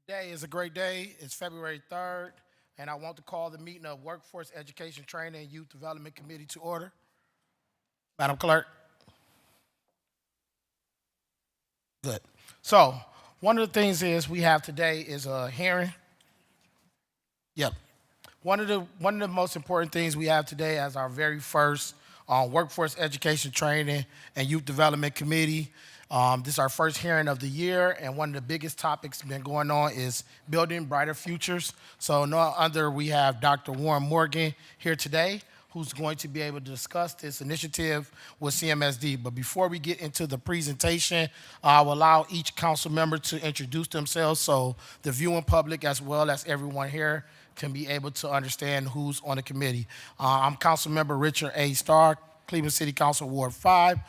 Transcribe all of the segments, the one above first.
Today is a great day. It's February 3rd, and I want to call the meeting of Workforce Education Training and Youth Development Committee to order. Madam Clerk. Good. So, one of the things is we have today is a hearing. Yep. One of the most important things we have today as our very first Workforce Education Training and Youth Development Committee. This is our first hearing of the year, and one of the biggest topics been going on is building brighter futures. So no other, we have Dr. Warren Morgan here today, who's going to be able to discuss this initiative with CMSD. But before we get into the presentation, I will allow each council member to introduce themselves so the viewing public as well as everyone here can be able to understand who's on the committee. I'm Council Member Richard A. Starr, Cleveland City Council Ward 5,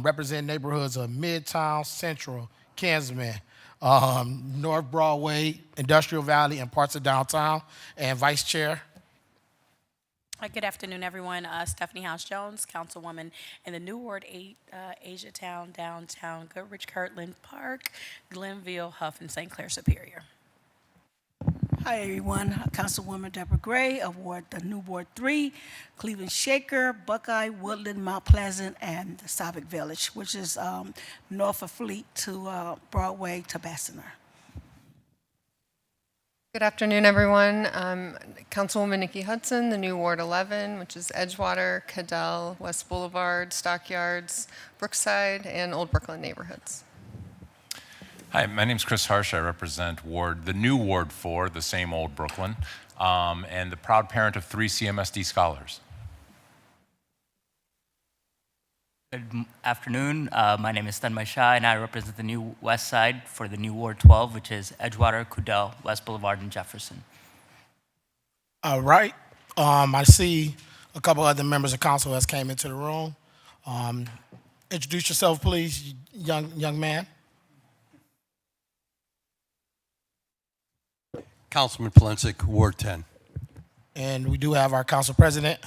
representing neighborhoods of Midtown, Central, Kinsman, North Broadway, Industrial Valley, and parts of downtown, and Vice Chair. Good afternoon, everyone. Stephanie House-Jones, Councilwoman in the New Ward 8, Asiatown, Downtown, Goodrich, Kirtland Park, Glenville, Huff, and St. Clair Superior. Hi, everyone. Councilwoman Deborah Gray of the new Ward 3, Cleveland Shaker, Buckeye, Woodland, Mount Pleasant, and the Savick Village, which is north of Fleet to Broadway to Bessemer. Good afternoon, everyone. I'm Councilwoman Nikki Hudson, the new Ward 11, which is Edgewater, Cadell, West Boulevard, Stockyards, Brookside, and Old Brooklyn neighborhoods. Hi, my name's Chris Harsh. I represent the new Ward 4, the same Old Brooklyn, and the proud parent of 3 CMSD scholars. Good afternoon. My name is Tanmay Shah, and I represent the new West Side for the new Ward 12, which is Edgewater, Cadell, West Boulevard, and Jefferson. All right. I see a couple other members of council has came into the room. Introduce yourself, please, young man. Councilman Polensik, Ward 10. And we do have our council president.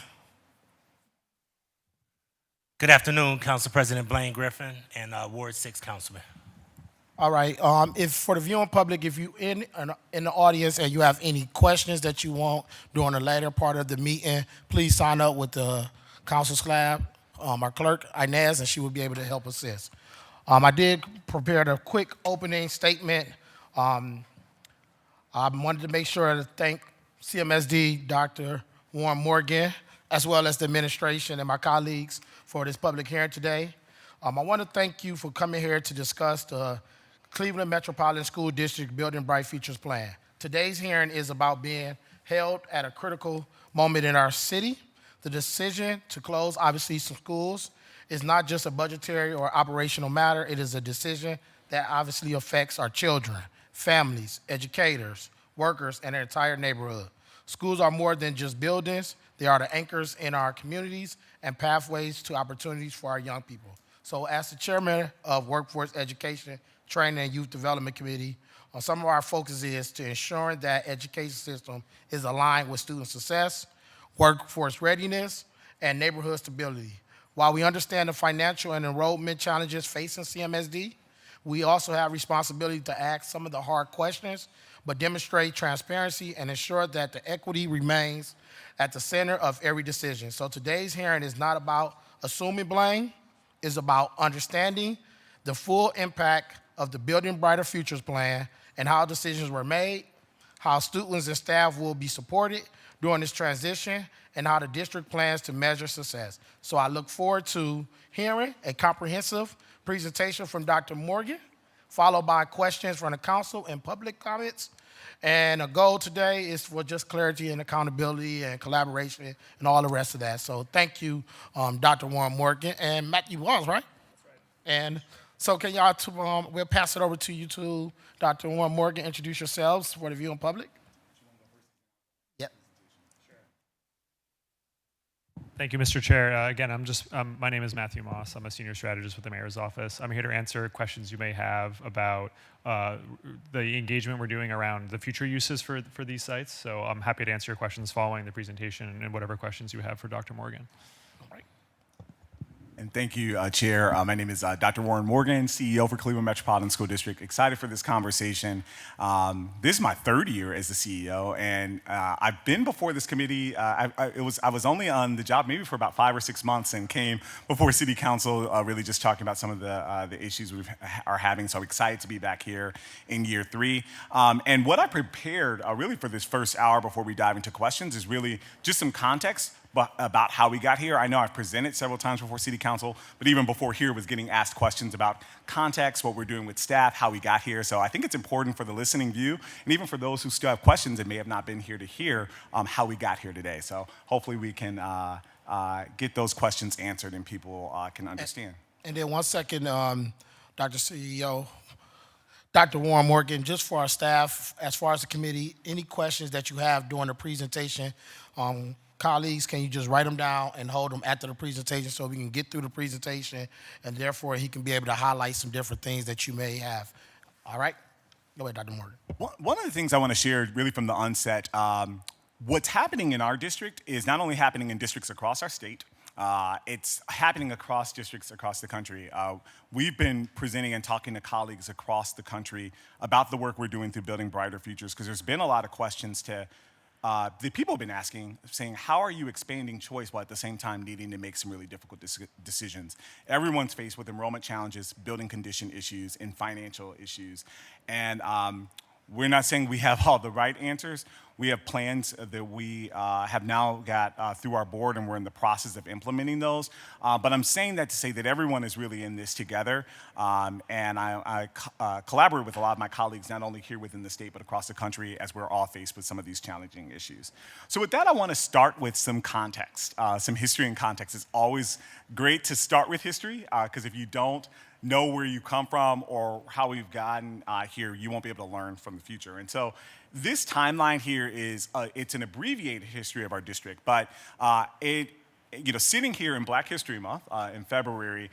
Good afternoon, Council President Blaine Griffin and Ward 6 Councilman. All right. If for the viewing public, if you in the audience and you have any questions that you want during the later part of the meeting, please sign up with the council slab, our clerk Inez, and she will be able to help assist. I did prepare a quick opening statement. I wanted to make sure to thank CMSD, Dr. Warren Morgan, as well as the administration and my colleagues for this public hearing today. I want to thank you for coming here to discuss the Cleveland Metropolitan School District Building Bright Futures Plan. Today's hearing is about being held at a critical moment in our city. The decision to close, obviously, some schools is not just a budgetary or operational matter. It is a decision that obviously affects our children, families, educators, workers, and their entire neighborhood. Schools are more than just buildings. They are the anchors in our communities and pathways to opportunities for our young people. So as the chairman of Workforce Education, Training, and Youth Development Committee, some of our focus is to ensuring that education system is aligned with student success, workforce readiness, and neighborhood stability. While we understand the financial and enrollment challenges facing CMSD, we also have responsibility to ask some of the hard questions, but demonstrate transparency and ensure that the equity remains at the center of every decision. So today's hearing is not about assuming blame, it's about understanding the full impact of the Building Brighter Futures Plan and how decisions were made, how students and staff will be supported during this transition, and how the district plans to measure success. So I look forward to hearing a comprehensive presentation from Dr. Morgan, followed by questions from the council and public comments. And a goal today is for just clarity and accountability and collaboration and all the rest of that. So thank you, Dr. Warren Morgan and Matthew Walls, right? That's right. And so can y'all, we'll pass it over to you two, Dr. Warren Morgan, introduce yourselves for the viewing public. Yep. Thank you, Mr. Chair. Again, my name is Matthew Moss. I'm a senior strategist with the mayor's office. I'm here to answer questions you may have about the engagement we're doing around the future uses for these sites. So I'm happy to answer your questions following the presentation and whatever questions you have for Dr. Morgan. All right. And thank you, Chair. My name is Dr. Warren Morgan, CEO for Cleveland Metropolitan School District. Excited for this conversation. This is my third year as the CEO, and I've been before this committee. I was only on the job maybe for about 5 or 6 months, and came before City Council, really just talking about some of the issues we are having. So I'm excited to be back here in year 3. And what I prepared really for this first hour before we dive into questions is really just some context about how we got here. I know I've presented several times before City Council, but even before here was getting asked questions about context, what we're doing with staff, how we got here. So I think it's important for the listening view, and even for those who still have questions and may have not been here to hear how we got here today. So hopefully we can get those questions answered and people can understand. And then 1 second, Dr. CEO, Dr. Warren Morgan, just for our staff, as far as the committee, any questions that you have during the presentation, colleagues, can you just write them down and hold them after the presentation so we can get through the presentation, and therefore he can be able to highlight some different things that you may have. All right? Go ahead, Dr. Morgan. One of the things I want to share really from the onset, what's happening in our district is not only happening in districts across our state, it's happening across districts across the country. We've been presenting and talking to colleagues across the country about the work we're doing through Building Brighter Futures, because there's been a lot of questions that people have been asking, saying, how are you expanding choice while at the same time needing to make some really difficult decisions? Everyone's faced with enrollment challenges, building condition issues, and financial issues. And we're not saying we have all the right answers. We have plans that we have now got through our board, and we're in the process of implementing those. But I'm saying that to say that everyone is really in this together. And I collaborate with a lot of my colleagues, not only here within the state, but across the country, as we're all faced with some of these challenging issues. So with that, I want to start with some context, some history and context. It's always great to start with history, because if you don't know where you come from or how we've gotten here, you won't be able to learn from the future. And so this timeline here is, it's an abbreviated history of our district, but sitting here in Black History Month in February,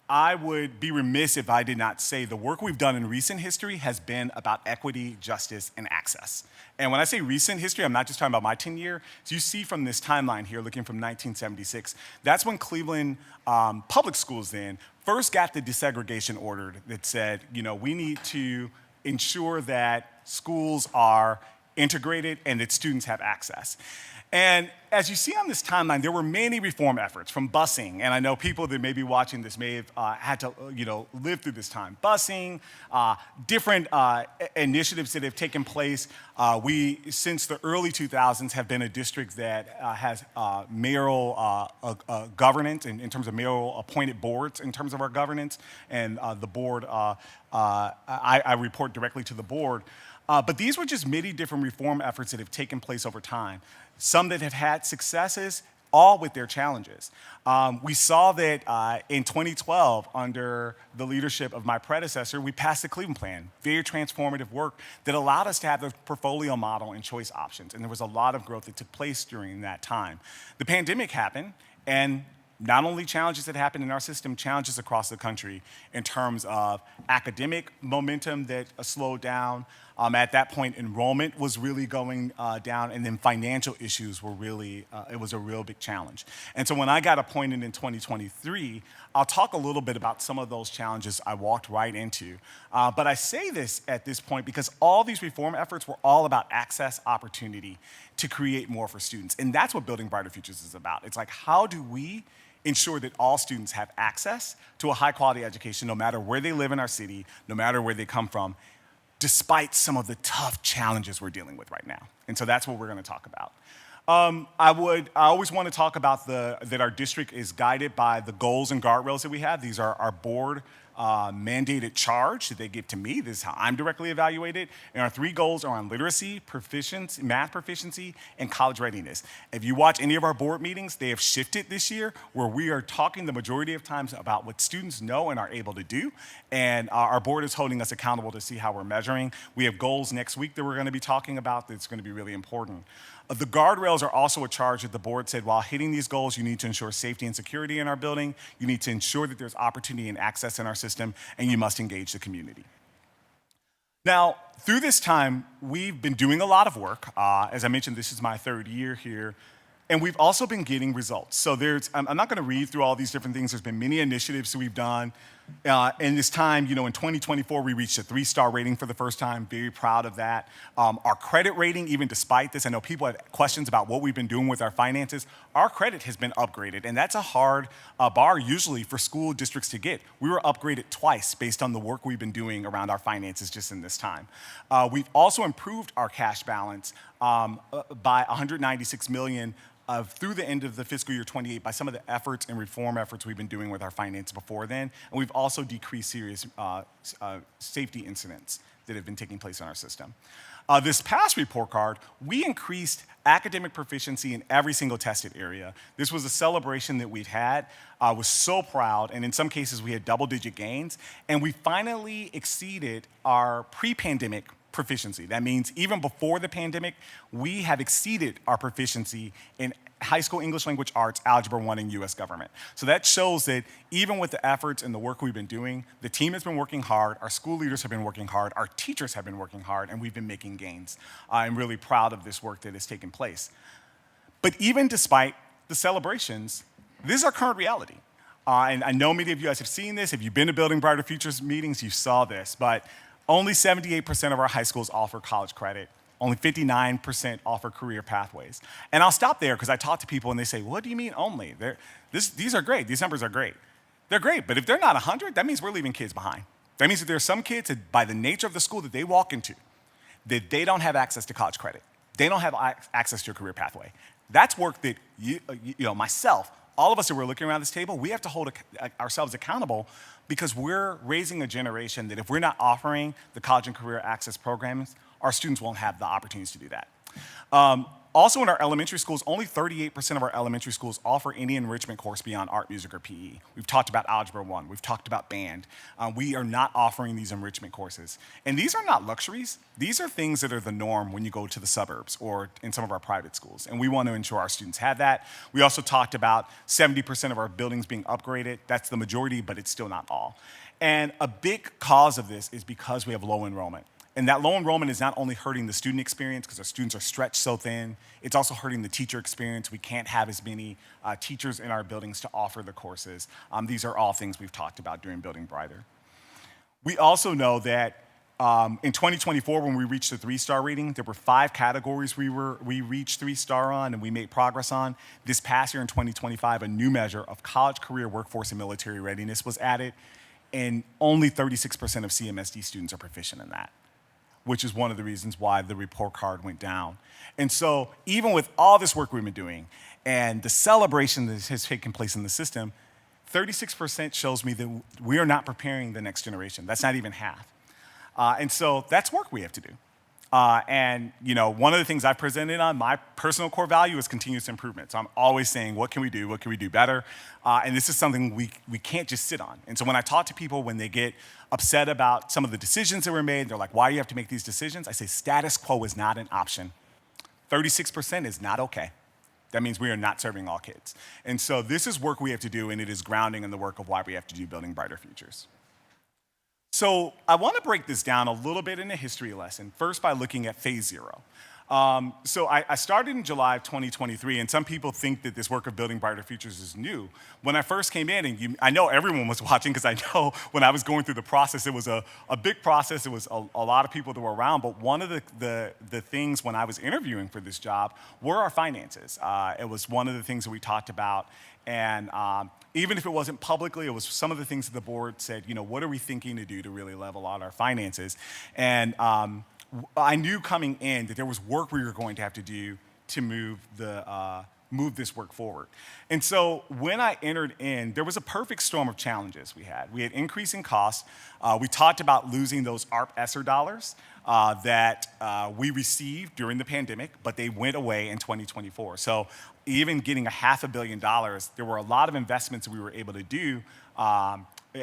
I would be remiss if I did not say the work we've done in recent history has been about equity, justice, and access. And when I say recent history, I'm not just talking about my 10-year. So you see from this timeline here, looking from 1976, that's when Cleveland public schools then first got the desegregation order that said, we need to ensure that schools are integrated and that students have access. And as you see on this timeline, there were many reform efforts, from busing, and I know people that may be watching this may have had to live through this time. Busing, different initiatives that have taken place. We, since the early 2000s, have been a district that has mayoral governance in terms of mayoral appointed boards in terms of our governance, and the board, I report directly to the board. But these were just many different reform efforts that have taken place over time. Some that have had successes, all with their challenges. We saw that in 2012, under the leadership of my predecessor, we passed the Cleveland Plan, very transformative work that allowed us to have a portfolio model and choice options. And there was a lot of growth that took place during that time. The pandemic happened, and not only challenges that happened in our system, challenges across the country in terms of academic momentum that slowed down. At that point, enrollment was really going down, and then financial issues were really, it was a real big challenge. And so when I got appointed in 2023, I'll talk a little bit about some of those challenges I walked right into. But I say this at this point because all these reform efforts were all about access, opportunity to create more for students. And that's what Building Brighter Futures is about. It's like, how do we ensure that all students have access to a high quality education, no matter where they live in our city, no matter where they come from, despite some of the tough challenges we're dealing with right now. And so that's what we're going to talk about. I always want to talk about that our district is guided by the goals and guardrails that we have. These are our board mandated charge that they give to me. This is how I'm directly evaluated. And our 3 goals are on literacy, proficiency, math proficiency, and college readiness. If you watch any of our board meetings, they have shifted this year, where we are talking the majority of times about what students know and are able to do. And our board is holding us accountable to see how we're measuring. We have goals next week that we're going to be talking about that's going to be really important. The guardrails are also a charge that the board said, while hitting these goals, you need to ensure safety and security in our building, you need to ensure that there's opportunity and access in our system, and you must engage the community. Now, through this time, we've been doing a lot of work. As I mentioned, this is my 3rd year here. And we've also been getting results. So I'm not going to read through all these different things. There's been many initiatives that we've done. In this time, in 2024, we reached a 3-star rating for the first time. Very proud of that. Our credit rating, even despite this, I know people have questions about what we've been doing with our finances. Our credit has been upgraded, and that's a hard bar usually for school districts to get. We were upgraded twice based on the work we've been doing around our finances just in this time. We've also improved our cash balance by $196 million through the end of the fiscal year 28 by some of the efforts and reform efforts we've been doing with our finances before then. And we've also decreased serious safety incidents that have been taking place in our system. This past report card, we increased academic proficiency in every single tested area. This was a celebration that we've had. I was so proud, and in some cases we had double-digit gains, and we finally exceeded our pre-pandemic proficiency. That means even before the pandemic, we have exceeded our proficiency in high school English language arts, Algebra 1, and US government. So that shows that even with the efforts and the work we've been doing, the team has been working hard, our school leaders have been working hard, our teachers have been working hard, and we've been making gains. I'm really proud of this work that has taken place. But even despite the celebrations, this is our current reality. And I know many of you guys have seen this. If you've been to Building Brighter Futures meetings, you saw this. But only 78% of our high schools offer college credit. Only 59% offer career pathways. And I'll stop there because I talk to people and they say, what do you mean only? These are great. These numbers are great. They're great, but if they're not 100, that means we're leaving kids behind. That means that there are some kids that by the nature of the school that they walk into, that they don't have access to college credit. They don't have access to a career pathway. That's work that myself, all of us that were looking around this table, we have to hold ourselves accountable because we're raising a generation that if we're not offering the college and career access programs, our students won't have the opportunities to do that. Also in our elementary schools, only 38% of our elementary schools offer any enrichment course beyond art, music, or PE. We've talked about Algebra 1. We've talked about band. We are not offering these enrichment courses. And these are not luxuries. These are things that are the norm when you go to the suburbs or in some of our private schools. And we want to ensure our students have that. We also talked about 70% of our buildings being upgraded. That's the majority, but it's still not all. And a big cause of this is because we have low enrollment. And that low enrollment is not only hurting the student experience because our students are stretched so thin, it's also hurting the teacher experience. We can't have as many teachers in our buildings to offer the courses. These are all things we've talked about during Building Brighter. We also know that in 2024, when we reached the 3-star rating, there were 5 categories we reached 3-star on and we made progress on. This past year in 2025, a new measure of college, career, workforce, and military readiness was added, and only 36% of CMSD students are proficient in that, which is one of the reasons why the report card went down. And so even with all this work we've been doing and the celebration that has taken place in the system, 36% shows me that we are not preparing the next generation. That's not even half. And so that's work we have to do. And one of the things I've presented on, my personal core value is continuous improvement. So I'm always saying, what can we do? What can we do better? And this is something we can't just sit on. And so when I talk to people, when they get upset about some of the decisions that were made, they're like, why do you have to make these decisions? I say, status quo is not an option. 36% is not okay. That means we are not serving all kids. And so this is work we have to do, and it is grounding in the work of why we have to do Building Brighter Futures. So I want to break this down a little bit in a history lesson, first by looking at phase 0. So I started in July of 2023, and some people think that this work of Building Brighter Futures is new. When I first came in, and I know everyone was watching because I know when I was going through the process, it was a big process. It was a lot of people that were around, but one of the things when I was interviewing for this job were our finances. It was one of the things that we talked about, and even if it wasn't publicly, it was some of the things that the board said, what are we thinking to do to really level out our finances? And I knew coming in that there was work we were going to have to do to move this work forward. And so when I entered in, there was a perfect storm of challenges we had. We had increasing costs. We talked about losing those ARP-ESSER dollars that we received during the pandemic, but they went away in 2024. So even getting $500 million, there were a lot of investments that we were able to do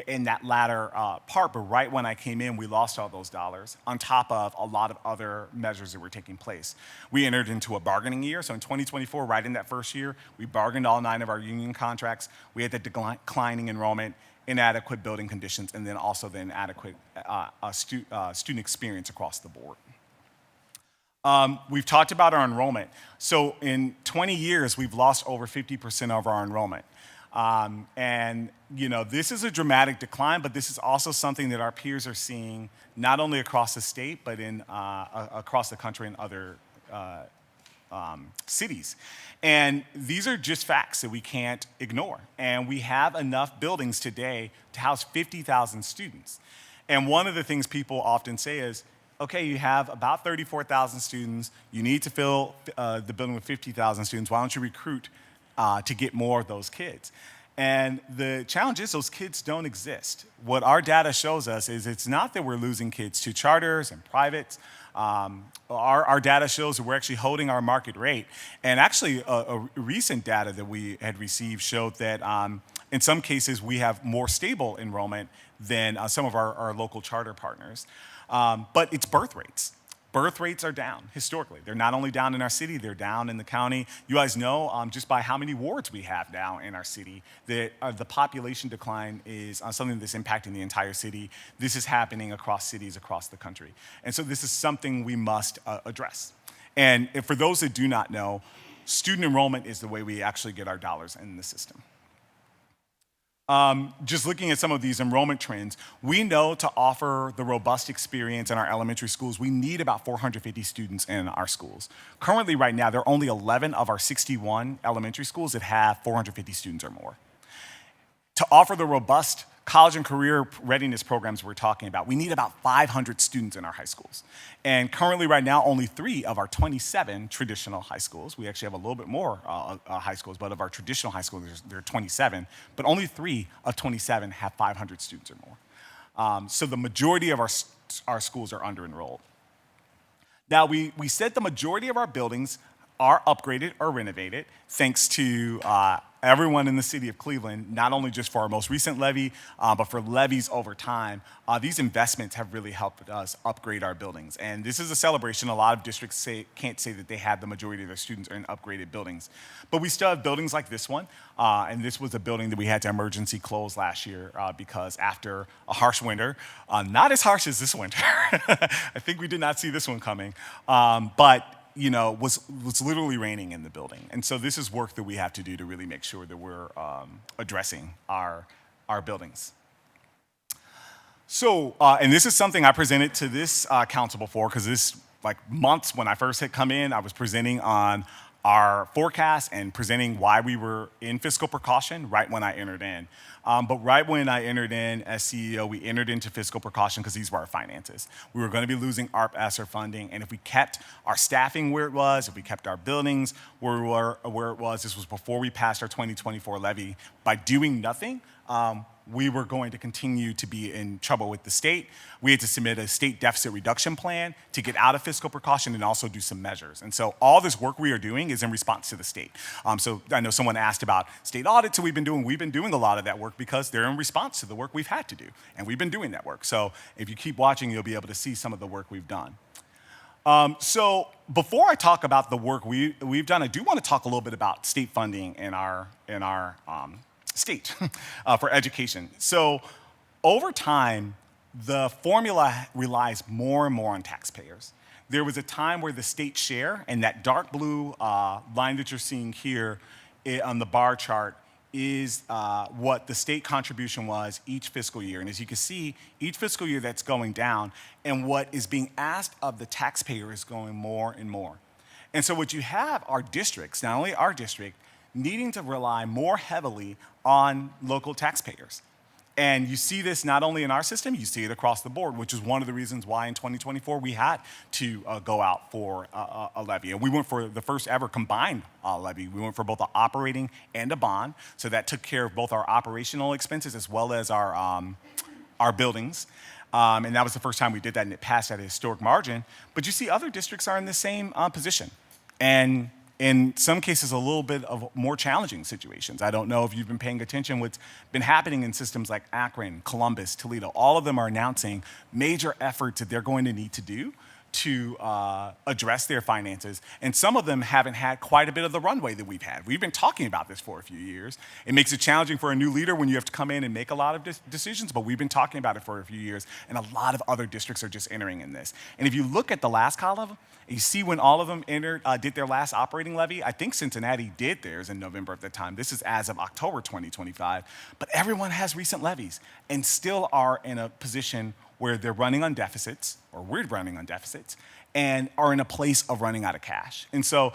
in that latter part, but right when I came in, we lost all those dollars on top of a lot of other measures that were taking place. We entered into a bargaining year, so in 2024, right in that first year, we bargained all 9 of our union contracts. We had the declining enrollment, inadequate building conditions, and then also the inadequate student experience across the board. We've talked about our enrollment. So in 20 years, we've lost over 50% of our enrollment. And this is a dramatic decline, but this is also something that our peers are seeing not only across the state, but across the country and other cities. And these are just facts that we can't ignore. And we have enough buildings today to house 50,000 students. And one of the things people often say is, okay, you have about 34,000 students. You need to fill the building with 50,000 students. Why don't you recruit to get more of those kids? And the challenge is those kids don't exist. What our data shows us is it's not that we're losing kids to charters and privates. Our data shows that we're actually holding our market rate. And actually, a recent data that we had received showed that in some cases we have more stable enrollment than some of our local charter partners. But it's birth rates. Birth rates are down historically. They're not only down in our city, they're down in the county. You guys know just by how many wards we have now in our city that the population decline is something that's impacting the entire city. This is happening across cities across the country. And so this is something we must address. And for those that do not know, student enrollment is the way we actually get our dollars in the system. Just looking at some of these enrollment trends, we know to offer the robust experience in our elementary schools, we need about 450 students in our schools. Currently, right now, there are only 11 of our 61 elementary schools that have 450 students or more. To offer the robust college and career readiness programs we're talking about, we need about 500 students in our high schools. And currently, right now, only 3 of our 27 traditional high schools, we actually have a little bit more high schools, but of our traditional high schools, there are 27, but only 3 of 27 have 500 students or more. So the majority of our schools are under-enrolled. Now, we said the majority of our buildings are upgraded or renovated thanks to everyone in the city of Cleveland, not only just for our most recent levy, but for levies over time. These investments have really helped us upgrade our buildings. And this is a celebration. A lot of districts can't say that they have the majority of their students in upgraded buildings. But we still have buildings like this one. And this was a building that we had to emergency close last year because after a harsh winter, not as harsh as this winter. I think we did not see this one coming. But was literally raining in the building. And so this is work that we have to do to really make sure that we're addressing our buildings. So, and this is something I presented to this council before, because this, months when I first had come in, I was presenting on our forecast and presenting why we were in fiscal precaution right when I entered in. But right when I entered in as CEO, we entered into fiscal precaution because these were our finances. We were going to be losing ARP ESSER funding, and if we kept our staffing where it was, if we kept our buildings where it was, this was before we passed our 2024 levy, by doing nothing, we were going to continue to be in trouble with the state. We had to submit a state deficit reduction plan to get out of fiscal precaution and also do some measures. And so all this work we are doing is in response to the state. So I know someone asked about state audits that we've been doing a lot of that work because they're in response to the work we've had to do. And we've been doing that work. So if you keep watching, you'll be able to see some of the work we've done. So before I talk about the work we've done, I do want to talk a little bit about state funding in our state for education. So over time, the formula relies more and more on taxpayers. There was a time where the state share, and that dark blue line that you're seeing here on the bar chart is what the state contribution was each fiscal year. And as you can see, each fiscal year that's going down, and what is being asked of the taxpayer is going more and more. And so what you have are districts, not only our district, needing to rely more heavily on local taxpayers. And you see this not only in our system, you see it across the board, which is one of the reasons why in 2024 we had to go out for a levy. And we went for the first ever combined levy. We went for both an operating and a bond. So that took care of both our operational expenses as well as our buildings. And that was the first time we did that, and it passed at a historic margin. But you see other districts are in the same position. And in some cases, a little bit of more challenging situations. I don't know if you've been paying attention what's been happening in systems like Akron, Columbus, Toledo. All of them are announcing major efforts that they're going to need to do to address their finances, and some of them haven't had quite a bit of the runway that we've had. We've been talking about this for a few years. It makes it challenging for a new leader when you have to come in and make a lot of decisions, but we've been talking about it for a few years, and a lot of other districts are just entering in this. And if you look at the last column, you see when all of them did their last operating levy. I think Cincinnati did theirs in November of the time. This is as of October 2025. But everyone has recent levies and still are in a position where they're running on deficits, or we're running on deficits, and are in a place of running out of cash. And so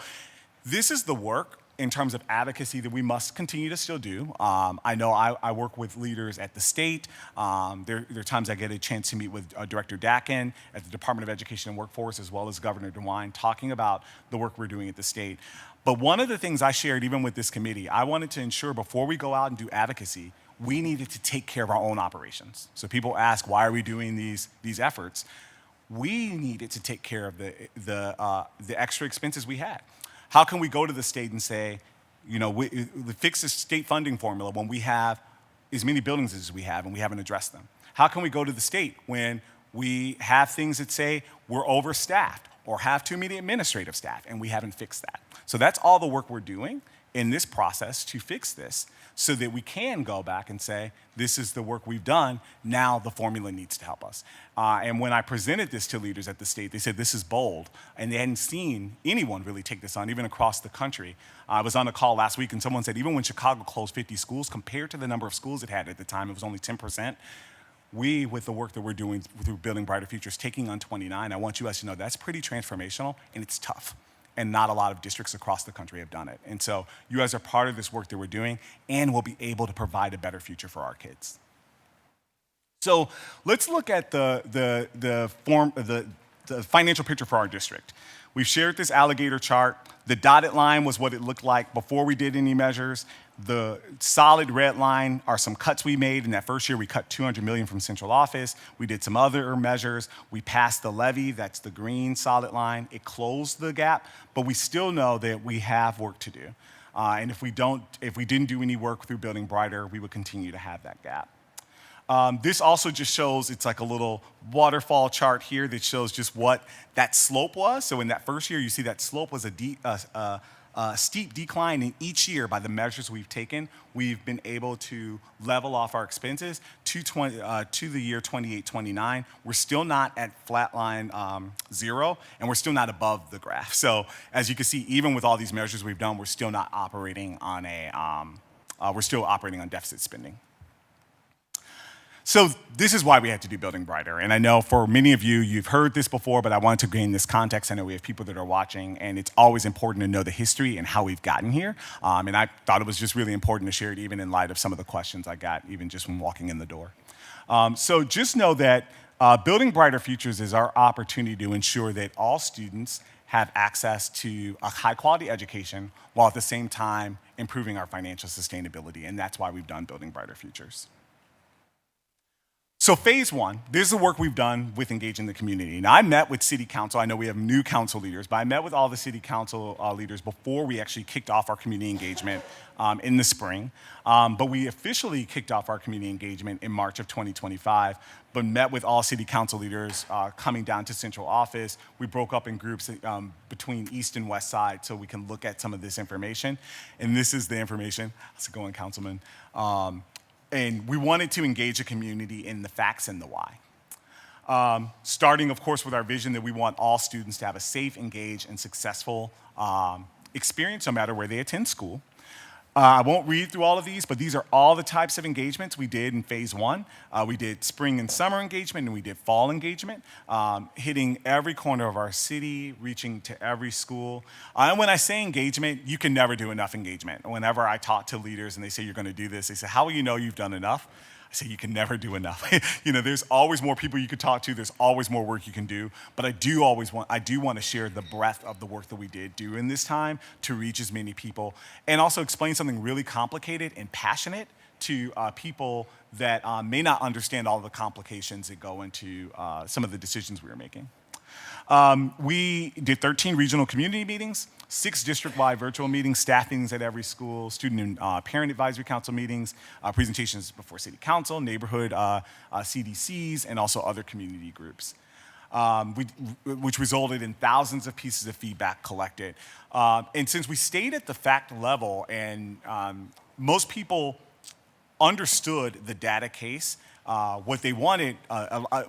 this is the work in terms of advocacy that we must continue to still do. I know I work with leaders at the state. There are times I get a chance to meet with Director Dakin at the Department of Education and Workforce, as well as Governor DeWine, talking about the work we're doing at the state. But one of the things I shared, even with this committee, I wanted to ensure before we go out and do advocacy, we needed to take care of our own operations. So people ask, why are we doing these efforts? We needed to take care of the extra expenses we had. How can we go to the state and say, we fix the state funding formula when we have as many buildings as we have and we haven't addressed them? How can we go to the state when we have things that say we're overstaffed or have too many administrative staff and we haven't fixed that? So that's all the work we're doing in this process to fix this, so that we can go back and say, this is the work we've done, now the formula needs to help us. And when I presented this to leaders at the state, they said, this is bold, and they hadn't seen anyone really take this on, even across the country. I was on a call last week, and someone said, even when Chicago closed 50 schools, compared to the number of schools it had at the time, it was only 10%. We, with the work that we're doing through Building Brighter Futures, taking on 29, I want you guys to know that's pretty transformational, and it's tough. And not a lot of districts across the country have done it. And so you guys are part of this work that we're doing, and we'll be able to provide a better future for our kids. So let's look at the financial picture for our district. We've shared this alligator chart. The dotted line was what it looked like before we did any measures. The solid red line are some cuts we made. In that first year, we cut $200 million from central office. We did some other measures. We passed the levy. That's the green solid line. It closed the gap, but we still know that we have work to do. And if we didn't do any work through Building Brighter, we would continue to have that gap. This also just shows, it's like a little waterfall chart here that shows just what that slope was. So in that first year, you see that slope was a steep decline in each year. By the measures we've taken, we've been able to level off our expenses to the year 28-29. We're still not at flatline 0, and we're still not above the graph. So as you can see, even with all these measures we've done, we're still not operating on we're still operating on deficit spending. So this is why we had to do Building Brighter. And I know for many of you, you've heard this before, but I wanted to gain this context. I know we have people that are watching, and it's always important to know the history and how we've gotten here. And I thought it was just really important to share it, even in light of some of the questions I got, even just from walking in the door. So just know that Building Brighter Futures is our opportunity to ensure that all students have access to a high-quality education while at the same time improving our financial sustainability. And that's why we've done Building Brighter Futures. So phase one, this is the work we've done with engaging the community. Now, I met with city council. I know we have new council leaders, but I met with all the city council leaders before we actually kicked off our community engagement in the spring. But we officially kicked off our community engagement in March of 2025, but met with all city council leaders coming down to central office. We broke up in groups between east and west side so we can look at some of this information. And this is the information. How's it going, Councilman? And we wanted to engage the community in the facts and the why. Starting, of course, with our vision that we want all students to have a safe, engaged, and successful experience no matter where they attend school. I won't read through all of these, but these are all the types of engagements we did in phase one. We did spring and summer engagement, and we did fall engagement, hitting every corner of our city, reaching to every school. And when I say engagement, you can never do enough engagement. Whenever I talk to leaders and they say, you're going to do this, they say, how will you know you've done enough? I say, you can never do enough. There's always more people you could talk to. There's always more work you can do. But I do want to share the breadth of the work that we did do in this time to reach as many people, and also explain something really complicated and passionate to people that may not understand all the complications that go into some of the decisions we were making. We did 13 regional community meetings, 6 district-wide virtual meetings, staff meetings at every school, student and parent advisory council meetings, presentations before city council, neighborhood CDCs, and also other community groups. which resulted in thousands of pieces of feedback collected. And since we stayed at the fact level and most people understood the data case, what they wanted,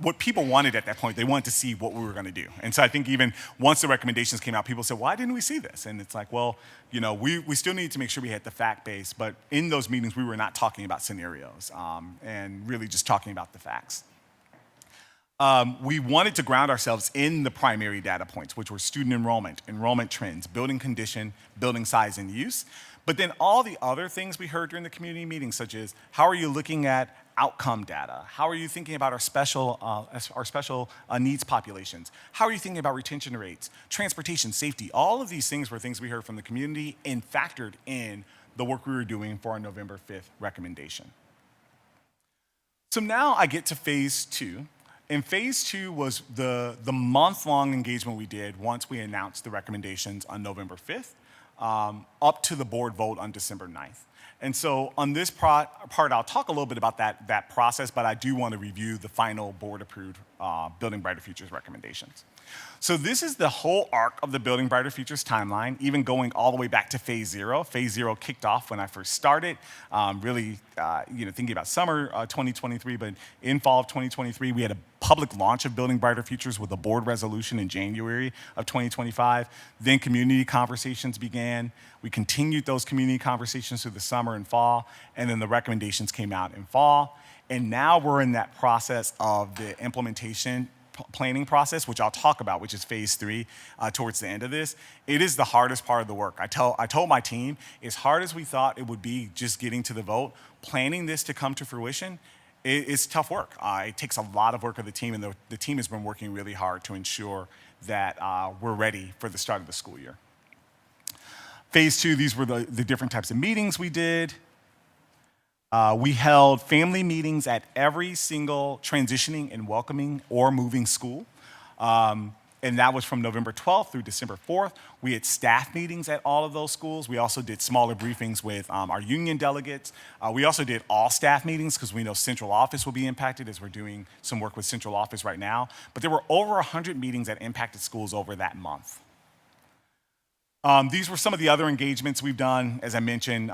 what people wanted at that point, they wanted to see what we were going to do. And so I think even once the recommendations came out, people said, why didn't we see this? And it's like, well, you know, we still need to make sure we had the fact base, but in those meetings, we were not talking about scenarios and really just talking about the facts. We wanted to ground ourselves in the primary data points, which were student enrollment, enrollment trends, building condition, building size and use. But then all the other things we heard during the community meetings, such as how are you looking at outcome data? How are you thinking about our special needs populations? How are you thinking about retention rates, transportation, safety? All of these things were things we heard from the community and factored in the work we were doing for our November 5th recommendation. So now I get to phase 2. And phase 2 was the month-long engagement we did once we announced the recommendations on November 5th, up to the board vote on December 9th. And so on this part, I'll talk a little bit about that process, but I do want to review the final board-approved Building Brighter Futures recommendations. So this is the whole arc of the Building Brighter Futures timeline, even going all the way back to phase 0. Phase 0 kicked off when I first started, really thinking about summer 2023, but in fall of 2023, we had a public launch of Building Brighter Futures with a board resolution in January of 2025. Then community conversations began. We continued those community conversations through the summer and fall, and then the recommendations came out in fall. And now we're in that process of the implementation planning process, which I'll talk about, which is phase 3 towards the end of this. It is the hardest part of the work. I told my team, as hard as we thought it would be just getting to the vote, planning this to come to fruition, it's tough work. It takes a lot of work of the team, and the team has been working really hard to ensure that we're ready for the start of the school year. Phase 2, these were the different types of meetings we did. We held family meetings at every single transitioning and welcoming or moving school. And that was from November 12th through December 4th. We had staff meetings at all of those schools. We also did smaller briefings with our union delegates. We also did all staff meetings because we know central office will be impacted as we're doing some work with central office right now. But there were over 100 meetings that impacted schools over that month. These were some of the other engagements we've done. As I mentioned,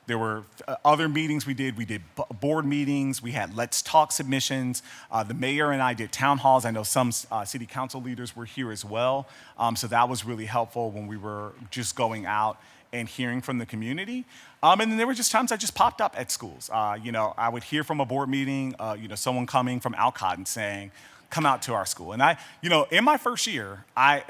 there were other meetings we did. We did board meetings. We had Let's Talk submissions. The mayor and I did town halls. I know some city council leaders were here as well. So that was really helpful when we were just going out and hearing from the community. And then there were just times I just popped up at schools. I would hear from a board meeting, someone coming from Alcott and saying, come out to our school. And in my first year,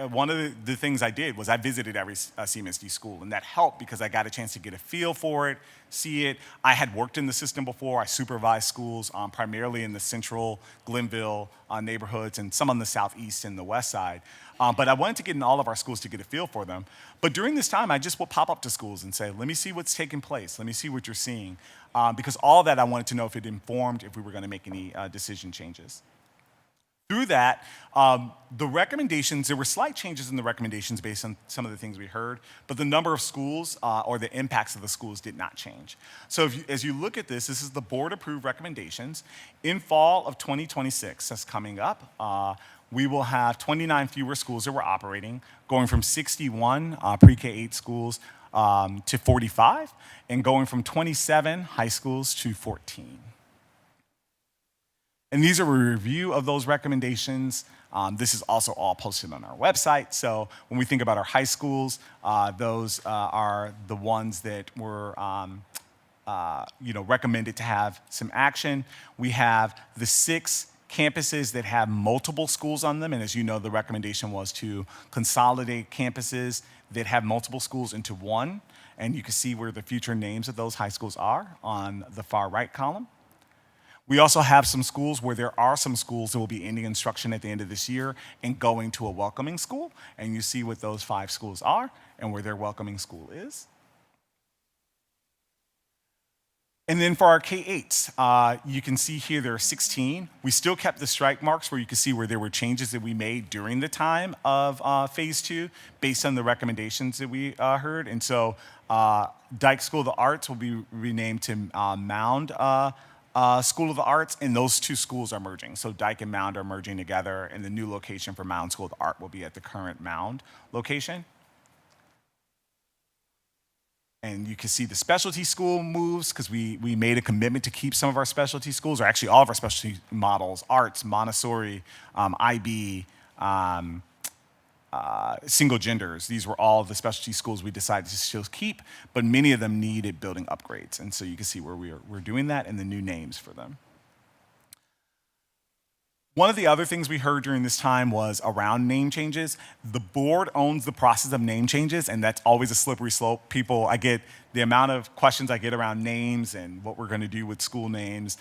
one of the things I did was I visited every CMSD school, and that helped because I got a chance to get a feel for it, see it. I had worked in the system before. I supervised schools primarily in the central Glenville neighborhoods and some on the southeast and the west side. But I wanted to get in all of our schools to get a feel for them. But during this time, I just would pop up to schools and say, let me see what's taking place. Let me see what you're seeing. Because all of that, I wanted to know if it informed if we were going to make any decision changes. Through that, the recommendations, there were slight changes in the recommendations based on some of the things we heard, but the number of schools or the impacts of the schools did not change. So as you look at this is the board-approved recommendations. In fall of 2026, that's coming up, we will have 29 fewer schools that we're operating, going from 61 pre-K-8 schools to 45, and going from 27 high schools to 14. And these are a review of those recommendations. This is also all posted on our website. So when we think about our high schools, those are the ones that were recommended to have some action. We have the 6 campuses that have multiple schools on them. And as you know, the recommendation was to consolidate campuses that have multiple schools into one. And you can see where the future names of those high schools are on the far right column. We also have some schools where there are some schools that will be ending instruction at the end of this year and going to a welcoming school. And you see what those 5 schools are and where their welcoming school is. And then for our K-8s, you can see here there are 16. We still kept the strike marks where you can see where there were changes that we made during the time of phase 2 based on the recommendations that we heard. And so Dyke School of the Arts will be renamed to Mound School of the Arts, and those two schools are merging. So Dyke and Mound are merging together, and the new location for Mound School of the Art will be at the current Mound location. And you can see the specialty school moves because we made a commitment to keep some of our specialty schools, or actually all of our specialty models, arts, Montessori, IB, single genders. These were all the specialty schools we decided to still keep, but many of them needed building upgrades. And so you can see where we're doing that and the new names for them. One of the other things we heard during this time was around name changes. The board owns the process of name changes, and that's always a slippery slope. I get the amount of questions I get around names and what we're going to do with school names.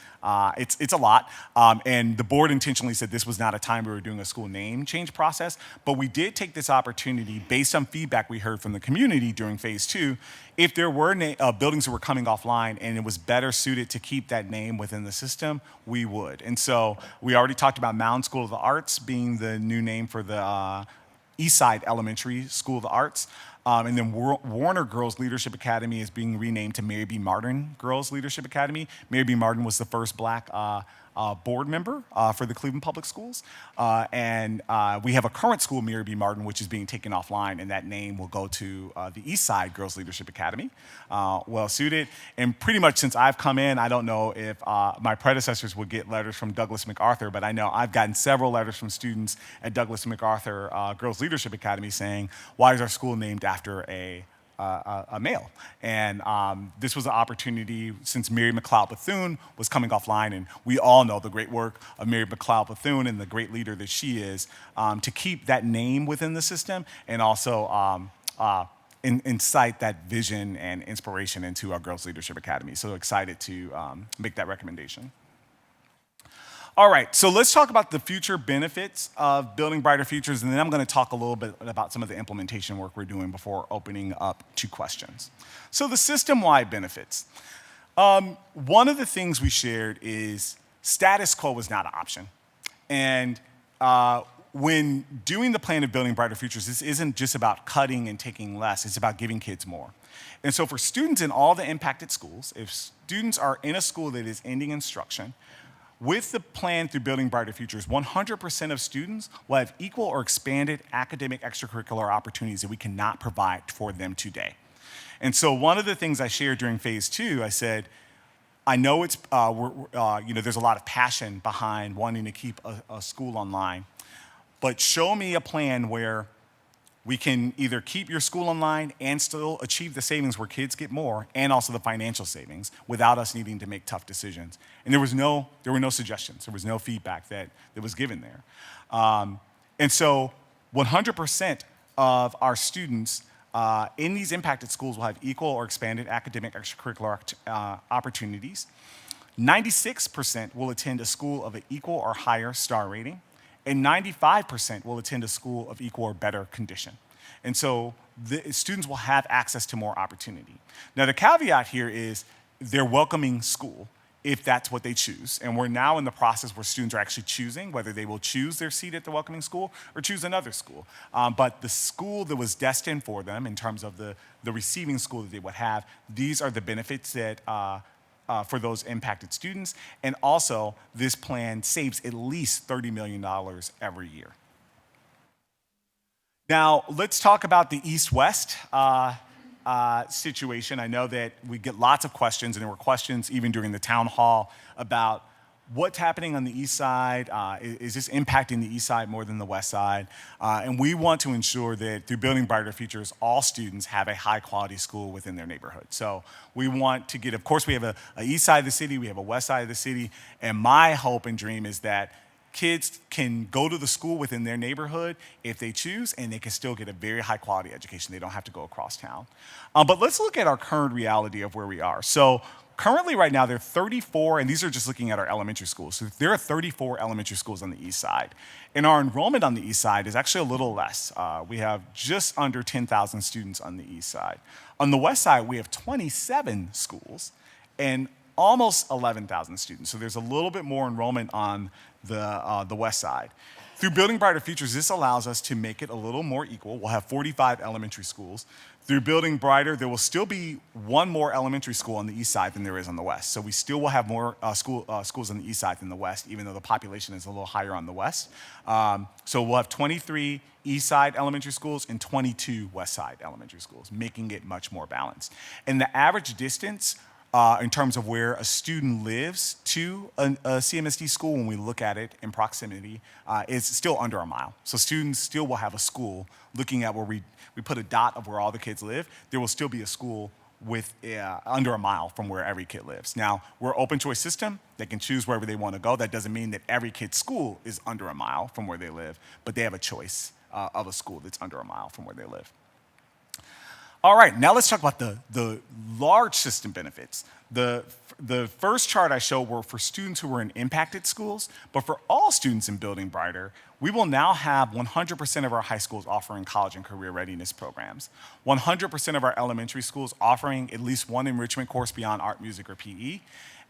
It's a lot. And the board intentionally said this was not a time we were doing a school name change process, but we did take this opportunity based on feedback we heard from the community during phase 2. If there were buildings that were coming offline and it was better suited to keep that name within the system, we would. And so we already talked about Mound School of the Arts being the new name for the Eastside Elementary School of the Arts. And then Warner Girls Leadership Academy is being renamed to Mary B. Martin Girls Leadership Academy. Mary B. Martin was the first Black board member for the Cleveland Public Schools. And we have a current school, Mary B. Martin, which is being taken offline, and that name will go to the Eastside Girls Leadership Academy. Well suited. And pretty much since I've come in, I don't know if my predecessors would get letters from Douglas MacArthur, but I know I've gotten several letters from students at Douglas MacArthur Girls Leadership Academy saying, why is our school named after a male? And this was an opportunity since Mary McLeod Bethune was coming offline, and we all know the great work of Mary McLeod Bethune and the great leader that she is, to keep that name within the system and also incite that vision and inspiration into our Girls Leadership Academy. So excited to make that recommendation. All right, so let's talk about the future benefits of Building Brighter Futures, and then I'm going to talk a little bit about some of the implementation work we're doing before opening up to questions. So the system-wide benefits. One of the things we shared is status quo was not an option. And when doing the plan of Building Brighter Futures, this isn't just about cutting and taking less, it's about giving kids more. And so for students in all the impacted schools, if students are in a school that is ending instruction, with the plan through Building Brighter Futures, 100% of students will have equal or expanded academic extracurricular opportunities that we cannot provide for them today. And so one of the things I shared during phase 2, I said, I know it's, there's a lot of passion behind wanting to keep a school online, but show me a plan where we can either keep your school online and still achieve the savings where kids get more, and also the financial savings without us needing to make tough decisions. And there were no suggestions. There was no feedback that was given there. And so 100% of our students in these impacted schools will have equal or expanded academic extracurricular opportunities. 96% will attend a school of an equal or higher star rating, and 95% will attend a school of equal or better condition. And so the students will have access to more opportunity. Now the caveat here is they're welcoming school if that's what they choose. And we're now in the process where students are actually choosing whether they will choose their seat at the welcoming school or choose another school. But the school that was destined for them in terms of the receiving school that they would have, these are the benefits that for those impacted students. And also, this plan saves at least $30 million every year. Now, let's talk about the East-West situation. I know that we get lots of questions, and there were questions even during the town hall about what's happening on the east side. Is this impacting the east side more than the west side? And we want to ensure that through Building Brighter Futures, all students have a high quality school within their neighborhood. So we want to get, of course, we have a east side of the city, we have a west side of the city, and my hope and dream is that kids can go to the school within their neighborhood if they choose, and they can still get a very high quality education. They don't have to go across town. But let's look at our current reality of where we are. So currently right now there are 34, and these are just looking at our elementary schools. So there are 34 elementary schools on the east side. And our enrollment on the east side is actually a little less. We have just under 10,000 students on the east side. On the west side, we have 27 schools and almost 11,000 students. So there's a little bit more enrollment on the west side. Through Building Brighter Futures, this allows us to make it a little more equal. We'll have 45 elementary schools. Through Building Brighter, there will still be one more elementary school on the east side than there is on the west. So we still will have more schools on the east side than the west, even though the population is a little higher on the west. So we'll have 23 east side elementary schools and 22 west side elementary schools, making it much more balanced. And the average distance in terms of where a student lives to a CMSD school, when we look at it in proximity, is still under a mile. So students still will have a school. Looking at where we put a dot of where all the kids live, there will still be a school with under a mile from where every kid lives. Now, we're an open choice system. They can choose wherever they want to go. That doesn't mean that every kid's school is under a mile from where they live, but they have a choice of a school that's under a mile from where they live. All right, now let's talk about the large system benefits. The first chart I showed were for students who were in impacted schools, but for all students in Building Brighter, we will now have 100% of our high schools offering college and career readiness programs, 100% of our elementary schools offering at least one enrichment course beyond art, music, or PE,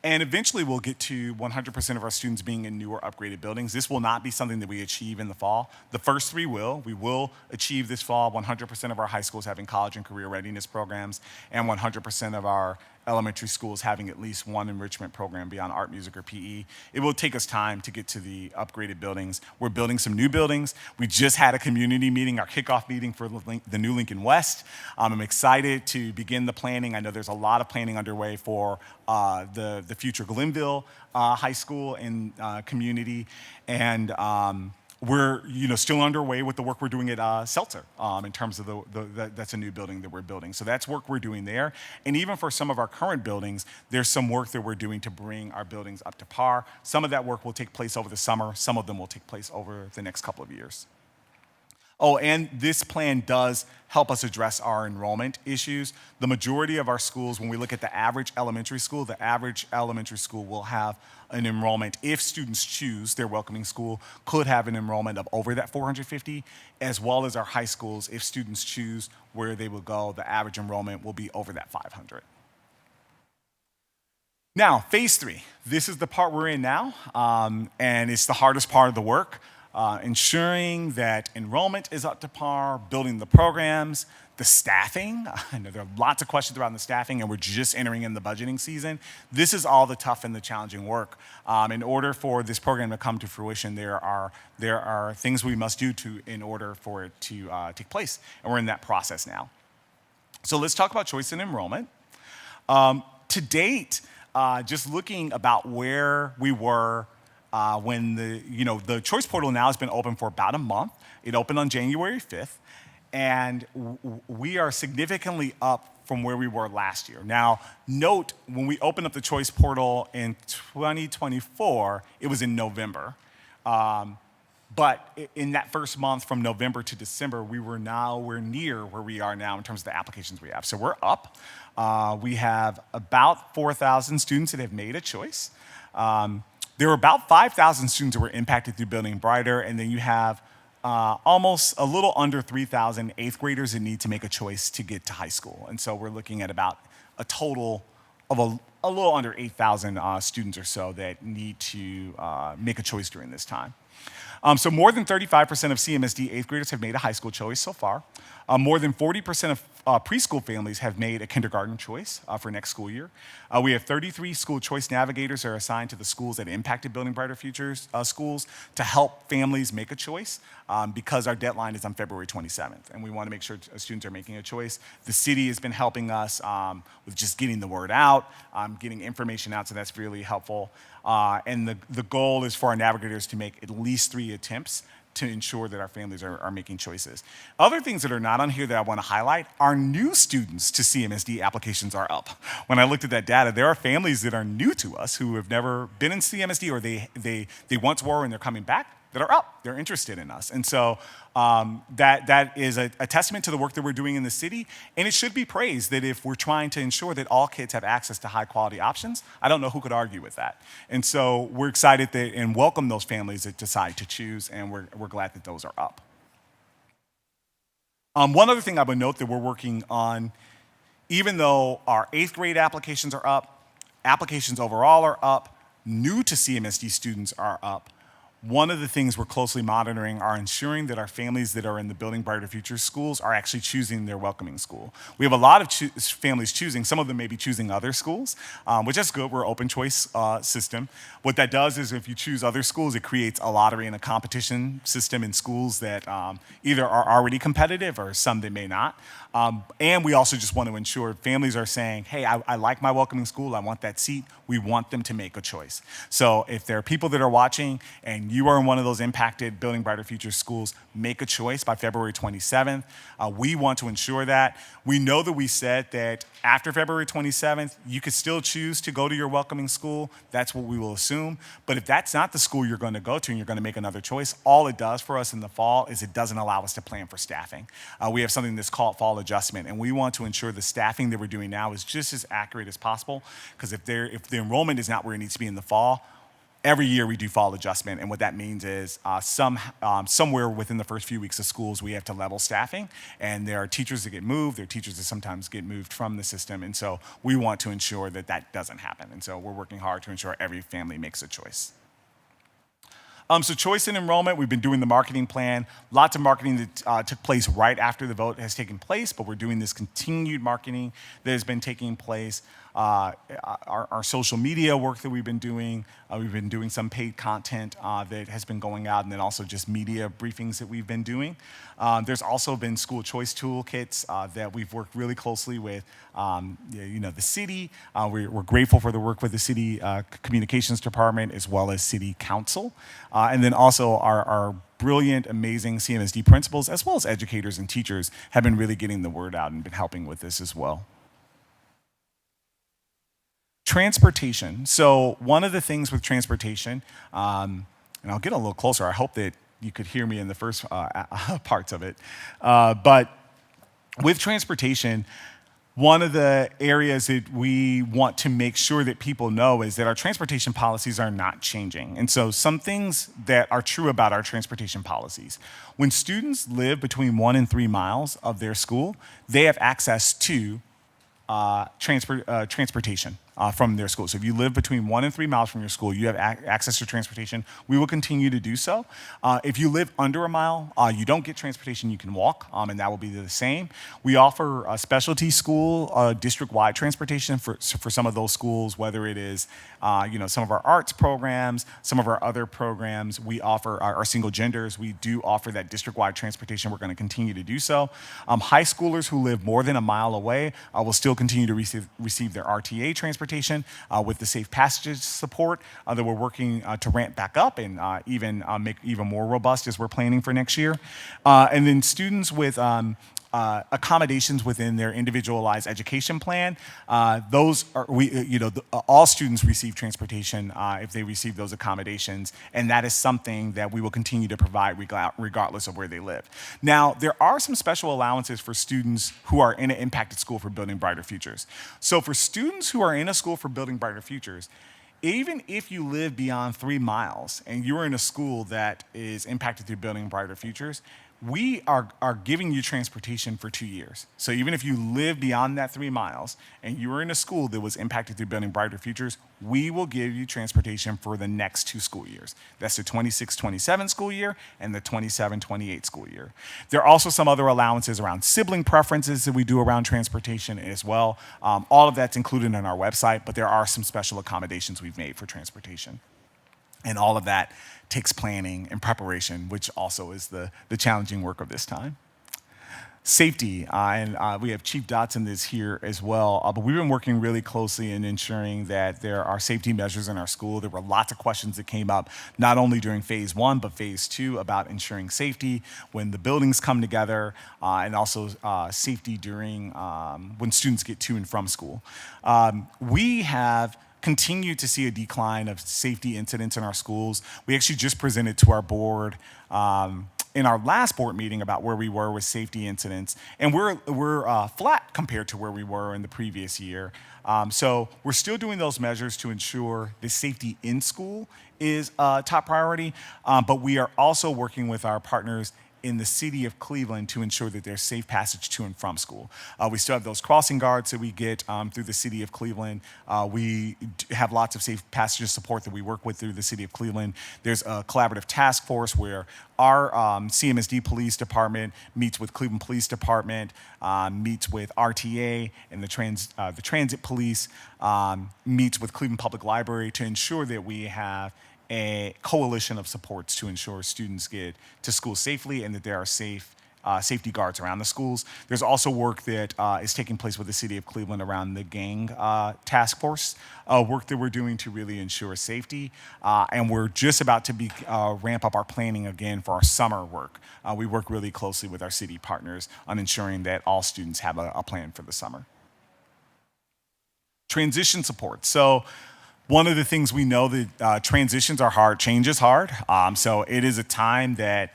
and eventually we'll get to 100% of our students being in new or upgraded buildings. This will not be something that we achieve in the fall. The first three will. We will achieve this fall 100% of our high schools having college and career readiness programs, and 100% of our elementary schools having at least one enrichment program beyond art, music, or PE. It will take us time to get to the upgraded buildings. We're building some new buildings. We just had a community meeting, our kickoff meeting for the new Lincoln West. I'm excited to begin the planning. I know there's a lot of planning underway for the future Glenville High School and community, and we're still underway with the work we're doing at Seltzer in terms of that's a new building that we're building. So that's work we're doing there. And even for some of our current buildings, there's some work that we're doing to bring our buildings up to par. Some of that work will take place over the summer. Some of them will take place over the next couple of years. Oh, and this plan does help us address our enrollment issues. The majority of our schools, when we look at the average elementary school will have an enrollment, if students choose their welcoming school, could have an enrollment of over that 450, as well as our high schools, if students choose where they will go, the average enrollment will be over that 500. Now, phase 3. This is the part we're in now, and it's the hardest part of the work. Ensuring that enrollment is up to par, building the programs, the staffing. I know there are lots of questions around the staffing, and we're just entering in the budgeting season. This is all the tough and the challenging work. In order for this program to come to fruition, there are things we must do in order for it to take place, and we're in that process now. So let's talk about choice and enrollment. To date, just looking about where we were when the choice portal now has been open for about a month. It opened on January 5th, and we are significantly up from where we were last year. Now, note, when we opened up the choice portal in 2024, it was in November. But in that first month, from November to December, we're near where we are now in terms of the applications we have. So we're up. We have about 4,000 students that have made a choice. There were about 5,000 students that were impacted through Building Brighter, and then you have almost a little under 3,000 eighth graders that need to make a choice to get to high school. And so we're looking at about a total of a little under 8,000 students or so that need to make a choice during this time. So more than 35% of CMSD eighth graders have made a high school choice so far. More than 40% of preschool families have made a kindergarten choice for next school year. We have 33 school choice navigators that are assigned to the schools that impacted Building Brighter Futures schools to help families make a choice because our deadline is on February 27th, and we want to make sure students are making a choice. The city has been helping us with just getting the word out, getting information out, so that's really helpful. And the goal is for our navigators to make at least 3 attempts to ensure that our families are making choices. Other things that are not on here that I want to highlight are new students to CMSD applications are up. When I looked at that data, there are families that are new to us who have never been in CMSD, or they once were and they're coming back, that are up. They're interested in us. And so that is a testament to the work that we're doing in the city. And it should be praised that if we're trying to ensure that all kids have access to high quality options, I don't know who could argue with that. And so we're excited that, and welcome those families that decide to choose, and we're glad that those are up. One other thing I would note that we're working on, even though our 8th grade applications are up, applications overall are up, new to CMSD students are up, one of the things we're closely monitoring are ensuring that our families that are in the Building Brighter Futures schools are actually choosing their welcoming school. We have a lot of families choosing, some of them may be choosing other schools, which is good. We're an open choice system. What that does is if you choose other schools, it creates a lottery and a competition system in schools that either are already competitive or some that may not. And we also just want to ensure families are saying, hey, I like my welcoming school, I want that seat. We want them to make a choice. So if there are people that are watching and you are in one of those impacted Building Brighter Futures schools, make a choice by February 27th. We want to ensure that. We know that we said that after February 27th, you could still choose to go to your welcoming school. That's what we will assume. But if that's not the school you're going to go to and you're going to make another choice, all it does for us in the fall is it doesn't allow us to plan for staffing. We have something that's called fall adjustment, and we want to ensure the staffing that we're doing now is just as accurate as possible, because if the enrollment is not where it needs to be in the fall, every year we do fall adjustment, and what that means is somewhere within the first few weeks of schools we have to level staffing, and there are teachers that get moved, there are teachers that sometimes get moved from the system, and so we want to ensure that that doesn't happen, and so we're working hard to ensure every family makes a choice. So choice in enrollment, we've been doing the marketing plan. Lots of marketing that took place right after the vote has taken place, but we're doing this continued marketing that has been taking place. Our social media work that we've been doing some paid content that has been going out, and then also just media briefings that we've been doing. There's also been school choice toolkits that we've worked really closely with the city. We're grateful for the work with the city communications department as well as city council. And then also our brilliant, amazing CMSD principals as well as educators and teachers have been really getting the word out and been helping with this as well. Transportation. So one of the things with transportation, and I'll get a little closer, I hope that you could hear me in the first parts of it, but with transportation, one of the areas that we want to make sure that people know is that our transportation policies are not changing. And so some things that are true about our transportation policies. When students live between 1 and 3 miles of their school, they have access to transportation from their school. So if you live between 1 and 3 miles from your school, you have access to transportation. We will continue to do so. If you live under a mile, you don't get transportation, you can walk, and that will be the same. We offer a specialty school, district-wide transportation for some of those schools, whether it is some of our arts programs, some of our other programs. We offer our single genders. We do offer that district-wide transportation. We're going to continue to do so. High schoolers who live more than a mile away will still continue to receive their RTA transportation with the Safe Passages support that we're working to ramp back up and even make even more robust as we're planning for next year. And then students with accommodations within their individualized education plan. Those are, all students receive transportation if they receive those accommodations, and that is something that we will continue to provide regardless of where they live. Now, there are some special allowances for students who are in an impacted school for Building Brighter Futures. So for students who are in a school for Building Brighter Futures, even if you live beyond 3 miles and you're in a school that is impacted through Building Brighter Futures, we are giving you transportation for 2 years. So even if you live beyond that 3 miles and you were in a school that was impacted through Building Brighter Futures, we will give you transportation for the next 2 school years. That's the 26-27 school year and the 27-28 school year. There are also some other allowances around sibling preferences that we do around transportation as well. All of that's included in our website, but there are some special accommodations we've made for transportation. And all of that takes planning and preparation, which also is the challenging work of this time. Safety, and we have Chief Dotson is here as well, but we've been working really closely in ensuring that there are safety measures in our school. There were lots of questions that came up, not only during phase 1, but phase 2 about ensuring safety when the buildings come together, and also safety during when students get to and from school. We have continue to see a decline of safety incidents in our schools. We actually just presented to our board in our last board meeting about where we were with safety incidents, and we're flat compared to where we were in the previous year. So we're still doing those measures to ensure the safety in school is top priority, but we are also working with our partners in the city of Cleveland to ensure that there's safe passage to and from school. We still have those crossing guards that we get through the city of Cleveland. We have lots of safe passage support that we work with through the city of Cleveland. There's a collaborative task force where our CMSD Police Department meets with Cleveland Police Department, meets with RTA and the Transit Police, meets with Cleveland Public Library to ensure that we have a coalition of supports to ensure students get to school safely and that there are safety guards around the schools. There's also work that is taking place with the city of Cleveland around the gang task force, work that we're doing to really ensure safety. And we're just about to ramp up our planning again for our summer work. We work really closely with our city partners on ensuring that all students have a plan for the summer. Transition support. So one of the things we know that transitions are hard, change is hard. So it is a time that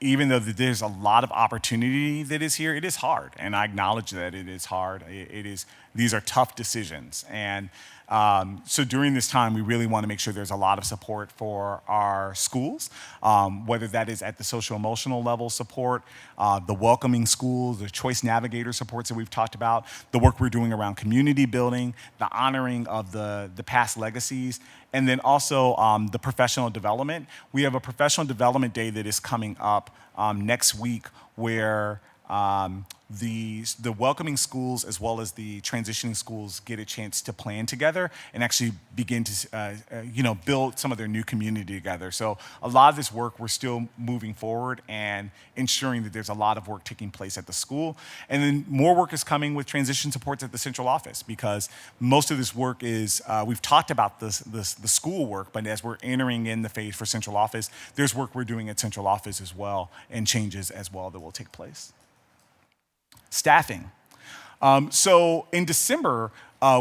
even though there's a lot of opportunity that is here, it is hard. And I acknowledge that it is hard. These are tough decisions. And so during this time, we really want to make sure there's a lot of support for our schools, whether that is at the social emotional level support, the welcoming schools, the choice navigator supports that we've talked about, the work we're doing around community building, the honoring of the past legacies, and then also the professional development. We have a professional development day that is coming up next week where the welcoming schools as well as the transitioning schools get a chance to plan together and actually begin to build some of their new community together. So a lot of this work we're still moving forward and ensuring that there's a lot of work taking place at the school. And then more work is coming with transition supports at the central office because most of this work is, we've talked about the school work, but as we're entering in the phase for central office, there's work we're doing at central office as well and changes as well that will take place. Staffing. So in December,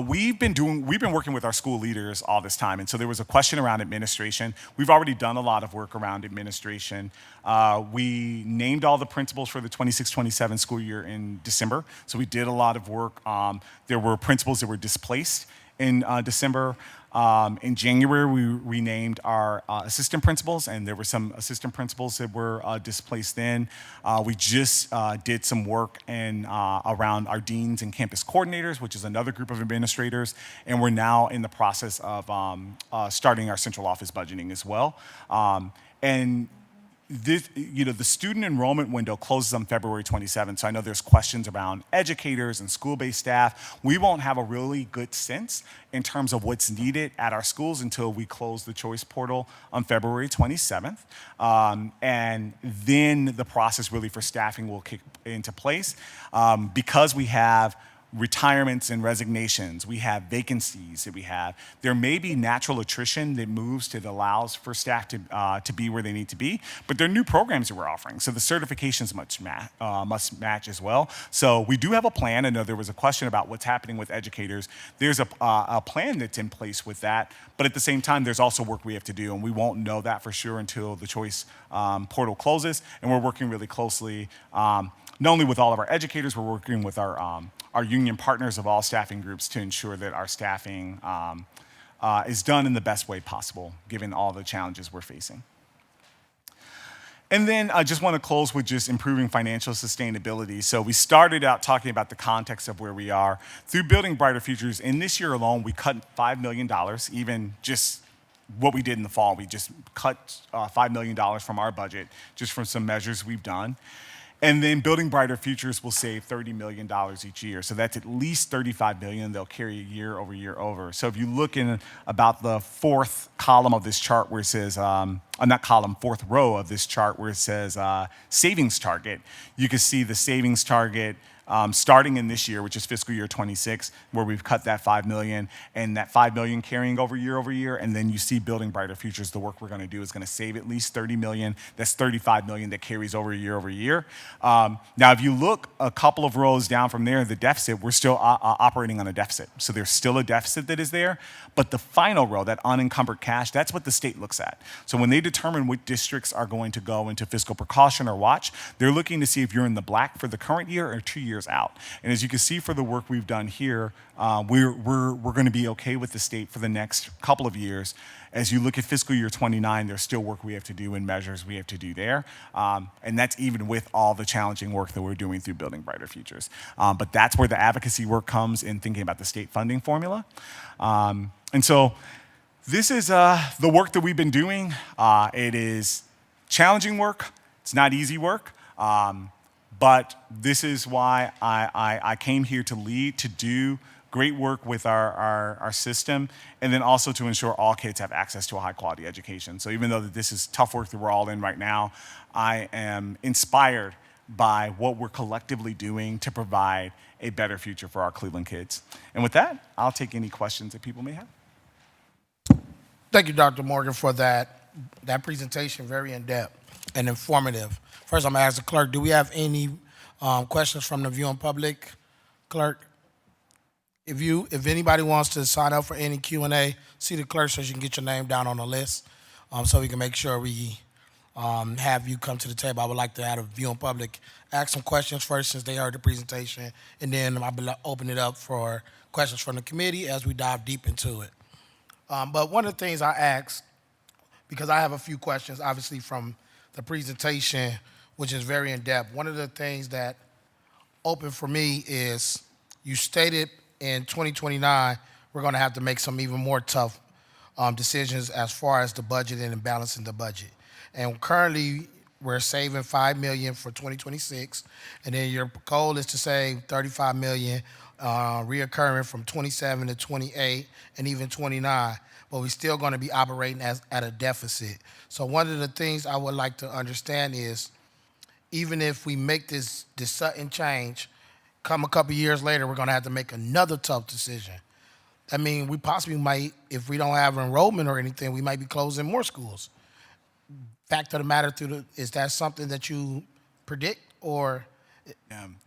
we've been working with our school leaders all this time. And so there was a question around administration. We've already done a lot of work around administration. We named all the principals for the 26-27 school year in December. So we did a lot of work. There were principals that were displaced in December. In January, we renamed our assistant principals, and there were some assistant principals that were displaced then. We just did some work around our deans and campus coordinators, which is another group of administrators, and we're now in the process of starting our central office budgeting as well. The student enrollment window closes on February 27th, so I know there's questions around educators and school-based staff. We won't have a really good sense in terms of what's needed at our schools until we close the choice portal on February 27th. And then the process really for staffing will kick into place. Because we have retirements and resignations, we have vacancies that there may be natural attrition that moves that allows for staff to be where they need to be, but there are new programs that we're offering, so the certifications must match as well. So we do have a plan. I know there was a question about what's happening with educators. There's a plan that's in place with that, but at the same time, there's also work we have to do, and we won't know that for sure until the choice portal closes, and we're working really closely not only with all of our educators, we're working with our union partners of all staffing groups to ensure that our staffing is done in the best way possible, given all the challenges we're facing. And then I just want to close with just improving financial sustainability. So we started out talking about the context of where we are. Through Building Brighter Futures, in this year alone, we cut $5 million, even just what we did in the fall. We just cut $5 million from our budget, just from some measures we've done. And then Building Brighter Futures will save $30 million each year. So that's at least $35 million they'll carry year over year over. So if you look in about the fourth column of this chart where it says, fourth row of this chart where it says savings target, you can see the savings target starting in this year, which is fiscal year 26, where we've cut that $5 million, and that $5 million carrying over year, and then you see Building Brighter Futures, the work we're going to do is going to save at least $30 million. That's $35 million that carries over year. Now, if you look a couple of rows down from there, the deficit, we're still operating on a deficit. So there's still a deficit that is there, but the final row, that unencumbered cash, that's what the state looks at. So when they determine what districts are going to go into fiscal precaution or watch. They're looking to see if you're in the black for the current year or 2 years out. And as you can see for the work we've done here, we're going to be okay with the state for the next couple of years. As you look at fiscal year 29, there's still work we have to do and measures we have to do there. And that's even with all the challenging work that we're doing through Building Brighter Futures. But that's where the advocacy work comes in thinking about the state funding formula. And so this is the work that we've been doing. It is challenging work. It's not easy work. But this is why I came here to lead, to do great work with our system, and then also to ensure all kids have access to a high quality education. So even though this is tough work that we're all in right now, I am inspired by what we're collectively doing to provide a better future for our Cleveland kids. And with that, I'll take any questions that people may have. Thank you, Dr. Morgan, for that presentation, very in-depth and informative. First, I'm going to ask the clerk, do we have any questions from the viewing public? Clerk? If anybody wants to sign up for any Q&A, see the clerk so you can get your name down on the list so we can make sure we have you come to the table. I would like to have a viewing public ask some questions first since they heard the presentation, and then I'll open it up for questions from the committee as we dive deep into it. But one of the things I asked, because I have a few questions, obviously, from the presentation, which is very in-depth. One of the things that opened for me is you stated in 2029, we're going to have to make some even more tough decisions as far as the budget and balancing the budget. And currently, we're saving $5 million for 2026, and then your goal is to save $35 million reoccurring from 27 to 28 and even 29, but we're still going to be operating at a deficit. So one of the things I would like to understand is, even if we make this sudden change, come a couple years later, we're going to have to make another tough decision. I mean, we possibly might, if we don't have enrollment or anything, we might be closing more schools. Fact of the matter, is that something that you predict, or?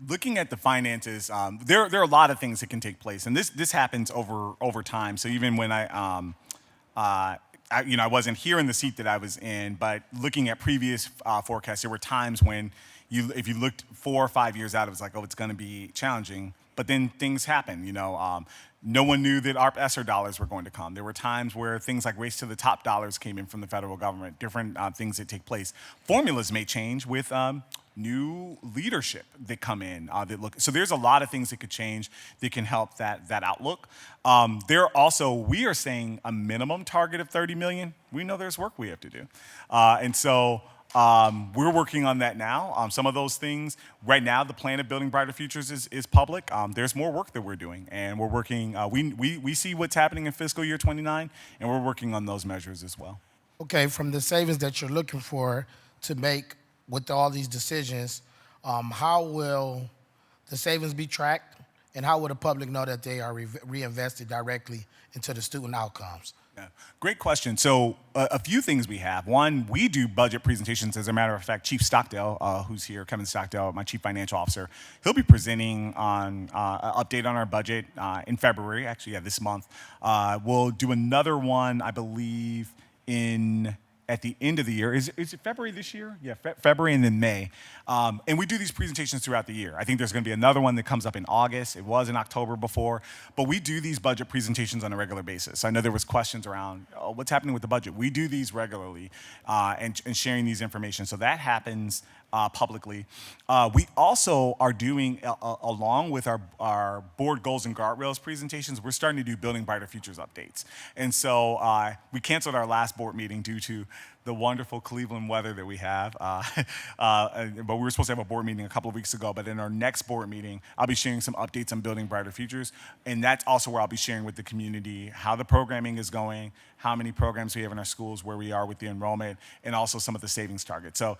Looking at the finances, there are a lot of things that can take place, and this happens over time. So even when I wasn't here in the seat that I was in, but looking at previous forecasts, there were times when if you looked 4 or 5 years out, it was like, oh, it's going to be challenging. But then things happen. No one knew that ARP ESSER dollars were going to come. There were times where things like Race to the Top dollars came in from the federal government, different things that take place. Formulas may change with new leadership that come in so there's a lot of things that could change that can help that outlook. We are saying a minimum target of 30 million. We know there's work we have to do. And so we're working on that now. Some of those things, right now, the plan of Building Brighter Futures is public. There's more work that we're doing, and we're working, we see what's happening in fiscal year 29, and we're working on those measures as well. Okay, from the savings that you're looking for to make with all these decisions, how will the savings be tracked, and how will the public know that they are reinvested directly into the student outcomes? Yeah. Great question. So a few things we have. One, we do budget presentations. As a matter of fact, Chief Stockdale, who's here, Kevin Stockdale, my Chief Financial Officer, he'll be presenting on an update on our budget in February, actually, this month. We'll do another one, I believe, at the end of the year. Is it February this year? Yeah, February and then May. And we do these presentations throughout the year. I think there's going to be another one that comes up in August. It was in October before. But we do these budget presentations on a regular basis. I know there was questions around what's happening with the budget. We do these regularly and sharing these information. So that happens publicly. We also are doing, along with our board goals and guardrails presentations, we're starting to do Building Brighter Futures updates. And so we canceled our last board meeting due to the wonderful Cleveland weather that we have. But we were supposed to have a board meeting a couple of weeks ago, but in our next board meeting, I'll be sharing some updates on Building Brighter Futures. And that's also where I'll be sharing with the community how the programming is going, how many programs we have in our schools, where we are with the enrollment, and also some of the savings targets. So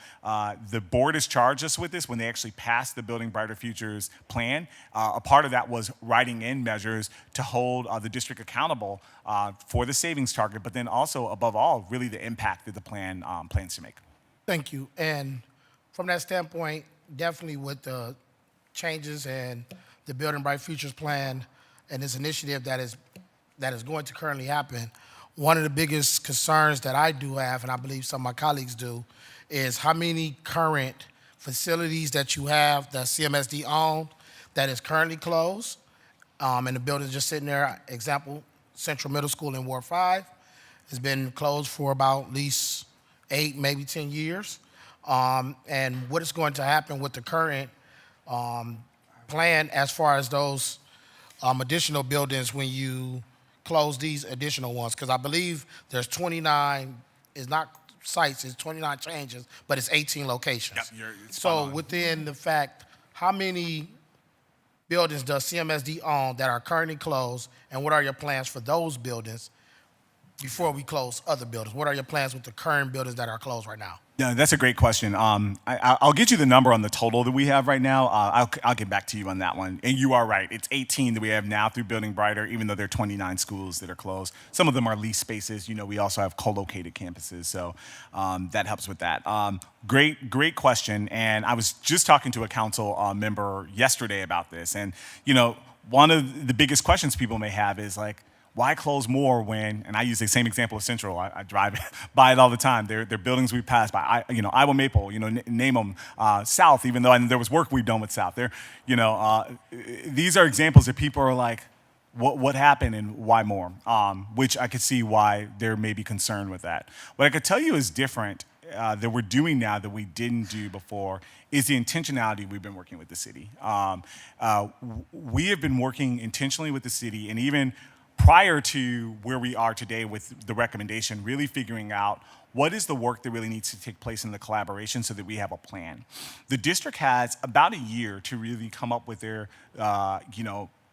the board has charged us with this when they actually passed the Building Brighter Futures plan. A part of that was writing in measures to hold the district accountable for the savings target, but then also, above all, really the impact that the plan plans to make. Thank you. And from that standpoint, definitely with the changes and the Building Bright Futures plan and this initiative that is going to currently happen, one of the biggest concerns that I do have, and I believe some of my colleagues do, is how many current facilities that you have that CMSD owned that is currently closed, and the building's just sitting there. Example, Central Middle School in Ward 5 has been closed for about at least 8, maybe 10 years. And what is going to happen with the current plan as far as those additional buildings when you close these additional ones? Because I believe there's 29, it's not sites, it's 29 changes, but it's 18 locations. Yep, it's So spot on. within the fact, how many buildings does CMSD own that are currently closed, and what are your plans for those buildings before we close other buildings? What are your plans with the current buildings that are closed right now? Yeah, that's a great question. I'll get you the number on the total that we have right now. I'll get back to you on that one. And you are right. It's 18 that we have now through Building Brighter, even though there are 29 schools that are closed. Some of them are leased spaces. You know, we also have co-located campuses, so that helps with that. Great question. And I was just talking to a council member yesterday about this. And, you know, one of the biggest questions people may have is like, why close more when, and I use the same example of Central, I drive by it all the time. They're buildings we pass by, Iowa Maple, name them, South, even though there was work we've done with South. These are examples that people are like, what happened and why more? Which I could see why there may be concern with that. What I could tell you is different that we're doing now that we didn't do before is the intentionality we've been working with the city. We have been working intentionally with the city, and even prior to where we are today with the recommendation, really figuring out what is the work that really needs to take place in the collaboration so that we have a plan. The district has about a year to really come up with their,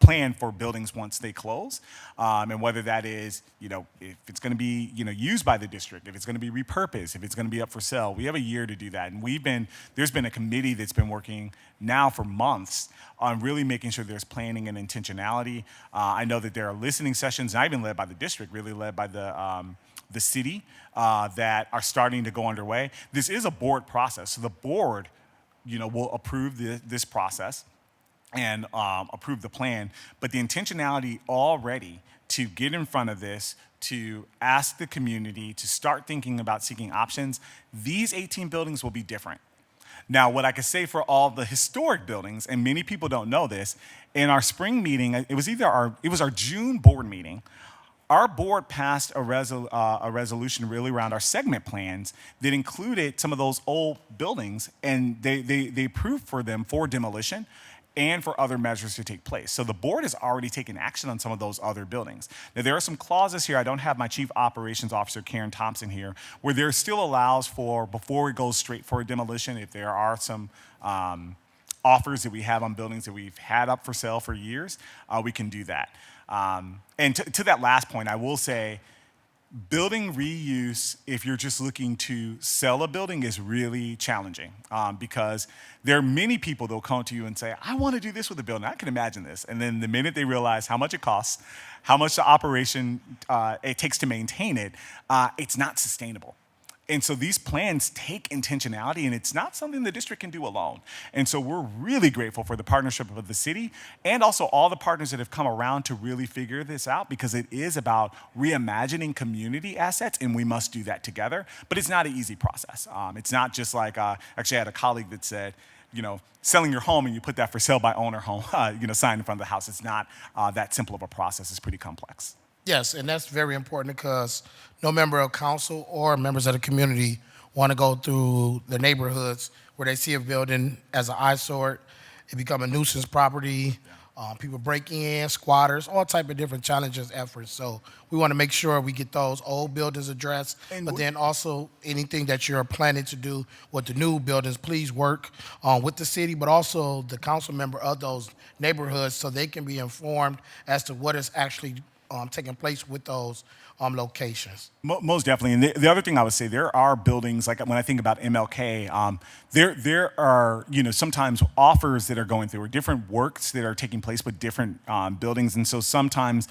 plan for buildings once they close, and whether that is, if it's going to be, used by the district, if it's going to be repurposed, if it's going to be up for sale. We have a year to do that, and there's been a committee that's been working now for months on really making sure there's planning and intentionality. I know that there are listening sessions, not even led by the district, really led by the city, that are starting to go underway. This is a board process, so the board, will approve this process and approve the plan, but the intentionality already to get in front of this, to ask the community, to start thinking about seeking options, these 18 buildings will be different. Now, what I could say for all the historic buildings, and many people don't know this, in our spring meeting, it was our June board meeting, our board passed a resolution really around our segment plans that included some of those old buildings, and they approved for them for demolition and for other measures to take place. So the board has already taken action on some of those other buildings. Now, there are some clauses here. I don't have my Chief Operations Officer, Karen Thompson, here, where there still allows for, before it goes straight for a demolition, if there are some offers that we have on buildings that we've had up for sale for years, we can do that. And to that last point, I will say, building reuse, if you're just looking to sell a building, is really challenging because there are many people that will come to you and say, I want to do this with a building. I can imagine this. And then the minute they realize how much it costs, how much the operation it takes to maintain it, it's not sustainable. And so these plans take intentionality, and it's not something the district can do alone. And so we're really grateful for the partnership of the city and also all the partners that have come around to really figure this out, because it is about reimagining community assets, and we must do that together. But it's not an easy process. It's not just like, actually I had a colleague that said, selling your home and you put that for sale by owner home, sign in front of the house. It's not that simple of a process. It's pretty complex. Yes, and that's very important because no member of council or members of the community want to go through the neighborhoods where they see a building as an eyesore, it become a nuisance property, people break in, squatters, all type of different challenges, efforts. So we want to make sure we get those old buildings addressed, but then also anything that you're planning to do with the new buildings, please work with the city, but also the council member of those neighborhoods so they can be informed as to what is actually taking place with those locations. Most definitely. And the other thing I would say, there are buildings, like when I think about MLK, there are, sometimes offers that are going through or different works that are taking place with different buildings. And so sometimes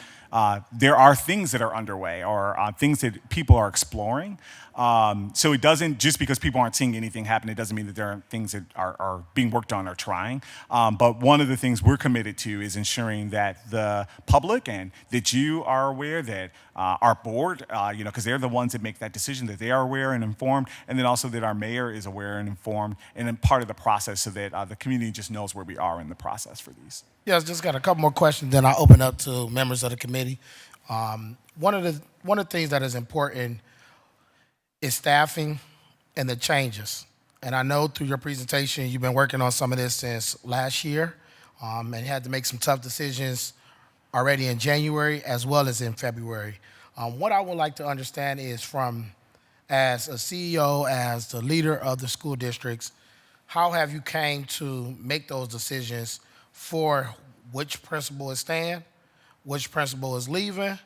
there are things that are underway or things that people are exploring. So it doesn't, just because people aren't seeing anything happen, it doesn't mean that there aren't things that are being worked on or trying. But one of the things we're committed to is ensuring that the public and that you too are aware, that our board, because they're the ones that make that decision, that they are aware and informed, and then also that our mayor is aware and informed and then part of the process, so that the community just knows where we are in the process for these. Yes, just got a couple more questions, then I'll open up to members of the committee. One of the things that is important is staffing and the changes. And I know through your presentation, you've been working on some of this since last year, and had to make some tough decisions already in January as well as in February. What I would like to understand is, as a CEO, as the leader of the school districts, how have you came to make those decisions for which principal is staying, which principal is leaving,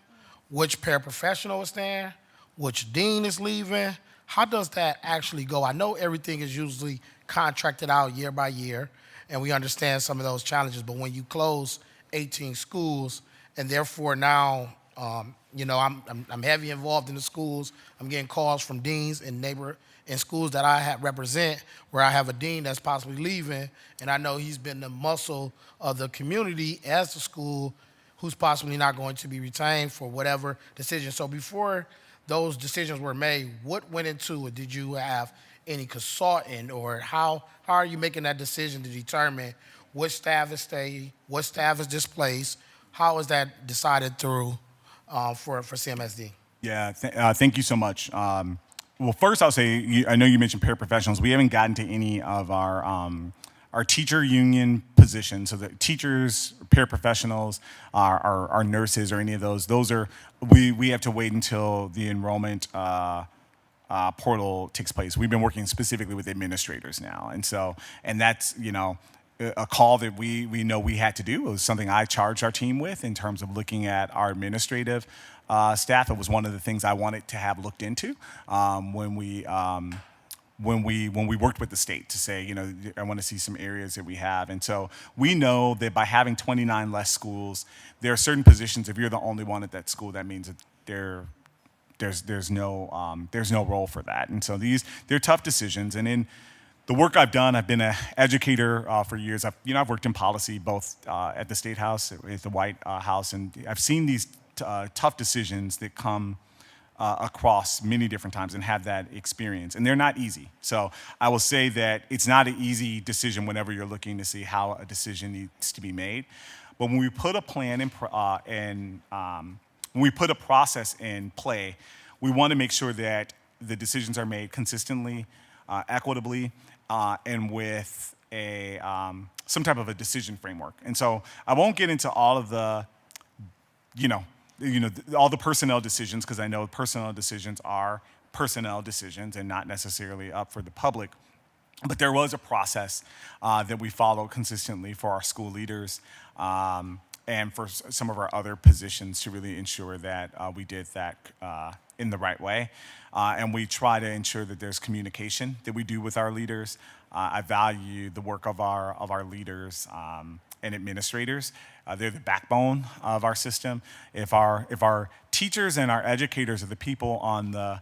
which paraprofessional is staying, which dean is leaving? How does that actually go? I know everything is usually contracted out year by year, and we understand some of those challenges, but when you close 18 schools, and therefore now, I'm heavy involved in the schools. I'm getting calls from deans in schools that I represent, where I have a dean that's possibly leaving, and I know he's been the muscle of the community as the school, who's possibly not going to be retained for whatever decision. So before those decisions were made, what went into it? Did you have any consultant, or how are you making that decision to determine which staff is staying, what staff is displaced? How is that decided through for CMSD? Yeah, thank you so much. Well, first I'll say, I know you mentioned paraprofessionals. We haven't gotten to any of our teacher union positions. So the teachers, paraprofessionals, our nurses, or any of those are, we have to wait until the enrollment portal takes place. We've been working specifically with administrators now. And that's, a call that we know we had to do. It was something I charged our team with in terms of looking at our administrative staff. It was one of the things I wanted to have looked into when we worked with the state, to say, I want to see some areas that we have. And so we know that by having 29 less schools, there are certain positions, if you're the only one at that school, that means that there's no role for that. And so they're tough decisions. And in the work I've done, I've been an educator for years. I've worked in policy, both at the State House, at the White House, and I've seen these tough decisions that come across many different times and have that experience. And they're not easy. So I will say that it's not an easy decision whenever you're looking to see how a decision needs to be made. But when we put a plan when we put a process in play, we want to make sure that the decisions are made consistently, equitably, and with some type of a decision framework. And so I won't get into all of the, all the personnel decisions, because I know personnel decisions are personnel decisions and not necessarily up for the public. But there was a process that we followed consistently for our school leaders and for some of our other positions, to really ensure that we did that in the right way. And we try to ensure that there's communication that we do with our leaders. I value the work of our leaders and administrators. They're the backbone of our system. If our teachers and our educators are the people on the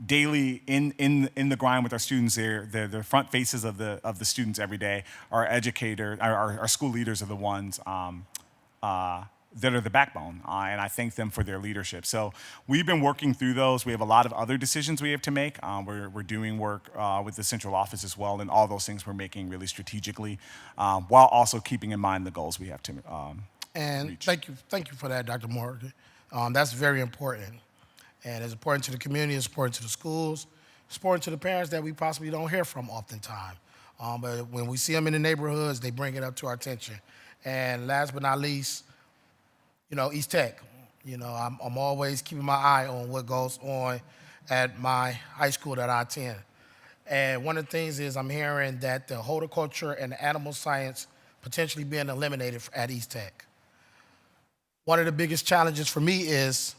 daily in the grind with our students, they're the front faces of the students every day. Our school leaders are the ones that are the backbone, and I thank them for their leadership. So we've been working through those. we have a lot of other decisions we have to make. We're doing work with the central office as well, and all those things we're making really strategically, while also keeping in mind the goals we have to reach. Thank you for that, Dr. Morgan. That's very important. And it's important to the community, it's important to the schools, it's important to the parents that we possibly don't hear from oftentimes. But when we see them in the neighborhoods, they bring it up to our attention. And last but not least, East Tech. I'm always keeping my eye on what goes on at my high school that I attend. And one of the things is I'm hearing that the horticulture and the animal science potentially being eliminated at East Tech. One of the biggest challenges for me is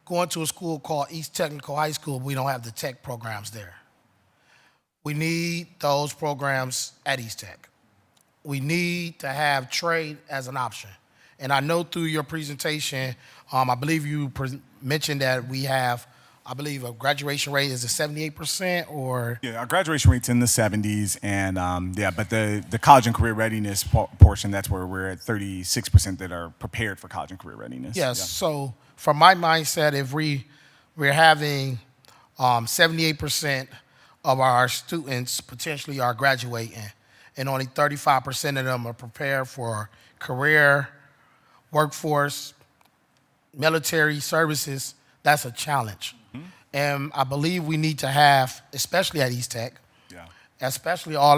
going to a school called East Technical High School. We don't have the tech programs there. We need those programs at East Tech. We need to have trade as an option. And I know through your presentation, I believe you mentioned that we have I believe a graduation rate is a 78% or Yeah, our graduation rate's in the 70s, and yeah, but the college and career readiness portion, that's where we're at 36% that are prepared for college and career readiness. yes. Yeah. So from my mindset, if we're having 78% of our students potentially are graduating, and only 35% of them are prepared for career, workforce, military services, that's a challenge. And I believe we need to have, especially at East Tech, Yeah. especially on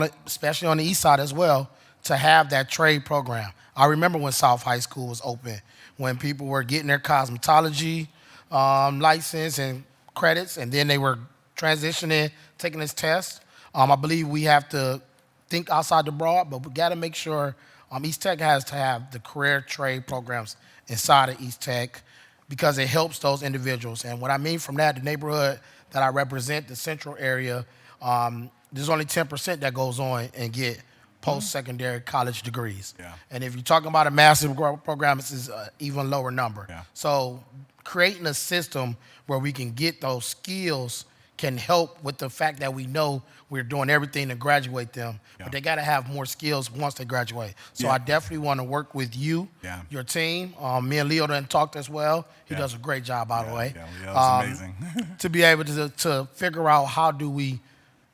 the east side as well, to have that trade program. I remember when South High School was open, when people were getting their cosmetology license and credits, and then they were transitioning, taking this test. I believe we have to think outside the box, but we got to make sure East Tech has to have the career trade programs inside of East Tech, because it helps those individuals. And what I mean from that, the neighborhood that I represent, the central area, there's only 10% that goes on and get post-secondary college degrees. Yeah. And if you're talking about a massive program, it's an even lower number. Yeah. So creating a system where we can get those skills can help with the fact that we know we're doing everything to graduate them, Yeah. but they got to have more skills once they graduate. So Yeah. I definitely want to work with you, Yeah. your team. Me and Leo done talked as well. He Yeah. does a great job, by the way. Yeah, that's amazing. To be able to figure out how do we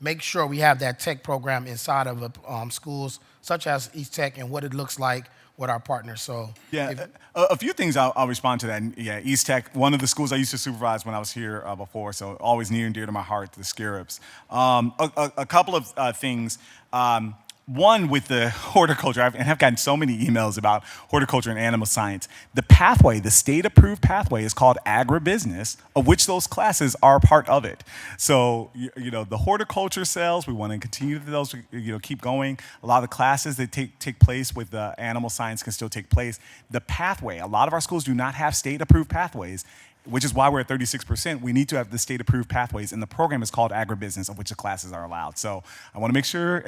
make sure we have that tech program inside of schools such as East Tech and what it looks like with our partners. So Yeah, if- a few things I'll respond to that. And, yeah, East Tech, one of the schools I used to supervise when I was here before, so always near and dear to my heart, the Scarabs. A couple of things. One, with the horticulture, I've gotten so many emails about horticulture and animal science. The pathway, the state-approved pathway, is called agribusiness, of which those classes are part of it. So, the horticulture cells, we want to continue those, keep going. A lot of the classes that take place with the animal science can still take place. The pathway, a lot of our schools do not have state-approved pathways, which is why we're at 36%. We need to have the state-approved pathways, and the program is called agribusiness, of which the classes are allowed. So I want to make sure,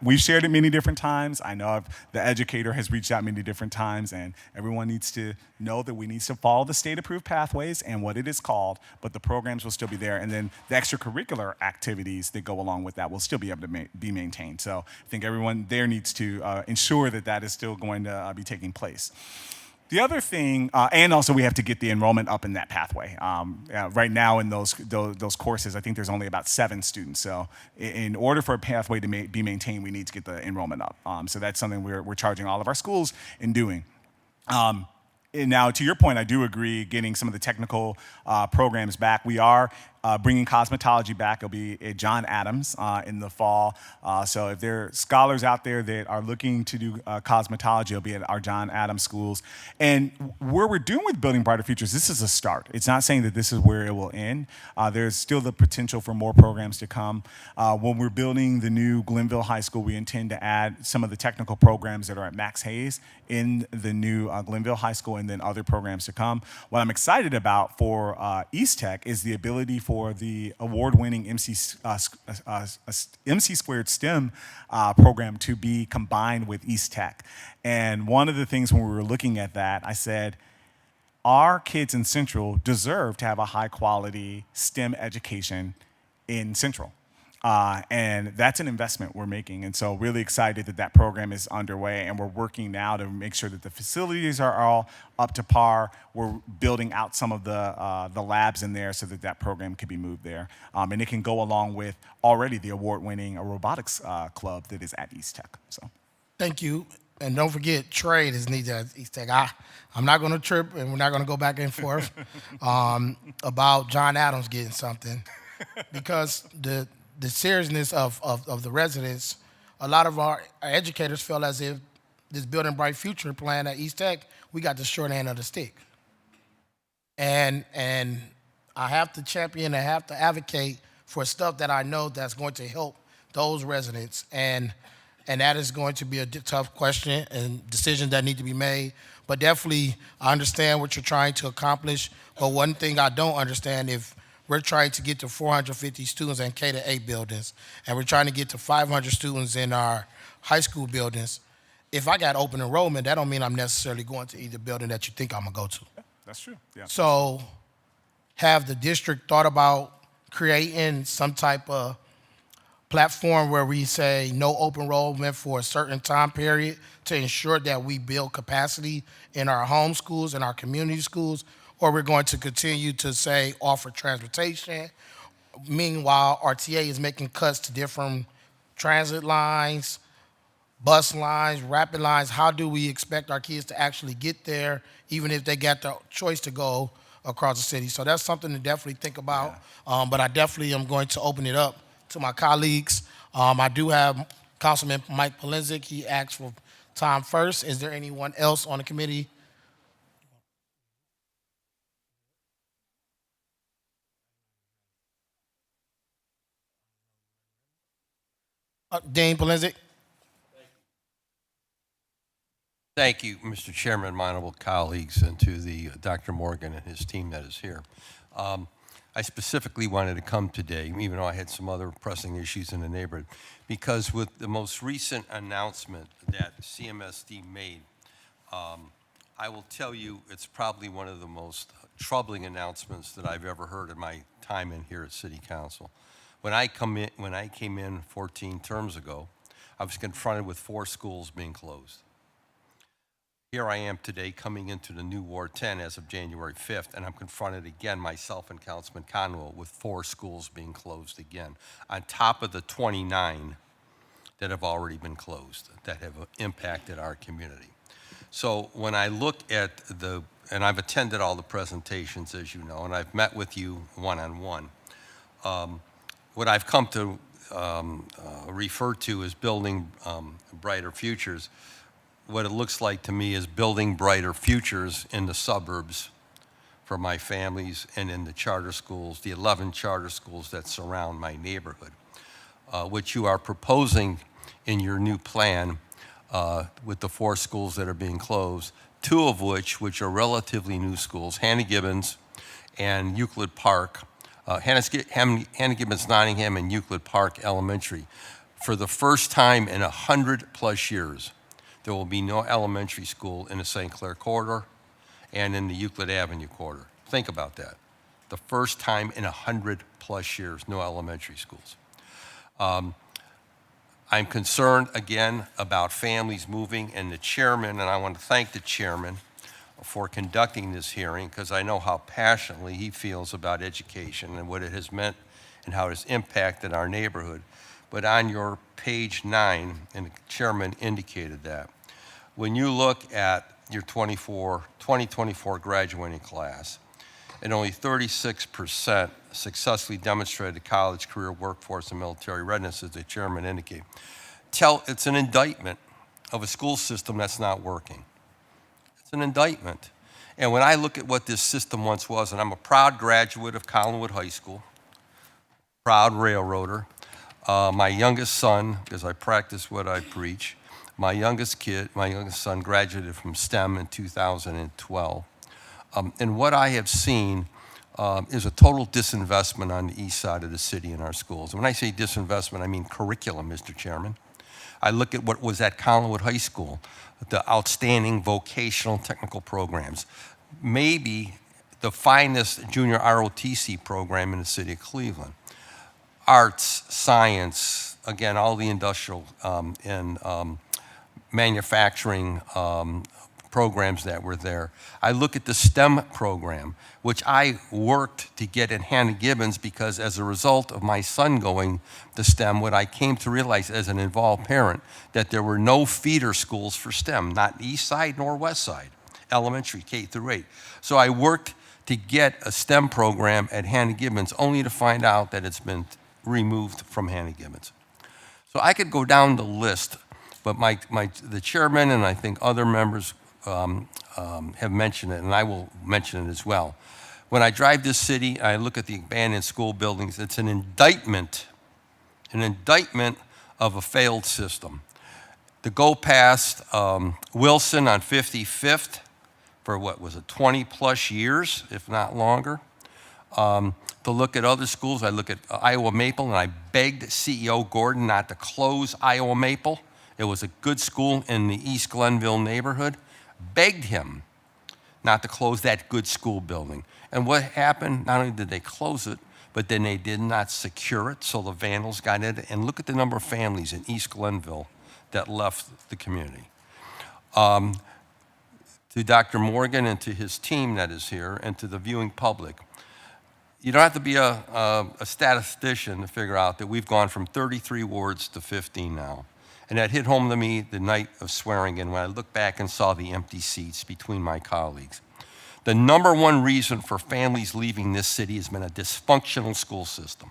we've shared it many different times. I know the educator has reached out many different times, and everyone needs to know that we need to follow the state-approved pathways and what it is called, but the programs will still be there, and then the extracurricular activities that go along with that will still be able to be maintained. So I think everyone there needs to ensure that that is still going to be taking place. The other thing, and also we have to get the enrollment up in that pathway. Right now in those courses, I think there's only about 7 students. So in order for a pathway to be maintained, we need to get the enrollment up. So that's something we're charging all of our schools in doing. And now, to your point, I do agree getting some of the technical programs back. We are bringing cosmetology back. It'll be at John Adams in the fall. So if there are scholars out there that are looking to do cosmetology, it'll be at our John Adams schools. And where we're doing with Building Brighter Futures, this is a start. It's not saying that this is where it will end. There's still the potential for more programs to come. When we're building the new Glenville High School, we intend to add some of the technical programs that are at Max Hayes in the new Glenville High School, and then other programs to come. What I'm excited about for East Tech is the ability for the award-winning MC Squared STEM program to be combined with East Tech. And one of the things when we were looking at that, I said, our kids in Central deserve to have a high-quality STEM education in Central. And that's an investment we're making. And so really excited that that program is underway, and we're working now to make sure that the facilities are all up to par. We're building out some of the labs in there so that that program can be moved there. And it can go along with already the award-winning robotics club that is at East Tech. So. Thank you. And don't forget, trade is needed at East Tech. I'm not going to trip, and we're not going to go back and forth about John Adams getting something, because the seriousness of the residents, a lot of our educators feel as if this Building Bright Future plan at East Tech, we got the short end of the stick. And I have to champion, I have to advocate for stuff that I know that's going to help those residents. And that is going to be a tough question and decisions that need to be made. But definitely, I understand what you're trying to accomplish. But one thing I don't understand, if we're trying to get to 450 students in K-8 buildings, and we're trying to get to 500 students in our high school buildings, if I got open enrollment, that don't mean I'm necessarily going to either building that you think I'm gonna go to. That's true. Yeah. So have the district thought about creating some type of platform where we say no open enrollment for a certain time period to ensure that we build capacity in our home schools and our community schools, or we're going to continue to say offer transportation? Meanwhile, RTA is making cuts to different transit lines, bus lines, rapid lines. How do we expect our kids to actually get there, even if they got the choice to go across the city? So that's something to definitely think about. But I definitely am going to open it up to my colleagues. I do have Councilman Mike Polensek. He asked for time first. Is there anyone else on the committee? Dean Polensek. Thank you, Mr. Chairman, my honorable colleagues, and to the Dr. Morgan and his team that is here. I specifically wanted to come today, even though I had some other pressing issues in the neighborhood, because with the most recent announcement that CMSD made, I will tell you it's probably one of the most troubling announcements that I've ever heard in my time in here at City Council. When I came in 14 terms ago, I was confronted with 4 schools being closed. Here I am today coming into the new Ward 10 as of January 5th, and I'm confronted again, myself and Councilman Conwell, with 4 schools being closed again, on top of the 29 that have already been closed, that have impacted our community. So when I look at and I've attended all the presentations, as you know, and I've met with you one-on-one, what I've come to refer to as building brighter futures. What it looks like to me is building brighter futures in the suburbs for my families and in the charter schools, the 11 charter schools that surround my neighborhood, which you are proposing in your new plan with the 4 schools that are being closed, 2 of which are relatively new schools, Hannah Gibbons and Euclid Park, Hannah Gibbons Nottingham and Euclid Park Elementary. For the first time in 100+ years, there will be no elementary school in the St. Clair corridor and in the Euclid Avenue corridor. Think about that. The first time in 100+ years, no elementary schools. I'm concerned again about families moving, and the chairman, and I want to thank the chairman for conducting this hearing, because I know how passionately he feels about education and what it has meant and how it has impacted our neighborhood. But on your page 9, and the chairman indicated that, when you look at your 2024 graduating class, and only 36% successfully demonstrated college, career, workforce, and military readiness, as the chairman indicated, it's an indictment of a school system that's not working. It's an indictment. And when I look at what this system once was, and I'm a proud graduate of Collinwood High School, proud railroader, my youngest son, because I practice what I preach, my youngest son graduated from STEM in 2012. And what I have seen is a total disinvestment on the east side of the city in our schools. And when I say disinvestment, I mean curriculum, Mr. Chairman. I look at what was at Collinwood High School, the outstanding vocational technical programs, maybe the finest junior ROTC program in the city of Cleveland. Arts, science, again, all the industrial and manufacturing programs that were there. I look at the STEM program, which I worked to get at Hannah Gibbons, because as a result of my son going to STEM, what I came to realize as an involved parent, that there were no feeder schools for STEM, not east side nor west side, elementary, K through 8. So I worked to get a STEM program at Hannah Gibbons, only to find out that it's been removed from Hannah Gibbons. So I could go down the list, but the chairman and I think other members have mentioned it, and I will mention it as well. When I drive this city, I look at the abandoned school buildings. It's an indictment of a failed system. To go past Wilson on 55th for what was it, 20+ years, if not longer. To look at other schools, I look at Iowa Maple, and I begged CEO Gordon not to close Iowa Maple. It was a good school in the East Glenville neighborhood. Begged him not to close that good school building. And what happened, not only did they close it, but then they did not secure it, so the vandals got in it. And look at the number of families in East Glenville that left the community. To Dr. Morgan and to his team that is here, and to the viewing public, you don't have to be a statistician to figure out that we've gone from 33 wards to 15 now. And that hit home to me the night of swearing in when I looked back and saw the empty seats between my colleagues. The number one reason for families leaving this city has been a dysfunctional school system.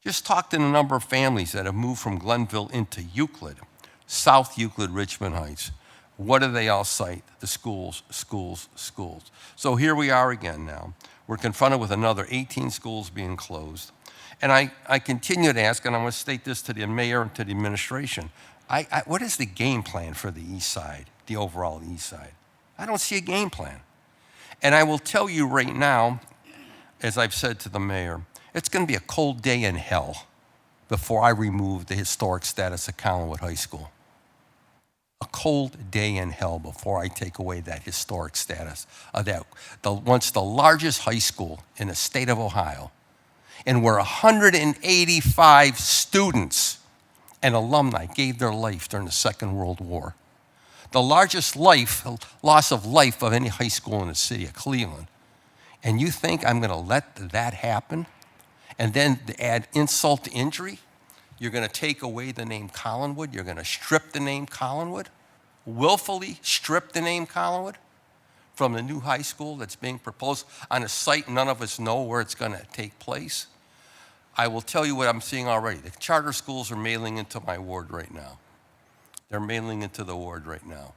Just talk to the number of families that have moved from Glenville into Euclid, South Euclid, Richmond Heights. What do they all cite? The schools, schools, schools. So here we are again now. We're confronted with another 18 schools being closed. And I continue to ask, and I'm going to state this to the mayor and to the administration, what is the game plan for the east side, the overall east side? I don't see a game plan. And I will tell you right now, as I've said to the mayor, it's going to be a cold day in hell before I remove the historic status of Collinwood High School. A cold day in hell before I take away that historic status of that, once the largest high school in the state of Ohio, and where 185 students and alumni gave their life during the Second World War. The largest loss of life of any high school in the city of Cleveland. And you think I'm going to let that happen? And then to add insult to injury, you're going to take away the name Collinwood? You're going to strip the name Collinwood? Willfully strip the name Collinwood from the new high school that's being proposed on a site none of us know where it's going to take place? I will tell you what I'm seeing already. The charter schools are mailing into my ward right now. They're mailing into the ward right now,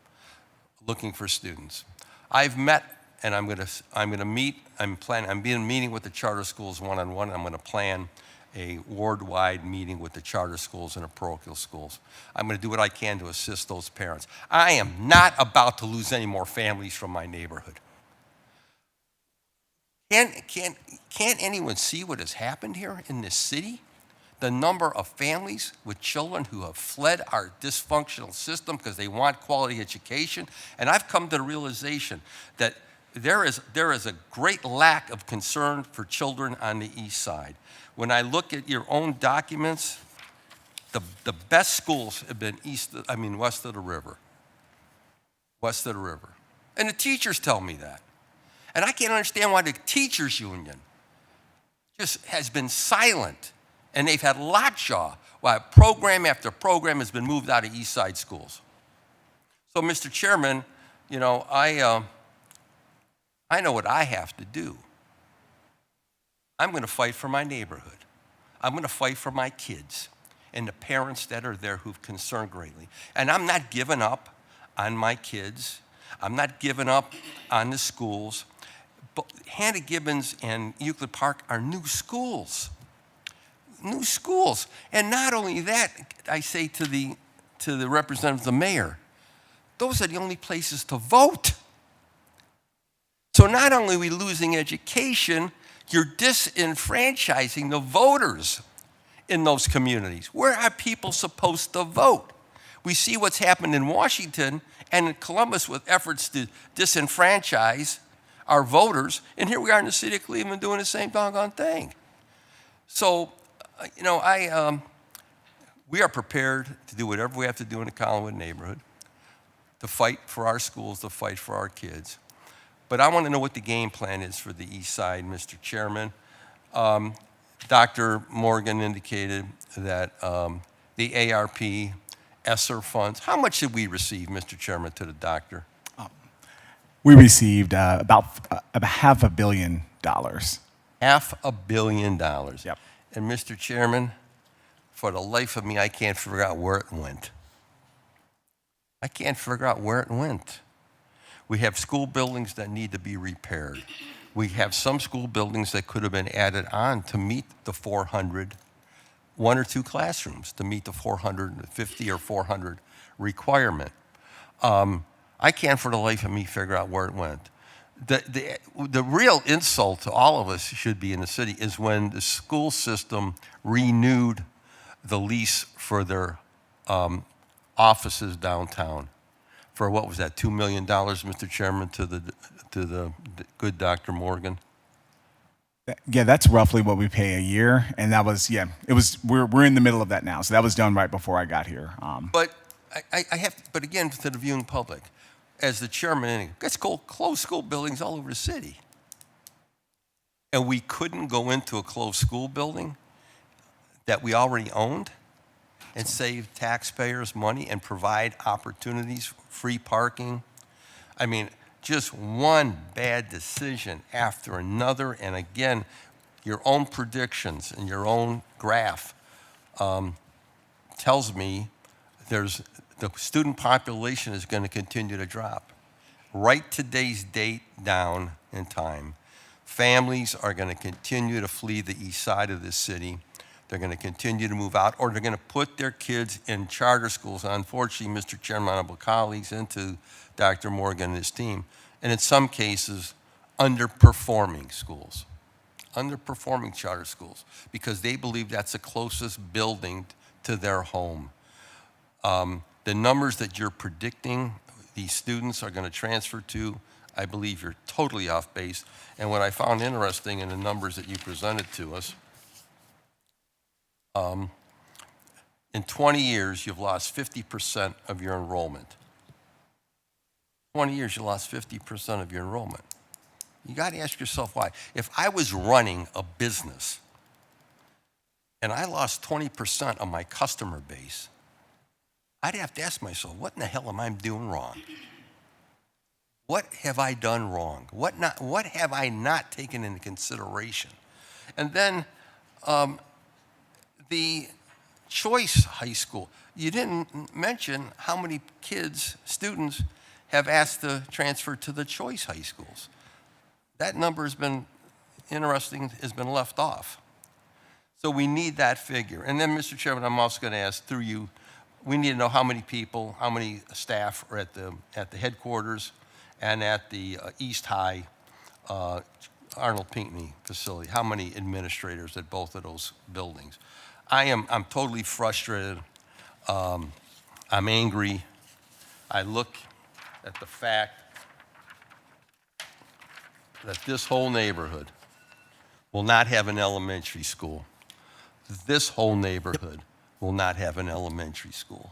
looking for students. I've met, and I'm gonna meet. I'm meeting with the charter schools one-on-one. I'm going to plan a ward-wide meeting with the charter schools and the parochial schools. I'm going to do what I can to assist those parents. I am not about to lose any more families from my neighborhood. Can't anyone see what has happened here in this city? The number of families with children who have fled our dysfunctional system because they want quality education. And I've come to the realization that there is a great lack of concern for children on the east side. When I look at your own documents, the best schools have been west of the river. West of the river. And the teachers tell me that. And I can't understand why the teachers union just has been silent. And they've had lockjaw while program after program has been moved out of east side schools. So, Mr. Chairman, you know, I know what I have to do. I'm going to fight for my neighborhood. I'm going to fight for my kids and the parents that are there who've concerned greatly. And I'm not giving up on my kids. I'm not giving up on the schools. But Hannah Gibbons and Euclid Park are new schools. New schools. And not only that, I say to the representative, the mayor, those are the only places to vote. So not only are we losing education, you're disenfranchising the voters in those communities. Where are people supposed to vote? We see what's happened in Washington and in Columbus with efforts to disenfranchise our voters, and here we are in the city of Cleveland doing the same doggone thing. So, you know, we are prepared to do whatever we have to do in the Collinwood neighborhood, to fight for our schools, to fight for our kids. But I want to know what the game plan is for the east side, Mr. Chairman. Dr. Morgan indicated that the ARP, ESSER funds, how much did we receive, Mr. Chairman, to the doctor? We received about $500 million. $500 million. Yep. And Mr. Chairman, for the life of me, I can't figure out where it went. I can't figure out where it went. We have school buildings that need to be repaired. We have some school buildings that could have been added on to meet the 400, one or two classrooms to meet the 450 or 400 requirement. I can't for the life of me figure out where it went. The real insult to all of us should be in the city is when the school system renewed the lease for their offices downtown for what was that, $2 million, Mr. Chairman, to the good Dr. Morgan? Yeah, that's roughly what we pay a year, and that was it was. We're in the middle of that now, so that was done right before I got here. But I have, but again, to the viewing public, as the chairman, let's close school buildings all over the city. And we couldn't go into a closed school building that we already owned and save taxpayers money and provide opportunities, free parking. I mean, just one bad decision after another. And again, your own predictions and your own graph tells me the student population is going to continue to drop. Write today's date down in time. Families are going to continue to flee the east side of this city. They're going to continue to move out, or they're going to put their kids in charter schools. Unfortunately, Mr. Chairman, honorable colleagues, into Dr. Morgan and his team, and in some cases, underperforming schools, underperforming charter schools, because they believe that's the closest building to their home. The numbers that you're predicting these students are going to transfer to, I believe you're totally off base. And what I found interesting in the numbers that you presented to us, in 20 years, you've lost 50% of your enrollment. 20 years, you lost 50% of your enrollment. You got to ask yourself why. If I was running a business and I lost 20% of my customer base, I'd have to ask myself, what in the hell am I doing wrong? What have I done wrong? What have I not taken into consideration? And then the choice high school. You didn't mention how many kids, students, have asked to transfer to the choice high schools. That number has been interesting, has been left off. So we need that figure. And then, Mr. Chairman, I'm also going to ask through you, we need to know how many people, how many staff are at the headquarters and at the East High Arnold Pinckney facility. How many administrators at both of those buildings? I'm totally frustrated. I'm angry. I look at the fact that this whole neighborhood will not have an elementary school. This whole neighborhood will not have an elementary school.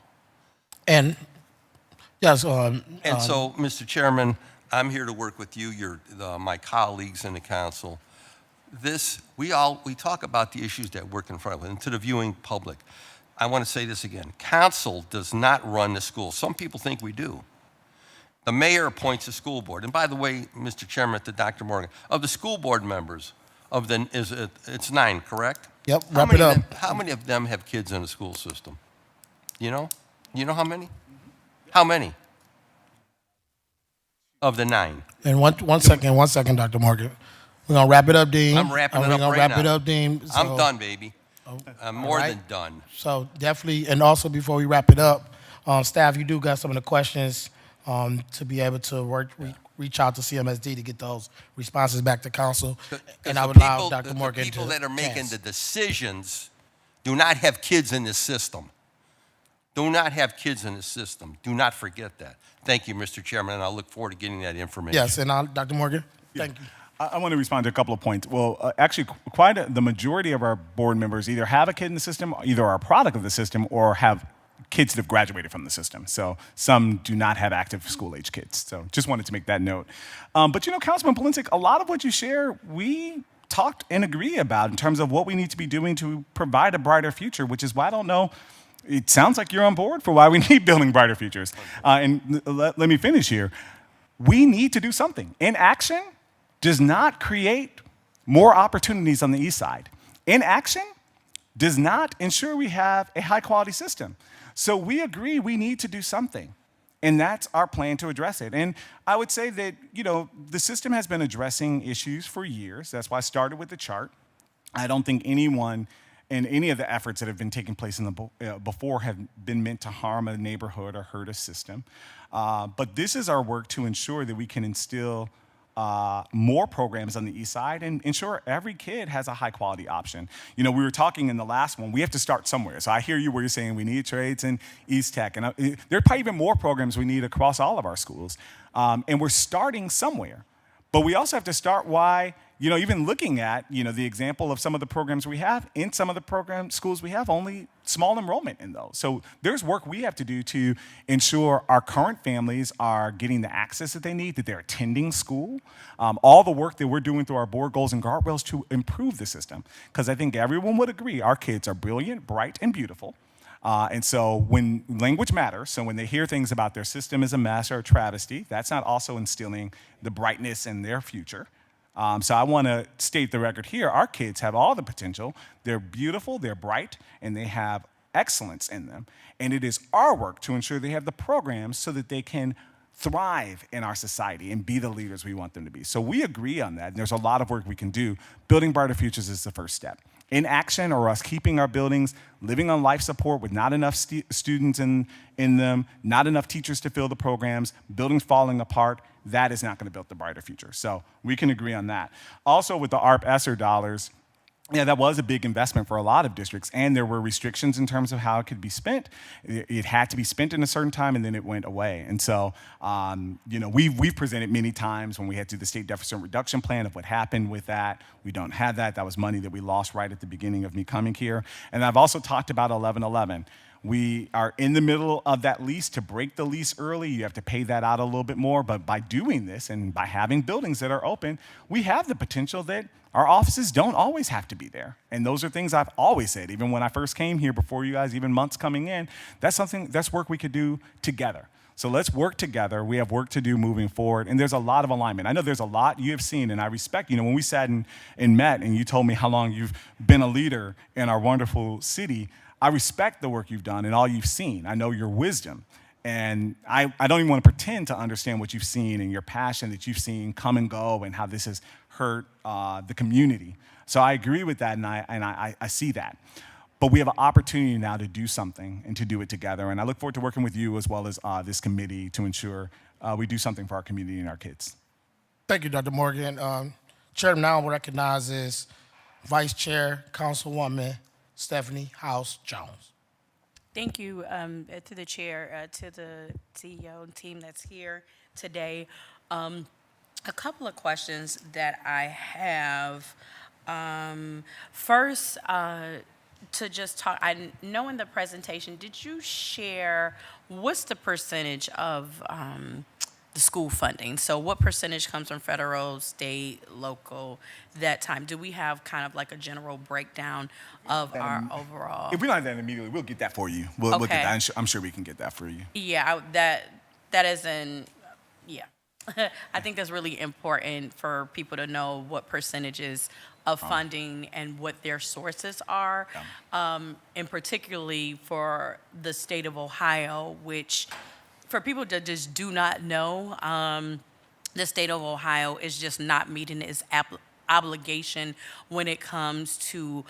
And yes, And so, Mr. Chairman, I'm here to work with you, my colleagues in the council. We talk about the issues that work in front of us, and to the viewing public, I want to say this again. Council does not run the school. Some people think we do. The mayor appoints a school board. And by the way, Mr. Chairman, to Dr. Morgan, of the school board members, it's 9, correct? Yep, wrap it up. How many of them have kids in the school system? You know? You know how many? How many? Of the 9. And one second, Dr. Morgan. We're going to wrap it up, Dean. I'm wrapping it up We're going right to wrap now. it up, Dean. I'm So- done, baby. I'm more right. than done. So definitely, and also before we wrap it up, staff, you do got some of the questions to be able to reach out to CMSD to get those responses back to council. And I would allow Dr. Morgan The people to that are making answer. the decisions do not have kids in the system. Do not have kids in the system. Do not forget that. Thank you, Mr. Chairman, and I look forward to getting that information. Yes, and Dr. Morgan, thank you. I want to respond to a couple of points. Well, actually, the majority of our board members either have a kid in the system, either are a product of the system, or have kids that have graduated from the system. So some do not have active school-age kids. So just wanted to make that note. But you know, Councilman Polinsik, a lot of what you share, we talked and agree about in terms of what we need to be doing to provide a brighter future, which is why I don't know. It sounds like you're on board for why we need building brighter futures. And let me finish here. We need to do something. Inaction does not create more opportunities on the east side. Inaction does not ensure we have a high quality system. So we agree we need to do something. And that's our plan to address it. And I would say that, you know, the system has been addressing issues for years. That's why I started with the chart. I don't think anyone in any of the efforts that have been taking place before have been meant to harm a neighborhood or hurt a system. But this is our work to ensure that we can instill more programs on the east side and ensure every kid has a high quality option. You know, we were talking in the last one, we have to start somewhere. So I hear you where you're saying we need trades in East Tech. And there are probably even more programs we need across all of our schools. And we're starting somewhere. But we also have to start why, you know, even looking at, you know, the example of some of the programs we have, in some of the schools we have only small enrollment in those. So there's work we have to do to ensure our current families are getting the access that they need, that they're attending school. All the work that we're doing through our board goals and guardrails to improve the system. Because I think everyone would agree our kids are brilliant, bright, and beautiful. And so when language matters, so when they hear things about their system is a mess or a travesty, that's not also instilling the brightness in their future. So I want to state the record here. Our kids have all the potential. They're beautiful, they're bright, and they have excellence in them. And it is our work to ensure they have the programs so that they can thrive in our society and be the leaders we want them to be. So we agree on that, and there's a lot of work we can do. Building brighter futures is the first step. Inaction, or us keeping our buildings living on life support with not enough students in them, not enough teachers to fill the programs, buildings falling apart, that is not going to build the brighter future. So we can agree on that. Also with the ARP ESSER dollars, yeah, that was a big investment for a lot of districts, and there were restrictions in terms of how it could be spent. It had to be spent in a certain time, and then it went away. And so, you know, we've presented many times when we had to do the state deficit reduction plan of what happened with that. We don't have that. That was money that we lost right at the beginning of me coming here. And I've also talked about 1111. We are in the middle of that lease. To break the lease early, you have to pay that out a little bit more. But by doing this and by having buildings that are open, we have the potential that our offices don't always have to be there. And those are things I've always said, even when I first came here before you guys, even months coming in, that's work we could do together. So let's work together. We have work to do moving forward. And there's a lot of alignment. I know there's a lot you have seen, and I respect, you know, when we sat and met and you told me how long you've been a leader in our wonderful city, I respect the work you've done and all you've seen. I know your wisdom. And I don't even want to pretend to understand what you've seen and your passion that you've seen come and go and how this has hurt the community. So I agree with that, and I see that. But we have an opportunity now to do something and to do it together. And I look forward to working with you as well as this committee to ensure we do something for our community and our kids. Thank you, Dr. Morgan. Chair now recognizes Vice Chair, Councilwoman Stephanie House Jones. Thank you to the chair, to the CEO and team that's here today. A couple of questions that I have. First, to just talk, I know in the presentation, did you share what's the percentage of the school funding? So what percentage comes from federal, state, local, that time? Do we have kind of like a general breakdown of our overall? If we don't have that immediately, we'll get that for you. We'll get that. I'm sure we can get that for you. Yeah, that is yeah. I think that's really important for people to know what percentages of funding and what their sources are, and particularly for the state of Ohio, which for people that just do not know, the state of Ohio is just not meeting its obligation when it comes to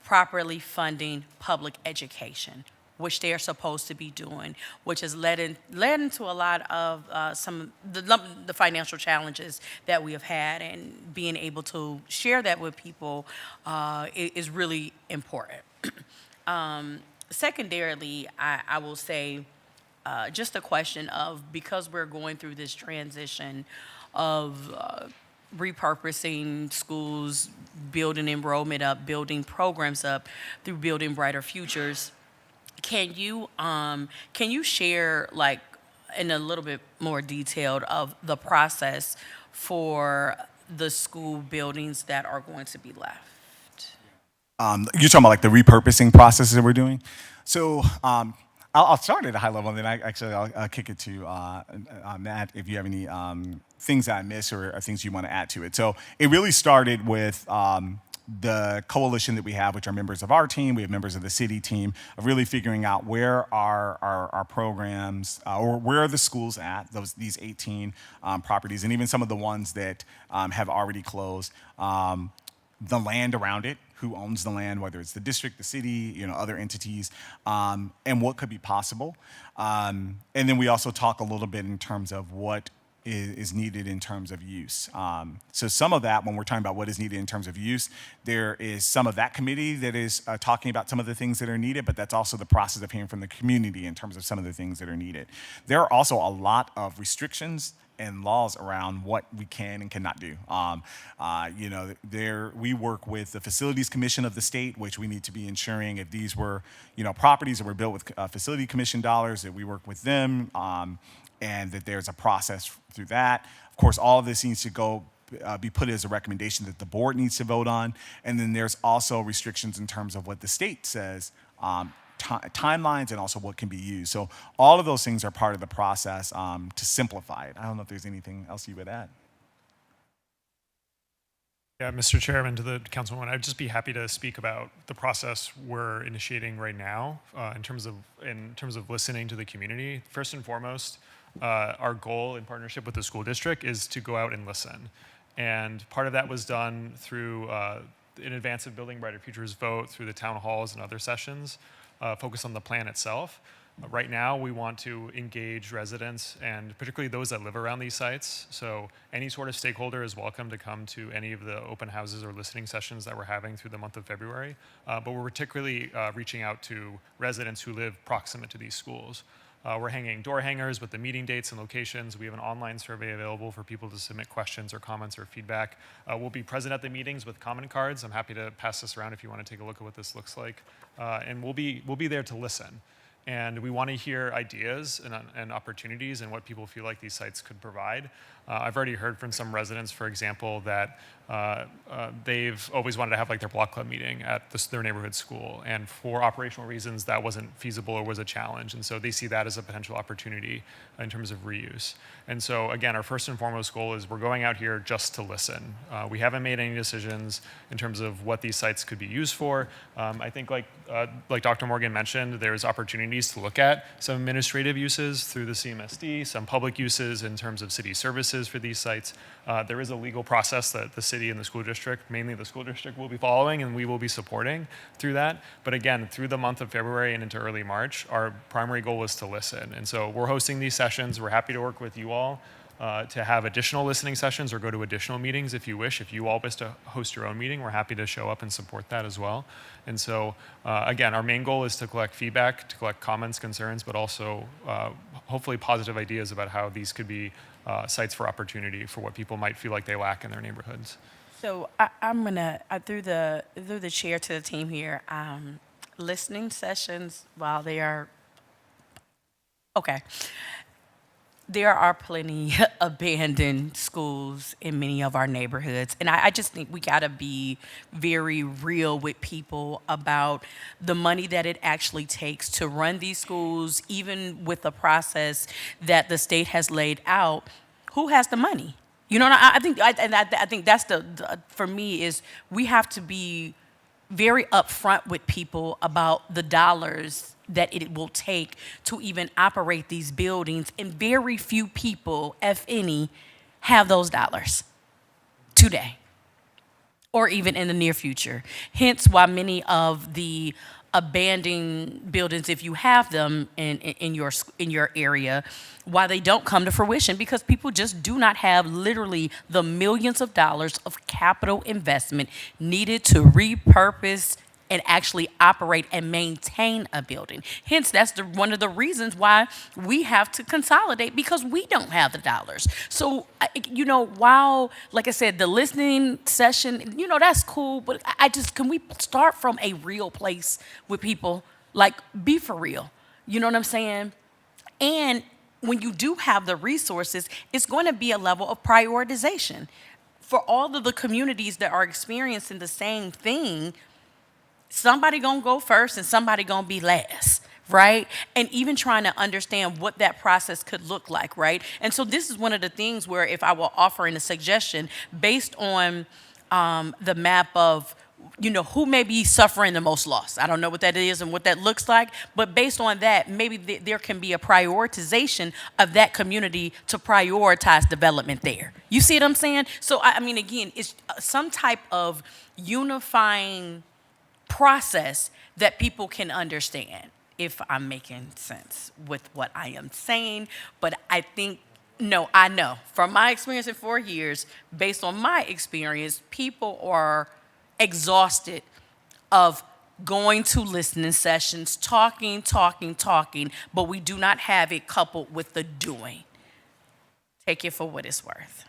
properly funding public education, which they are supposed to be doing, which has led into a lot of some of the financial challenges that we have had, and being able to share that with people is really important. Secondarily, I will say just a question of, because we're going through this transition of repurposing schools, building enrollment up, building programs up through Building Brighter Futures. Can you share, like, in a little bit more detail of the process for the school buildings that are going to be left? You're talking about like the repurposing processes that we're doing? So I'll start at a high level, and then I'll kick it to Matt if you have any things that I missed or things you want to add to it. So it really started with the coalition that we have, which are members of our team. We have members of the city team, of really figuring out where are our programs, or where are the schools at, these 18 properties, and even some of the ones that have already closed. The land around it, who owns the land, whether it's the district, the city, other entities, and what could be possible. And then we also talk a little bit in terms of what is needed in terms of use. So some of that, when we're talking about what is needed in terms of use, there is some of that committee that is talking about some of the things that are needed, but that's also the process of hearing from the community in terms of some of the things that are needed. There are also a lot of restrictions and laws around what we can and cannot do. We work with the Facilities Commission of the state, which we need to be ensuring if these were, properties that were built with Facility Commission dollars, that we work with them, and that there's a process through that. Of course, all of this needs to be put as a recommendation that the board needs to vote on. And then there's also restrictions in terms of what the state says, timelines, and also what can be used. So all of those things are part of the process to simplify it. I don't know if there's anything else you would add. Yeah, Mr. Chairman, to the Councilwoman, I'd just be happy to speak about the process we're initiating right now in terms of listening to the community. First and foremost, our goal in partnership with the school district is to go out and listen. And part of that was done through, in advance of Building Brighter Futures vote, through the town halls and other sessions, focus on the plan itself. Right now, we want to engage residents and particularly those that live around these sites. So any sort of stakeholder is welcome to come to any of the open houses or listening sessions that we're having through the month of February. But we're particularly reaching out to residents who live proximate to these schools. We're hanging door hangers with the meeting dates and locations. We have an online survey available for people to submit questions or comments or feedback. We'll be present at the meetings with comment cards. I'm happy to pass this around if you want to take a look at what this looks like. And we'll be there to listen. And we want to hear ideas and opportunities and what people feel like these sites could provide. I've already heard from some residents, for example, that they've always wanted to have like their block club meeting at their neighborhood school. And for operational reasons, that wasn't feasible or was a challenge. And so they see that as a potential opportunity in terms of reuse. And so again, our first and foremost goal is we're going out here just to listen. We haven't made any decisions in terms of what these sites could be used for. I think like Dr. Morgan mentioned, there's opportunities to look at some administrative uses through the CMSD, some public uses in terms of city services for these sites. There is a legal process that the city and the school district, mainly the school district, will be following and we will be supporting through that. But again, through the month of February and into early March, our primary goal is to listen. And so we're hosting these sessions. We're happy to work with you all to have additional listening sessions or go to additional meetings if you wish. If you all wish to host your own meeting, we're happy to show up and support that as well. And so again, our main goal is to collect feedback, to collect comments, concerns, but also hopefully positive ideas about how these could be sites for opportunity for what people might feel like they lack in their neighborhoods. So I'm gonna, through the chair to the team here, listening sessions, while they are, okay. There are plenty abandoned schools in many of our neighborhoods. And I just think we gotta be very real with people about the money that it actually takes to run these schools, even with the process that the state has laid out. Who has the money? You know, I think that's for me is we have to be very upfront with people about the dollars that it will take to even operate these buildings, and very few people, if any, have those dollars today or even in the near future. Hence why many of the abandoned buildings, if you have them in your area, why they don't come to fruition, because people just do not have literally the millions of dollars of capital investment needed to repurpose and actually operate and maintain a building. Hence, that's one of the reasons why we have to consolidate, because we don't have the dollars. So, while, like I said, the listening session, that's cool, but can we start from a real place with people? Like, be for real. You know what I'm saying? And when you do have the resources, it's going to be a level of prioritization. For all of the communities that are experiencing the same thing, somebody gonna go first and somebody gonna be last, right? And even trying to understand what that process could look like, right? And so this is one of the things where if I were offering a suggestion based on the map of, who may be suffering the most loss. I don't know what that is and what that looks like, but based on that, maybe there can be a prioritization of that community to prioritize development there. You see what I'm saying? So, again, it's some type of unifying process that people can understand, if I'm making sense with what I am saying. But I think No, I know. From my experience in 4 years, based on my experience, people are exhausted of going to listening sessions, talking, but we do not have it coupled with the doing. Take it for what it's worth.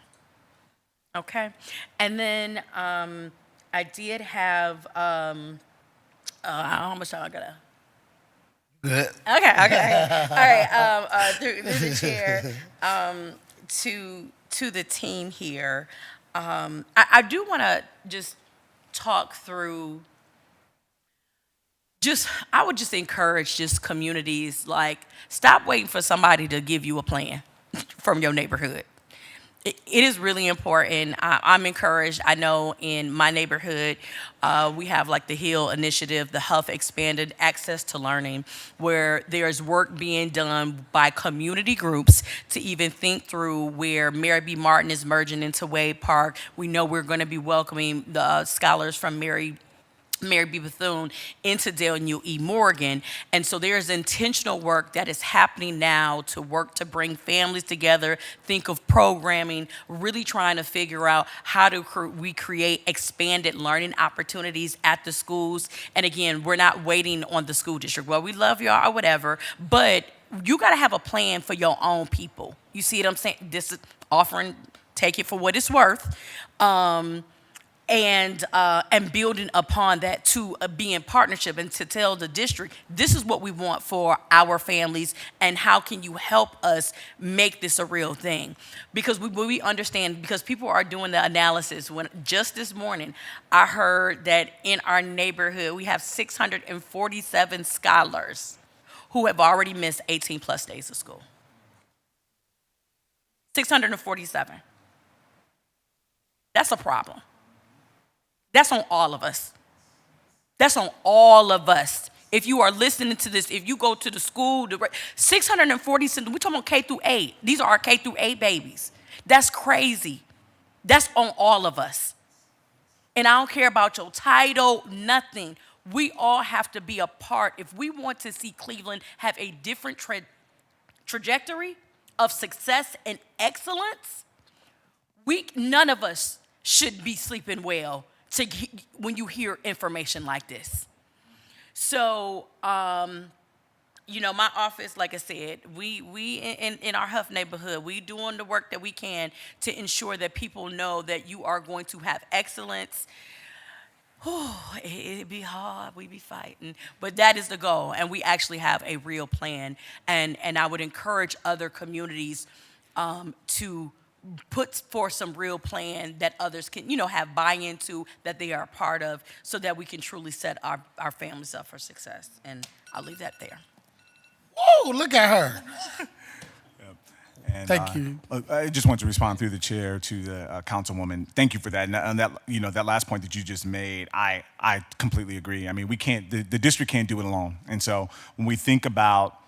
Okay? And then I did have, how much time I gotta? Good. Okay. All right. Through the chair, to the team here, I do want to just talk through. I would just encourage just communities, like, stop waiting for somebody to give you a plan from your neighborhood. It is really important. I'm encouraged. I know in my neighborhood, we have like the HEAL initiative, the Huff Expanded Access to Learning, where there's work being done by community groups to even think through where Mary B. Martin is merging into Wade Park. We know we're going to be welcoming the scholars from Mary B. Bethune into Daniel E. Morgan. And so there's intentional work that is happening now to work to bring families together, think of programming, really trying to figure out how do we create expanded learning opportunities at the schools. And again, we're not waiting on the school district. Well, we love y'all or whatever, but you got to have a plan for your own people. You see what I'm saying? This is offering, take it for what it's worth. And building upon that to be in partnership and to tell the district, this is what we want for our families and how can you help us make this a real thing? Because we understand, because people are doing the analysis. When just this morning, I heard that in our neighborhood, we have 647 scholars who have already missed 18 plus days of school. 647. That's a problem. That's on all of us. That's on all of us. If you are listening to this, if you go to the school, 647, we're talking about K through 8. These are our K through 8 babies. That's crazy. That's on all of us. And I don't care about your title, nothing. We all have to be a part. If we want to see Cleveland have a different trajectory of success and excellence, none of us should be sleeping well when you hear information like this. So, you know, my office, like I said, we in our Huff neighborhood, we doing the work that we can to ensure that people know that you are going to have excellence. It'd be hard, we be fighting, but that is the goal, and we actually have a real plan, and I would encourage other communities to put forth some real plan that others can, have buy-in to, that they are a part of, so that we can truly set our families up for success. And I'll leave that there. Whoa, look at her. And, Thank you. I just want to respond through the chair to the councilwoman. Thank you for that. And that, that last point that you just made, I completely agree. I mean, we can't, the district can't do it alone. And so when we think about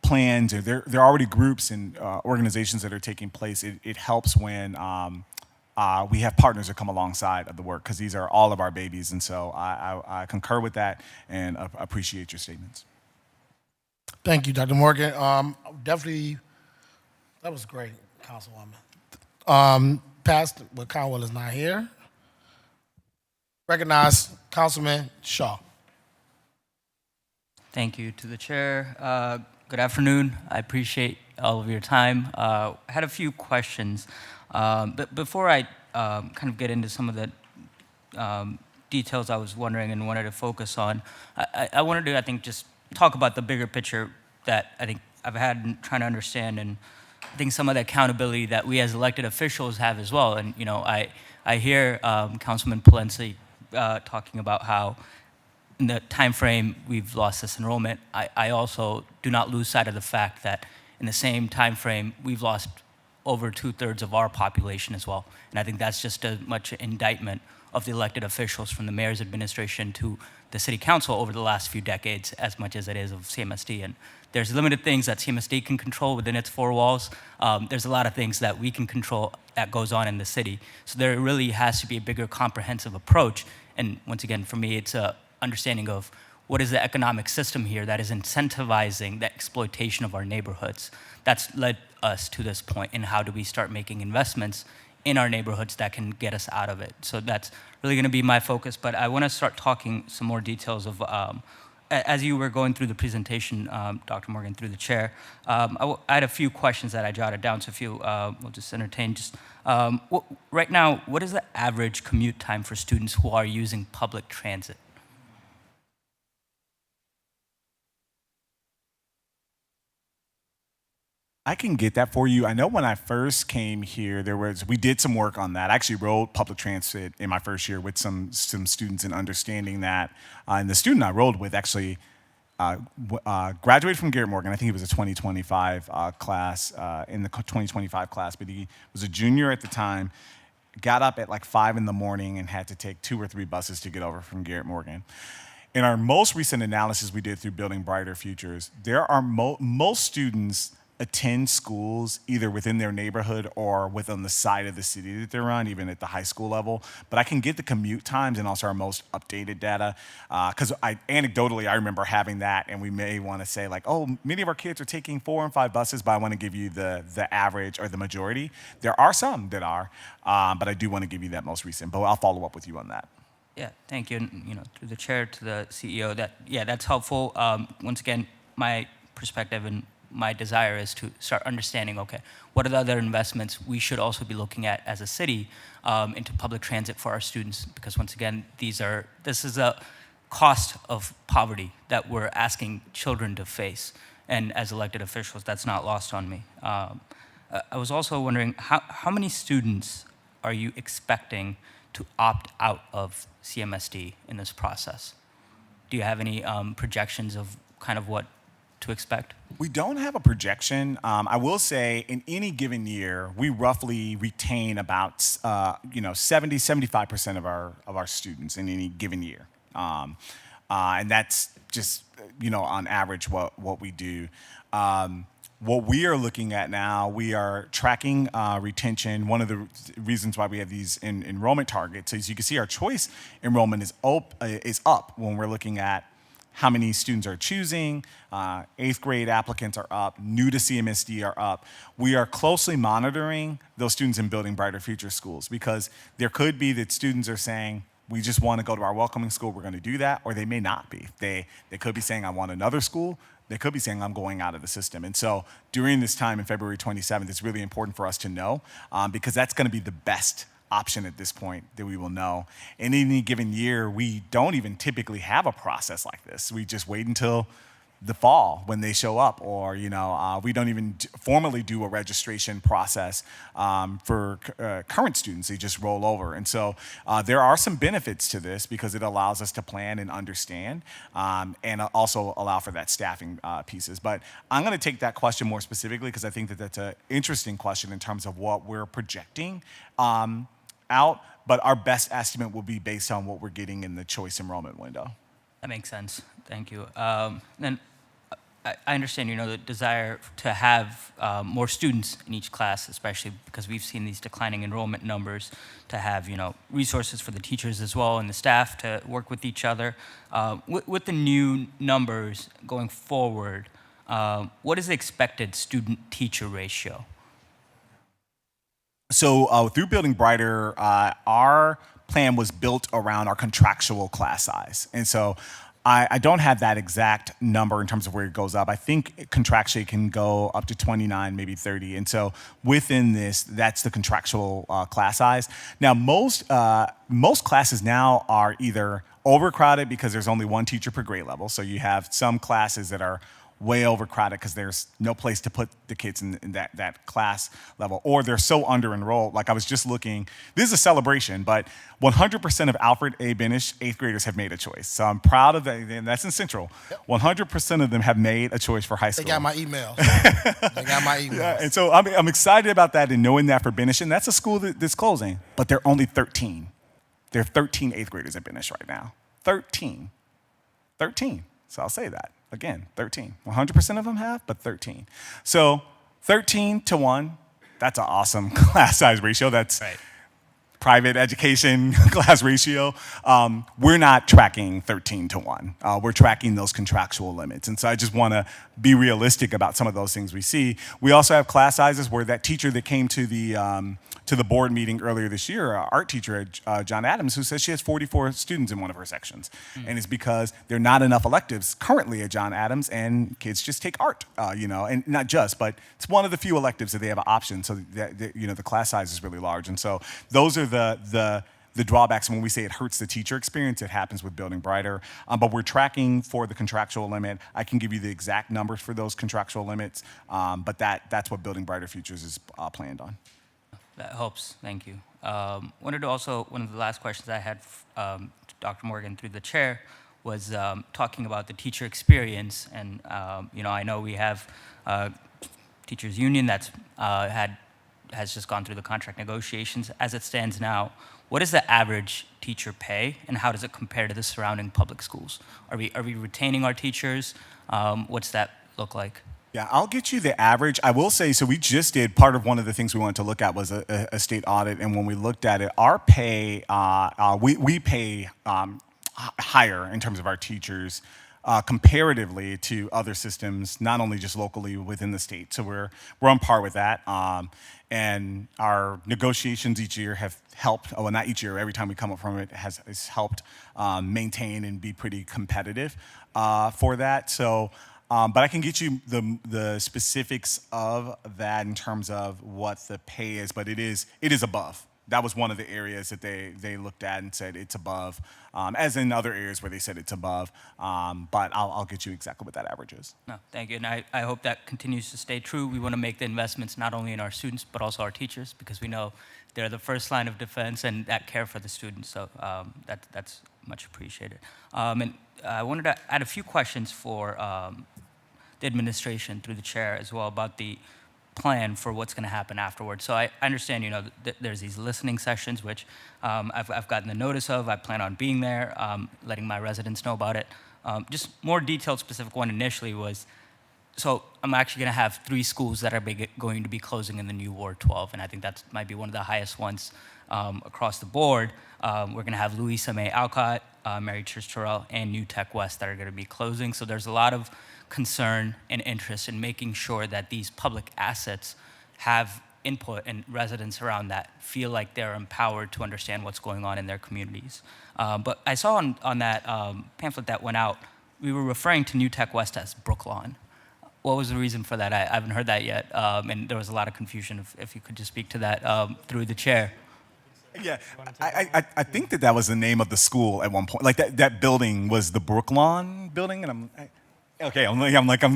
plans, or there are already groups and organizations that are taking place, it helps when we have partners that come alongside of the work, because these are all of our babies. And so I concur with that and appreciate your statements. Thank you, Dr. Morgan. Definitely, that was great, Councilwoman. Pastor Caldwell is not here. Recognize Councilman Shaw. Thank you to the chair. Good afternoon. I appreciate all of your time. I had a few questions, but before I kind of get into some of the details I was wondering and wanted to focus on, I wanted to, I think, just talk about the bigger picture that I think I've had in trying to understand, and I think some of the accountability that we as elected officials have as well. And I hear Councilman Palencia talking about how in the time frame we've lost this enrollment. I also do not lose sight of the fact that in the same time frame we've lost over 2/3 of our population as well. And I think that's just as much indictment of the elected officials from the mayor's administration to the city council over the last few decades, as much as it is of CMSD. And there's limited things that CMSD can control within its four walls. There's a lot of things that we can control that goes on in the city. So there really has to be a bigger comprehensive approach. And once again, for me, it's a understanding of what is the economic system here that is incentivizing the exploitation of our neighborhoods. That's led us to this point, and how do we start making investments in our neighborhoods that can get us out of it? So that's really going to be my focus. But I want to start talking some more details of, as you were going through the presentation, Dr. Morgan, through the chair, I had a few questions that I jotted down. So if you will just entertain, just right now, what is the average commute time for students who are using public transit? I can get that for you. I know when I first came here, we did some work on that. I actually rode public transit in my first year with some students and understanding that. And the student I rode with actually graduated from Garrett Morgan. I think he was a 2025 class, in the 2025 class, but he was a junior at the time, got up at like 5 in the morning and had to take 2 or 3 buses to get over from Garrett Morgan. In our most recent analysis we did through Building Brighter Futures, there are most students attend schools either within their neighborhood or within the side of the city that they're on, even at the high school level. But I can get the commute times and also our most updated data. Because anecdotally, I remember having that, and we may want to say like, oh, many of our kids are taking 4 and 5 buses, but I want to give you the average or the majority. There are some that are, but I do want to give you that most recent. But I'll follow up with you on that. Yeah, thank you. And, through the chair to the CEO, that's helpful. Once again, my perspective and my desire is to start understanding, okay, what are the other investments we should also be looking at as a city into public transit for our students? Because once again, this is a cost of poverty that we're asking children to face. And as elected officials, that's not lost on me. I was also wondering, how many students are you expecting to opt out of CMSD in this process? Do you have any projections of kind of what to expect? We don't have a projection. I will say in any given year, we roughly retain about 70-75% of our students in any given year. And that's just, on average what we do. What we are looking at now, we are tracking retention. One of the reasons why we have these enrollment targets is you can see our choice enrollment is up when we're looking at how many students are choosing. 8th grade applicants are up. New to CMSD are up. We are closely monitoring those students in Building Brighter Future schools, because there could be that students are saying, we just want to go to our welcoming school, we're going to do that, or they may not be. They could be saying, I want another school. They could be saying, I'm going out of the system. And so during this time in February 27th, it's really important for us to know, because that's going to be the best option at this point that we will know. In any given year, we don't even typically have a process like this. We just wait until the fall when they show up, or we don't even formally do a registration process for current students. They just roll over. And so there are some benefits to this, because it allows us to plan and understand, and also allow for that staffing pieces. But I'm going to take that question more specifically, because I think that that's an interesting question in terms of what we're projecting out, but our best estimate will be based on what we're getting in the choice enrollment window. That makes sense. Thank you. Then I understand, the desire to have more students in each class, especially because we've seen these declining enrollment numbers, to have, resources for the teachers as well and the staff to work with each other. With the new numbers going forward, what is the expected student-teacher ratio? So through Building Brighter, our plan was built around our contractual class size. And so I don't have that exact number in terms of where it goes up. I think contractually it can go up to 29, maybe 30. And so within this, that's the contractual class size. Now, most classes now are either overcrowded because there's only one teacher per grade level. So you have some classes that are way overcrowded because there's no place to put the kids in that class level, or they're so under-enrolled. Like I was just looking, this is a celebration, but 100% of Alfred A. Benish 8th graders have made a choice. So I'm proud of that, and that's in Central. 100% of them have made a choice for high school. They got my emails. They got my emails. Yeah, and so I'm excited about that and knowing that for Benish, and that's a school that's closing, but they're only 13. There are 13 8th graders at Benish right now. 13. So I'll say that. Again, 13. 100% of them have, but 13. So 13 to 1, that's an awesome class size ratio. That's right. private education class ratio, we're not tracking 13 to 1. We're tracking those contractual limits. And so I just want to be realistic about some of those things we see. We also have class sizes where that teacher that came to the board meeting earlier this year, our art teacher, John Adams, who says she has 44 students in one of her sections. And it's because there are not enough electives currently at John Adams, and kids just take art, and not just, but it's one of the few electives that they have an option, so that, the class size is really large. And so those are the drawbacks. When we say it hurts the teacher experience, it happens with Building Brighter. But we're tracking for the contractual limit. I can give you the exact numbers for those contractual limits, but that's what Building Brighter Futures is planned on. That helps. Thank you. Wanted to also, one of the last questions I had to Dr. Morgan through the chair was talking about the teacher experience. And, I know we have teachers union that's has just gone through the contract negotiations. As it stands now, what is the average teacher pay, and how does it compare to the surrounding public schools? Are we retaining our teachers? What's that look like? Yeah, I'll get you the average. I will say, so we just did, part of one of the things we wanted to look at was a state audit, and when we looked at it, our pay, we pay higher in terms of our teachers comparatively to other systems, not only just locally within the state. So we're on par with that. And our negotiations each year have helped, well, not each year, every time we come up from it has helped maintain and be pretty competitive for that. So, but I can get you the specifics of that in terms of what the pay is, but it is above. That was one of the areas that they looked at and said it's above, as in other areas where they said it's above. But I'll get you exactly what that average is. No, thank you. And I hope that continues to stay true. We want to make the investments not only in our students, but also our teachers, because we know they're the first line of defense and that care for the students. So that's much appreciated. And I wanted to add a few questions for the administration through the chair as well about the plan for what's going to happen afterwards. So I understand, there's these listening sessions, which I've gotten the notice of. I plan on being there, letting my residents know about it. Just more detailed, specific one initially was, so I'm actually going to have 3 schools that are going to be closing in the new Ward 12, and I think that might be one of the highest ones across the board. We're going to have Louisa May Alcott, Mary Church Terrell, and New Tech West that are going to be closing. So there's a lot of concern and interest in making sure that these public assets have input, and residents around that feel like they're empowered to understand what's going on in their communities. But I saw on that pamphlet that went out, we were referring to New Tech West as Brooklawn. What was the reason for that? I haven't heard that yet, and there was a lot of confusion. If you could just speak to that through the chair. Yeah, I think that was the name of the school at one point. Like that building was the Brooklawn building, and I'm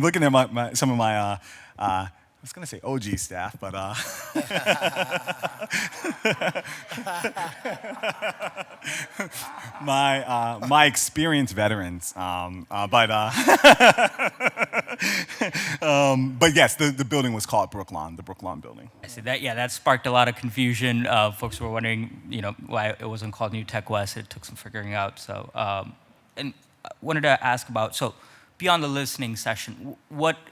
looking at some of my I was gonna say OG staff, but my experienced veterans, but yes, the building was called Brooklawn, the Brooklawn building. I see that. Yeah, that sparked a lot of confusion. Folks were wondering, why it wasn't called New Tech West. It took some figuring out. So, and I wanted to ask about, so beyond the listening session,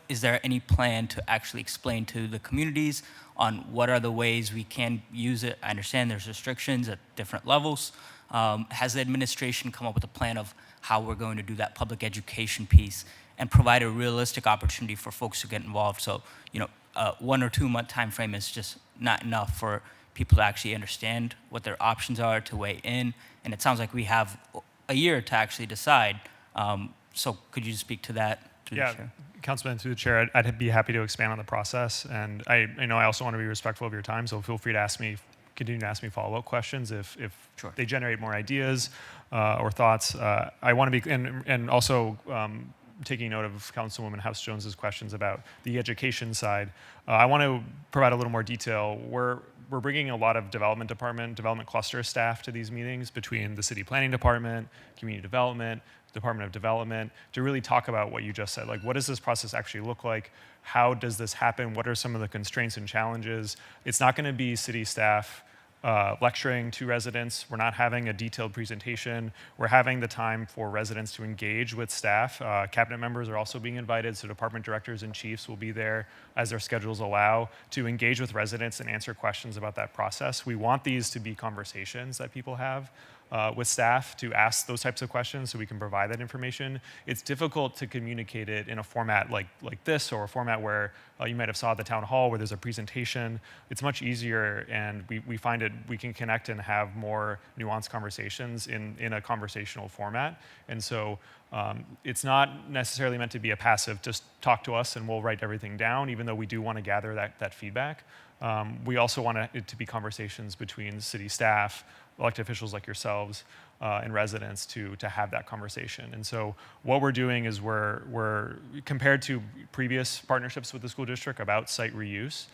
is there any plan to actually explain to the communities on what are the ways we can use it? I understand there's restrictions at different levels. Has the administration come up with a plan of how we're going to do that public education piece and provide a realistic opportunity for folks to get involved? So, 1 or 2 month time frame is just not enough for people to actually understand what their options are to weigh in. And it sounds like we have a year to actually decide. So could you just speak to that through the chair? Councilman, through the chair, I'd be happy to expand on the process. And I also want to be respectful of your time, so feel free to continue to ask me follow-up questions if Sure. they generate more ideas or thoughts. I want to be, and also taking note of Councilwoman House-Jones's questions about the education side. I want to provide a little more detail. We're bringing a lot of development cluster staff to these meetings between the city planning department, community development, Department of Development, to really talk about what you just said. Like, what does this process actually look like? How does this happen? What are some of the constraints and challenges? It's not going to be city staff lecturing to residents. We're not having a detailed presentation. We're having the time for residents to engage with staff. Cabinet members are also being invited, so department directors and chiefs will be there as their schedules allow to engage with residents and answer questions about that process. We want these to be conversations that people have with staff to ask those types of questions so we can provide that information. It's difficult to communicate it in a format like this, or a format where you might have saw at the town hall where there's a presentation. It's much easier, and we find it, we can connect and have more nuanced conversations in a conversational format. And so it's not necessarily meant to be a passive, just talk to us and we'll write everything down, even though we do want to gather that feedback. We also want it to be conversations between city staff, elected officials like yourselves, and residents to have that conversation. And so what we're doing is we're compared to previous partnerships with the school district about site reuse,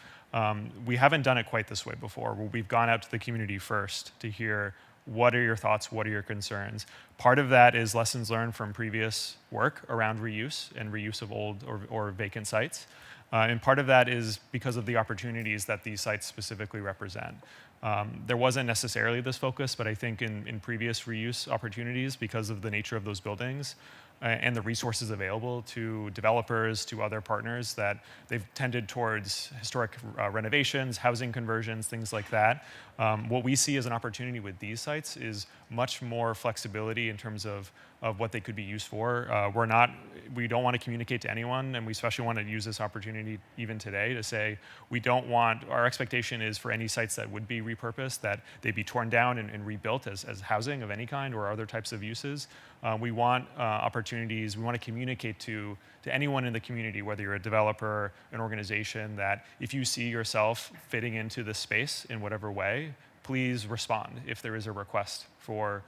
we haven't done it quite this way before. We've gone out to the community first to hear, what are your thoughts, what are your concerns? Part of that is lessons learned from previous work around reuse and reuse of old or vacant sites. And part of that is because of the opportunities that these sites specifically represent. There wasn't necessarily this focus, but I think in previous reuse opportunities, because of the nature of those buildings and the resources available to developers, to other partners, that they've tended towards historic renovations, housing conversions, things like that. What we see as an opportunity with these sites is much more flexibility in terms of what they could be used for. We don't want to communicate to anyone, and we especially want to use this opportunity even today to say, our expectation is for any sites that would be repurposed, that they be torn down and rebuilt as housing of any kind or other types of uses. We want opportunities, we want to communicate to anyone in the community, whether you're a developer, an organization, that if you see yourself fitting into this space in whatever way, please respond if there is a request for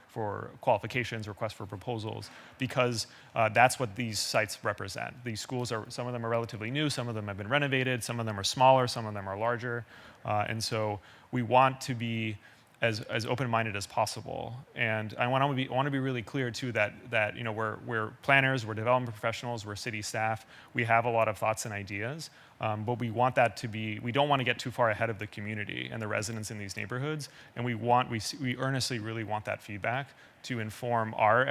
qualifications, request for proposals, because that's what these sites represent. These schools some of them are relatively new, some of them have been renovated, some of them are smaller, some of them are larger. And so we want to be as open-minded as possible. And I want to be really clear too that we're planners, we're development professionals, we're city staff. We have a lot of thoughts and ideas, but we want that to be. We don't want to get too far ahead of the community and the residents in these neighborhoods. And we earnestly really want that feedback to inform our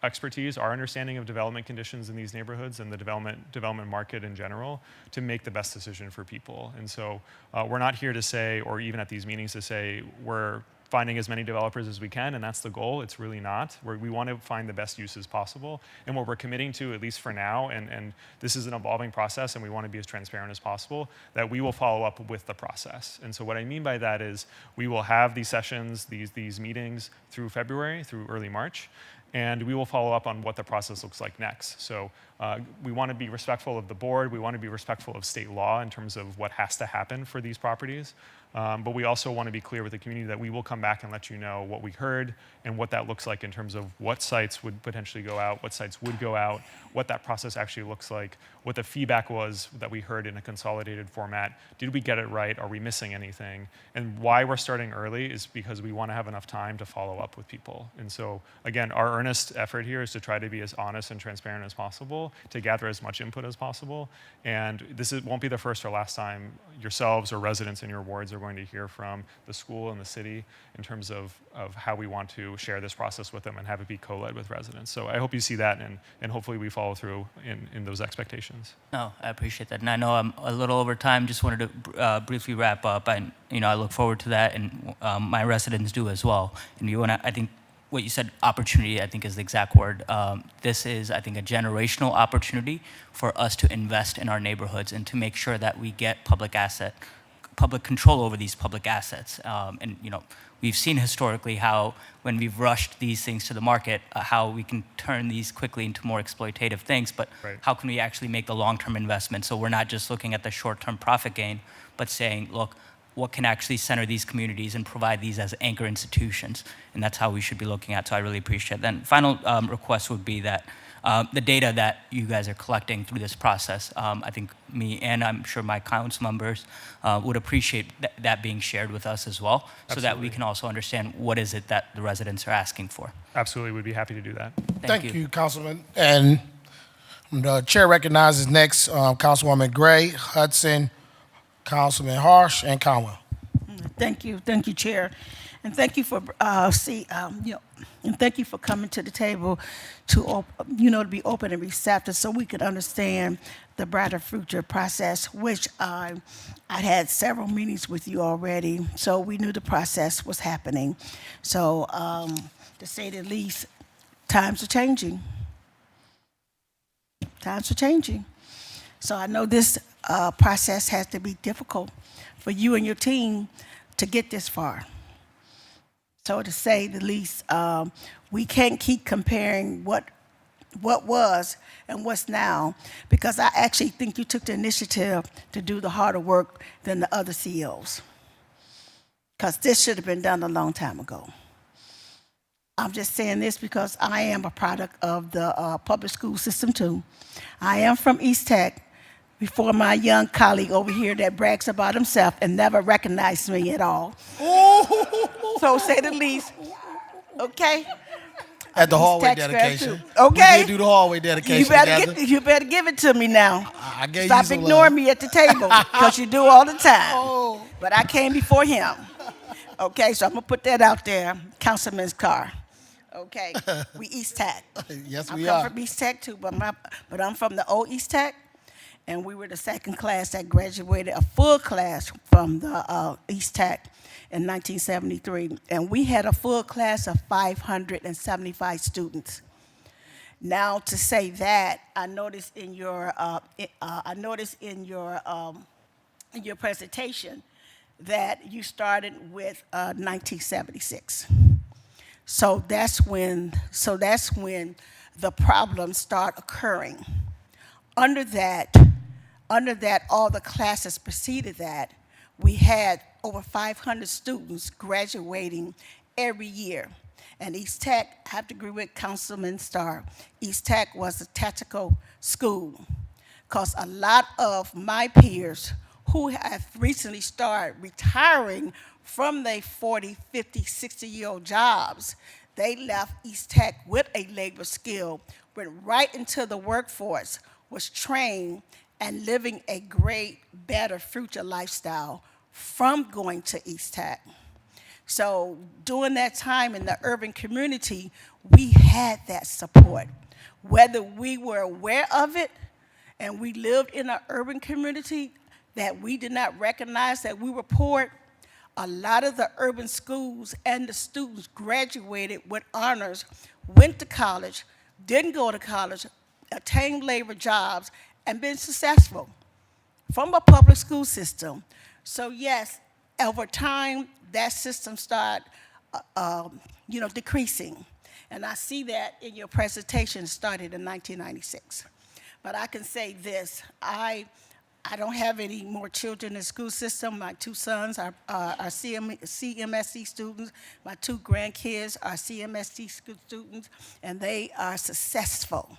expertise, our understanding of development conditions in these neighborhoods and the development market in general, to make the best decision for people. And so we're not here to say, or even at these meetings to say, we're finding as many developers as we can, and that's the goal. It's really not. We want to find the best uses possible. And what we're committing to, at least for now, and this is an evolving process, and we want to be as transparent as possible, that we will follow up with the process. And so what I mean by that is we will have these sessions, these meetings through February, through early March, and we will follow up on what the process looks like next. So we want to be respectful of the board. We want to be respectful of state law in terms of what has to happen for these properties. But we also want to be clear with the community that we will come back and let you know what we heard and what that looks like in terms of what sites would potentially go out, what sites would go out, what that process actually looks like, what the feedback was that we heard in a consolidated format. Did we get it right? Are we missing anything? And why we're starting early is because we want to have enough time to follow up with people. And so, again, our earnest effort here is to try to be as honest and transparent as possible, to gather as much input as possible. And won't be the first or last time yourselves or residents in your wards are going to hear from the school and the city in terms of how we want to share this process with them and have it be co-led with residents. So I hope you see that, and hopefully we follow through in those expectations. No, I appreciate that. And I know I'm a little over time, just wanted to briefly wrap up. And, I look forward to that, and my residents do as well. And I think what you said, opportunity, I think is the exact word. This is, I think, a generational opportunity for us to invest in our neighborhoods and to make sure that we get public control over these public assets. And we've seen historically how when we've rushed these things to the market, how we can turn these quickly into more exploitative things, but Right. how can we actually make the long-term investment? So we're not just looking at the short-term profit gain, but saying, look, what can actually center these communities and provide these as anchor institutions? And that's how we should be looking at. So I really appreciate that. And final request would be that the data that you guys are collecting through this process, I think me and I'm sure my council members would appreciate that being shared with us as well, so that we Absolutely. can also understand what is it that the residents are asking for. Absolutely, we'd be happy to do that. Thank you, Councilman. And the chair recognizes next Councilwoman Gray, Hudson, Councilman Harsh, and Conwell. Thank you, Chair, and thank you for and thank you for coming to the table to to be open and receptive so we could understand the brighter future process, which I had several meetings with you already, so we knew the process was happening. So to say the least, times are changing. Times are changing. So I know this process has to be difficult for you and your team to get this far. So to say the least, we can't keep comparing what was and what's now, because I actually think you took the initiative to do the harder work than the other CEOs, because this should have been done a long time ago. I'm just saying this because I am a product of the public school system too. I am from East Tech, before my young colleague over here that brags about himself and never recognized me at all. So say the least, okay? At the hallway Tax grad dedication. too. Okay. We did do the hallway dedication You better give it to me now. I gave Stop you some ignoring love. me at the table, because you do all the time. Oh. But I came before him. Okay, so I'm gonna put that out there, Councilman's car. Okay, we East Tech. Yes, I we come are. from East Tech too, but I'm from the old East Tech, and we were the second class that graduated, a full class from the East Tech in 1973, and we had a full class of 575 students. Now, to say that, I noticed in your in your presentation that you started with 1976. So that's when the problems start occurring. Under that, all the classes preceded that, we had over 500 students graduating every year. And East Tech, I have to agree with Councilman Starr, East Tech was a tactical school, because a lot of my peers who have recently started retiring from their 40, 50, 60-year-old jobs, they left East Tech with a labor skill, went right into the workforce, was trained, and living a great, better future lifestyle from going to East Tech. So during that time in the urban community, we had that support. Whether we were aware of it and we lived in an urban community that we did not recognize that we were poor, a lot of the urban schools and the students graduated with honors, went to college, didn't go to college, attained labor jobs, and been successful from a public school system. So yes, over time, that system started, decreasing. And I see that in your presentation started in 1996. But I can say this, I don't have any more children in the school system. My two sons are CMSD students. My two grandkids are CMSD students, and they are successful.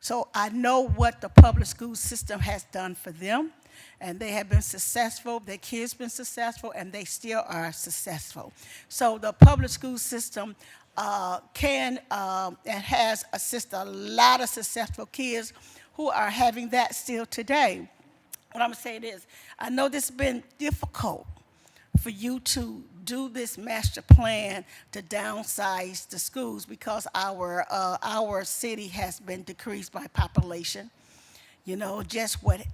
So I know what the public school system has done for them, and they have been successful. Their kids been successful, and they still are successful. So the public school system can and has assisted a lot of successful kids who are having that still today. What I'm gonna say is, I know this has been difficult for you to do this master plan to downsize the schools, because our city has been decreased by population. You know, just what it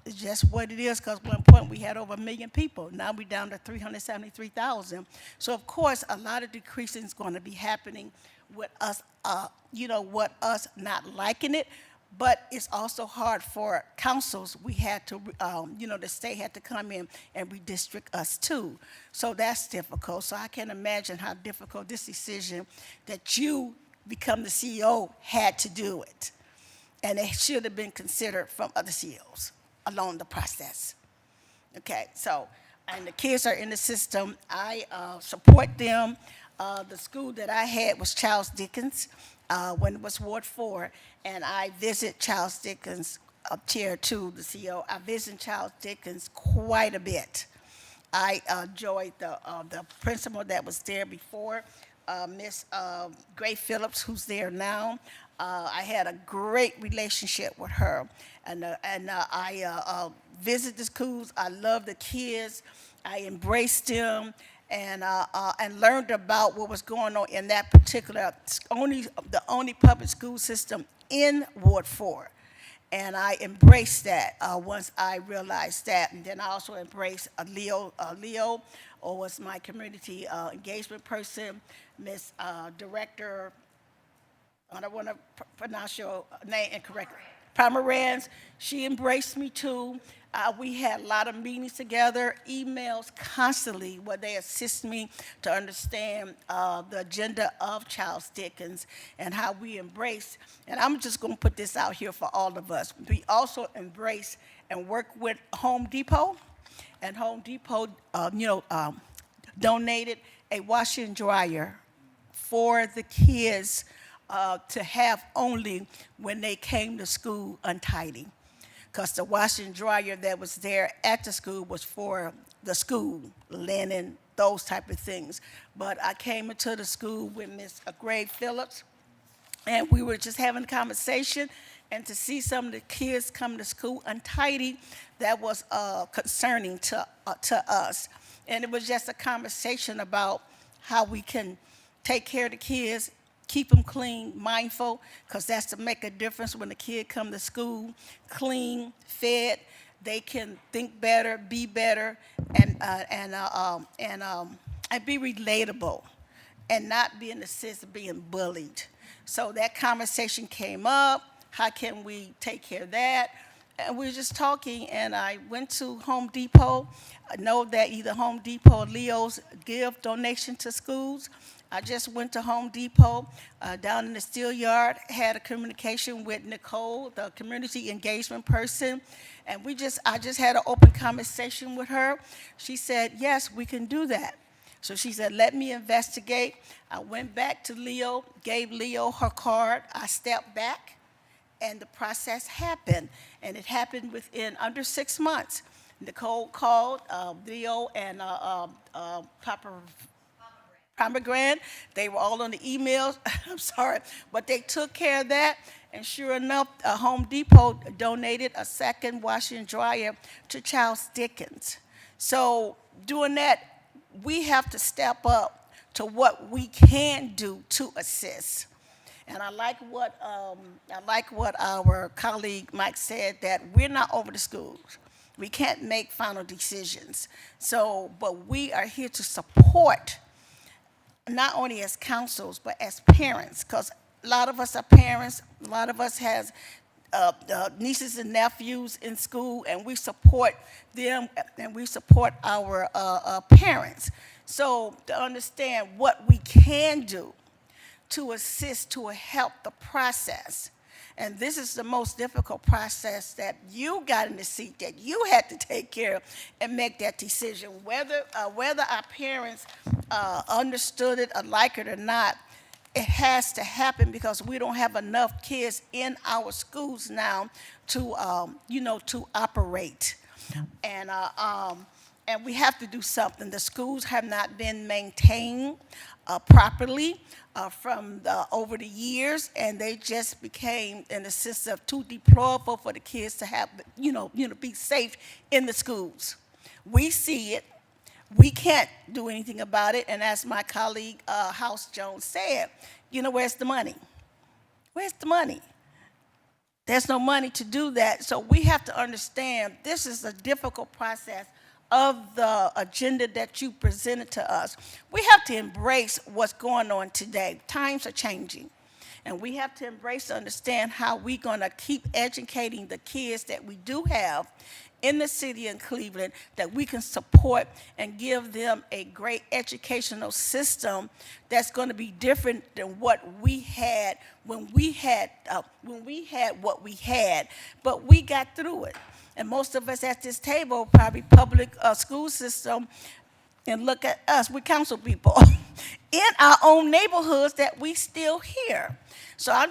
is, because at one point we had over 1 million people. Now we're down to 373,000. So of course, a lot of decreasing is going to be happening with us, with us not liking it. But it's also hard for councils. We had to, the state had to come in and redistrict us too. So that's difficult. So I can imagine how difficult this decision that you become the CEO had to do it. And it should have been considered from other CEOs along the process. Okay, so, and the kids are in the system. I support them. The school that I had was Charles Dickens when it was Ward 4, and I visit Charles Dickens up Chair 2, the CEO. I visit Charles Dickens quite a bit. I enjoyed the principal that was there before, Miss Gray Phillips, who's there now. I had a great relationship with her, and I visit the schools. I love the kids. I embraced them and learned about what was going on in that particular, the only public school system in Ward 4. And I embraced that once I realized that. And then I also embraced Leo, or was my community engagement person, Miss Director, I don't want to pronounce your name incorrectly. Pomeranz, she embraced me too. We had a lot of meetings together, emails constantly, where they assist me to understand the agenda of Charles Dickens and how we embrace. And I'm just going to put this out here for all of us. We also embrace and work with Home Depot, and Home Depot, donated a washer and dryer for the kids to have only when they came to school untidy. Because the washer and dryer that was there at the school was for the school, linen, those type of things. But I came into the school with Miss Gray Phillips, and we were just having a conversation, and to see some of the kids come to school untidy, that was concerning to us. And it was just a conversation about how we can take care of the kids, keep them clean, mindful, because that's to make a difference when the kid come to school, clean, fed. They can think better, be better, and be relatable, and not be in the sense of being bullied. So that conversation came up. How can we take care of that? And we were just talking, and I went to Home Depot. I know that either Home Depot or Leo's give donation to schools. I just went to Home Depot down in the Steel Yard, had a communication with Nicole, the community engagement person, and I just had an open conversation with her. She said, yes, we can do that. So she said, let me investigate. I went back to Leo, gave Leo her card. I stepped back, and the process happened, and it happened within under 6 months. Nicole called Leo and Pomegranate. They were all on the emails. I'm sorry, but they took care of that. And sure enough, Home Depot donated a second washer and dryer to Charles Dickens. So doing that, we have to step up to what we can do to assist. And I like what our colleague Mike said, that we're not over the schools. We can't make final decisions. So, but we are here to support, not only as councils, but as parents, because a lot of us are parents, a lot of us has nieces and nephews in school, and we support them, and we support our parents. So to understand what we can do to assist, to help the process. And this is the most difficult process that you got in the seat, that you had to take care of and make that decision. Whether our parents understood it or like it or not, it has to happen, because we don't have enough kids in our schools now to, to operate. And we have to do something. The schools have not been maintained properly over the years, and they just became, in the sense of, too deplorable for the kids to have, be safe in the schools. We see it. We can't do anything about it. And as my colleague House Jones said, where's the money? Where's the money? There's no money to do that. So we have to understand this is a difficult process of the agenda that you presented to us. We have to embrace what's going on today. Times are changing. And we have to embrace and understand how we're going to keep educating the kids that we do have in the city of Cleveland, that we can support and give them a great educational system that's going to be different than what we had when we had what we had. But we got through it. And most of us at this table, probably public school system, and look at us, we're council people in our own neighborhoods that we still hear. So I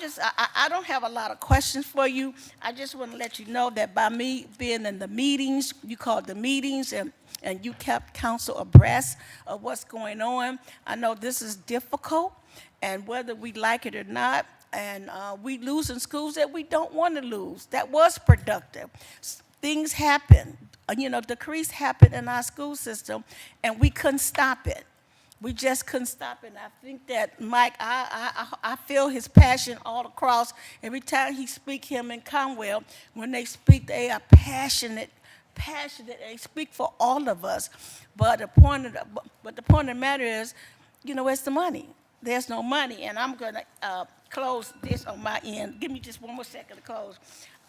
don't have a lot of questions for you. I just want to let you know that by me being in the meetings, you called the meetings, and you kept council abreast of what's going on. I know this is difficult, and whether we like it or not, and we lose in schools that we don't want to lose. That was productive. Things happen. decrease happened in our school system, and we couldn't stop it. We just couldn't stop it. And I think that Mike, I feel his passion all across. Every time he speak, him and Conwell, when they speak, they are passionate. They speak for all of us. But the point of the matter is, where's the money? There's no money, and I'm gonna close this on my end. Give me just one more second to close.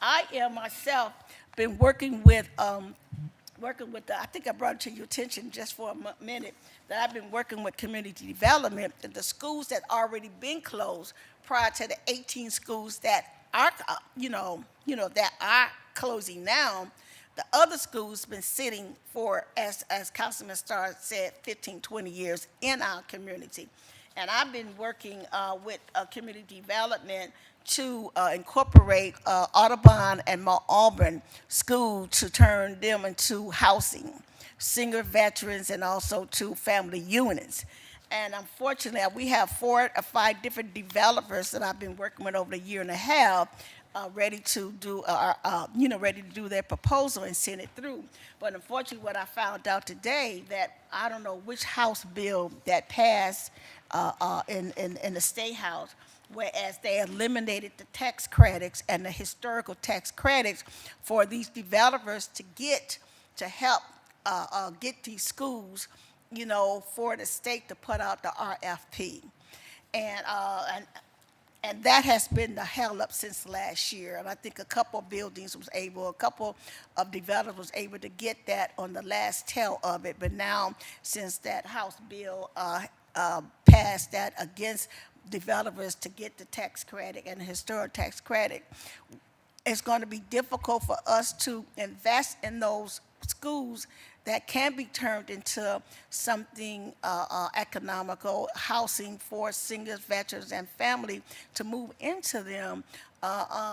I am myself been working with I think I brought it to your attention just for a minute, that I've been working with community development and the schools that already been closed prior to the 18 schools that are, that are closing now. The other schools been sitting for, as Councilman Starr said, 15, 20 years in our community. And I've been working with community development to incorporate Audubon and Mount Auburn School to turn them into housing, senior veterans, and also to family units. And unfortunately, we have 4 or 5 different developers that I've been working with over a year and a half, ready to do their proposal and send it through. But unfortunately, what I found out today, that I don't know which House bill that passed in the State House, whereas they eliminated the tax credits and the historical tax credits for these developers to help get these schools, for the state to put out the RFP. And that has been the hell up since last year. And I think a couple of developers was able to get that on the last tail of it. But now, since that House bill passed that against developers to get the tax credit and the historic tax credit, it's going to be difficult for us to invest in those schools that can be turned into something economical, housing for seniors, veterans, and family to move into them.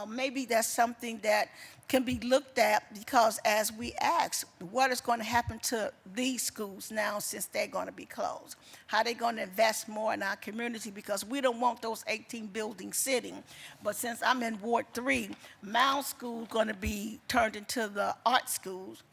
Maybe that's something that can be looked at, because as we ask, what is going to happen to these schools now since they're going to be closed? How are they going to invest more in our community? Because we don't want those 18 buildings sitting. But since I'm in Ward 3, Mound School is going to be turned into the art schools.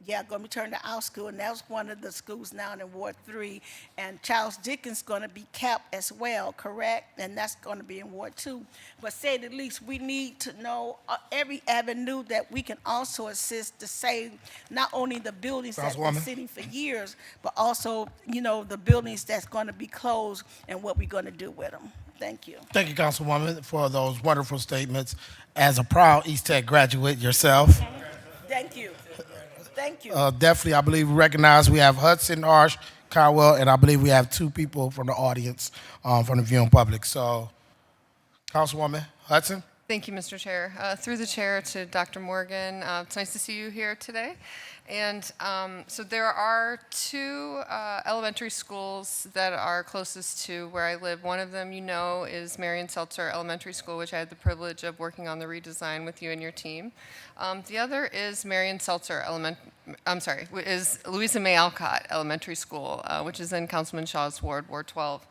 Yeah, going to be turned to our school, and that's one of the schools now in Ward 3. And Charles Dickens going to be capped as well, correct? And that's going to be in Ward 2. But say the least, we need to know every avenue that we can also assist to save not only the buildings that have been sitting for years, but also, the buildings that's going to be closed and what we're going to do with them. Thank you. Thank you, Councilwoman, for those wonderful statements. As a proud East Tech graduate yourself. Thank you. Thank you. Definitely, I believe we recognize we have Hudson, Arsh, Caldwell, and I believe we have 2 people from the audience, from the viewing public. So, Councilwoman Hudson. Thank you, Mr. Chair. Through the chair to Dr. Morgan, it's nice to see you here today. And so there are 2 elementary schools that are closest to where I live. One of them, is Marion Seltzer Elementary School, which I had the privilege of working on the redesign with you and your team. The other is Marion Seltzer is Louisa May Alcott Elementary School, which is in Councilman Shaw's ward, Ward 12.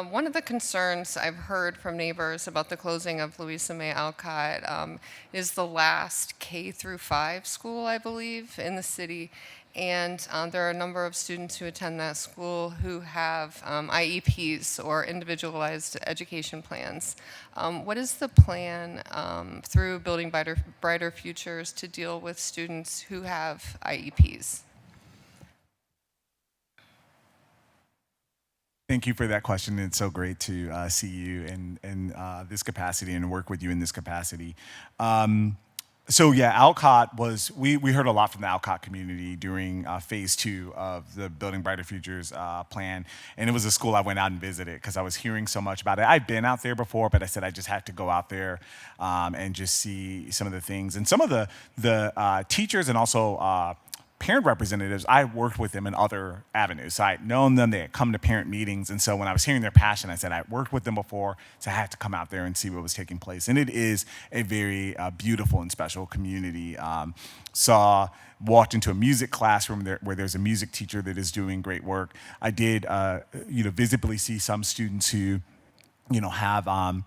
One of the concerns I've heard from neighbors about the closing of Louisa May Alcott is the last K-5 school, I believe, in the city. And there are a number of students who attend that school who have IEPs, or individualized education plans. What is the plan through Building Brighter Futures to deal with students who have IEPs? Thank you for that question. It's so great to see you in this capacity and work with you in this capacity. So yeah, Alcott was, we heard a lot from the Alcott community during phase 2 of the Building Brighter Futures plan. And it was a school I went out and visited because I was hearing so much about it. I'd been out there before, but I said I just had to go out there and just see some of the things. And some of the teachers and also parent representatives, I worked with them in other avenues. So I'd known them, they had come to parent meetings, and so when I was hearing their passion, I said I worked with them before, so I had to come out there and see what was taking place. And it is a very beautiful and special community. Walked into a music classroom where there's a music teacher that is doing great work. I did, visibly see some students who have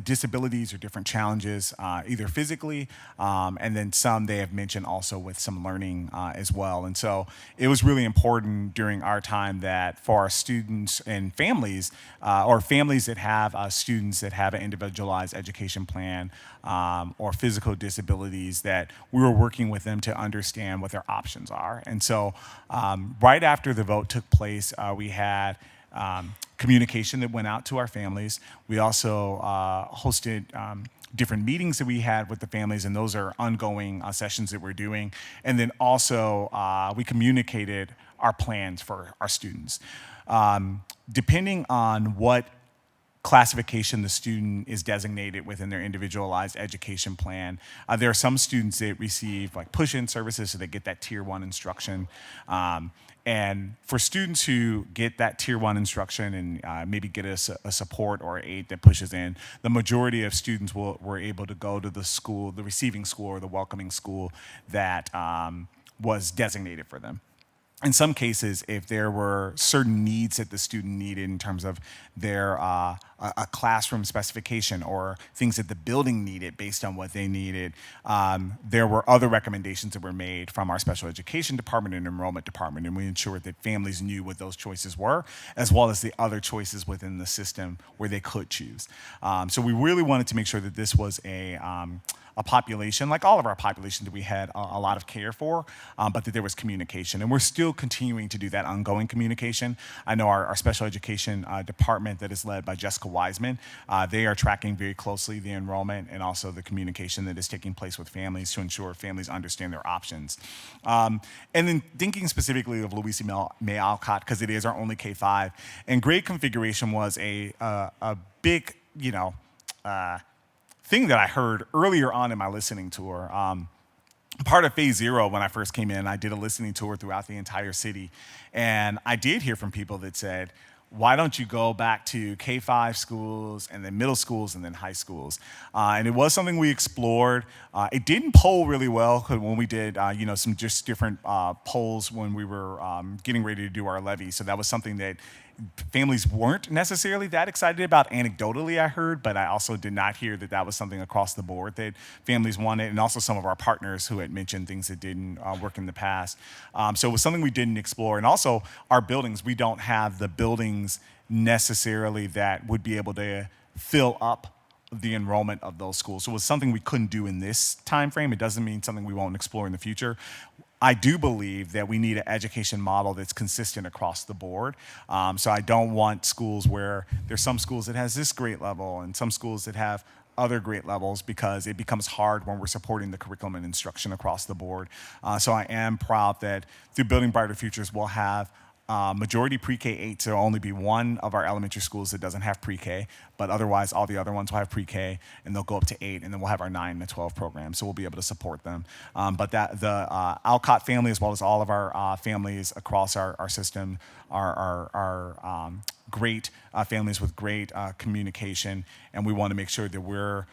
disabilities or different challenges, either physically, and then some they have mentioned also with some learning as well. And so it was really important during our time that for our students and families, or families that have students that have an individualized education plan or physical disabilities, that we were working with them to understand what their options are. And so right after the vote took place, we had communication that went out to our families. We also hosted different meetings that we had with the families, and those are ongoing sessions that we're doing. And then also we communicated our plans for our students. Depending on what classification the student is designated within their individualized education plan. There are some students that receive like push-in services, so they get that tier 1 instruction. And for students who get that tier 1 instruction and maybe get a support or aid that pushes in, the majority of students were able to go to the school, the receiving school or the welcoming school that was designated for them. In some cases, if there were certain needs that the student needed in terms of their a classroom specification or things that the building needed based on what they needed, there were other recommendations that were made from our special education department and enrollment department, and we ensured that families knew what those choices were, as well as the other choices within the system where they could choose. So we really wanted to make sure that this was a population, like all of our population, that we had a lot of care for, but that there was communication. And we're still continuing to do that ongoing communication. I know our special education department that is led by Jessica Wiseman, they are tracking very closely the enrollment and also the communication that is taking place with families to ensure families understand their options. And then thinking specifically of Louisa May Alcott, because it is our only K-5, and grade configuration was a big, thing that I heard earlier on in my listening tour. Part of Phase Zero, when I first came in, I did a listening tour throughout the entire city. And I did hear from people that said, why don't you go back to K-5 schools and then middle schools and then high schools? And it was something we explored. It didn't poll really well when we did, some just different polls when we were getting ready to do our levy. So that was something that families weren't necessarily that excited about. Anecdotally, I heard, but I also did not hear that that was something across the board that families wanted, and also some of our partners who had mentioned things that didn't work in the past. So it was something we didn't explore. And also our buildings, we don't have the buildings necessarily that would be able to fill up the enrollment of those schools. So it was something we couldn't do in this time frame. It doesn't mean something we won't explore in the future. I do believe that we need an education model that's consistent across the board. So I don't want schools where there's some schools that has this grade level and some schools that have other grade levels, because it becomes hard when we're supporting the curriculum and instruction across the board. So I am proud that through Building Brighter Futures, we'll have majority pre-K-8, so there'll only be one of our elementary schools that doesn't have pre-K, but otherwise all the other ones will have pre-K, and they'll go up to 8, and then we'll have our 9 and 12 programs, so we'll be able to support them. But the Alcott family, as well as all of our families across our system, are great families with great communication, and we want to make sure that we're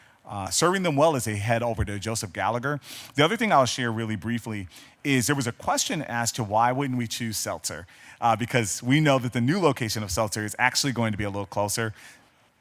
serving them well as they head over to Joseph Gallagher. The other thing I'll share really briefly is there was a question as to why wouldn't we choose Seltzer? Because we know that the new location of Seltzer is actually going to be a little closer.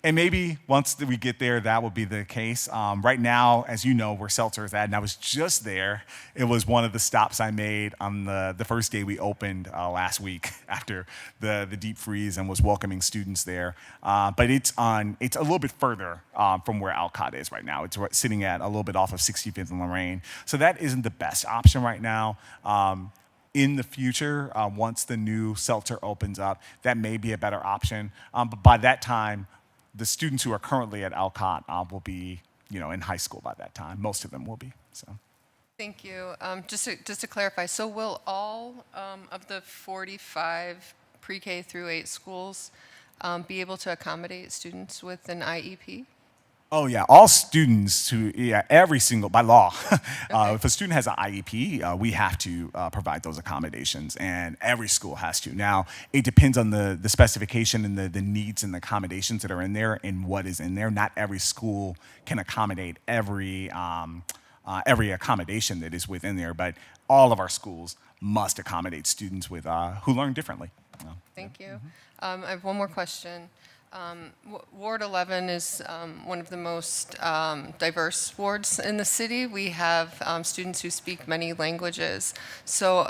And maybe once we get there, that will be the case. Right now, as you know, where Seltzer is at, and I was just there. It was one of the stops I made on the first day we opened last week after the deep freeze, and was welcoming students there. But it's a little bit further from where Alcott is right now. It's sitting at a little bit off of 65th and Lorraine. So that isn't the best option right now. In the future, once the new Seltzer opens up, that may be a better option. But by that time, the students who are currently at Alcott will be, in high school by that time. Most of them will be. So. Thank you. Just to clarify, so will all of the 45 pre-K through 8 schools be able to accommodate students with an IEP? Oh yeah, all students every single, by law, if a student has an IEP, we have to provide those accommodations, and every school has to. Now, it depends on the specification and the needs and the accommodations that are in there and what is in there. Not every school can accommodate every accommodation that is within there, but all of our schools must accommodate students with who learn differently. Thank you. I have one more question. Ward 11 is one of the most diverse wards in the city. We have students who speak many languages. So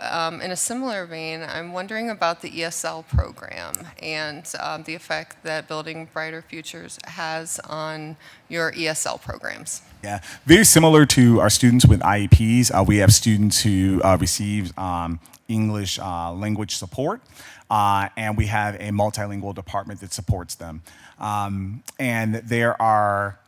in a similar vein, I'm wondering about the ESL program and the effect that Building Brighter Futures has on your ESL programs. Yeah, very similar to our students with IEPs. We have students who receive English language support, and we have a multilingual department that supports them. And there are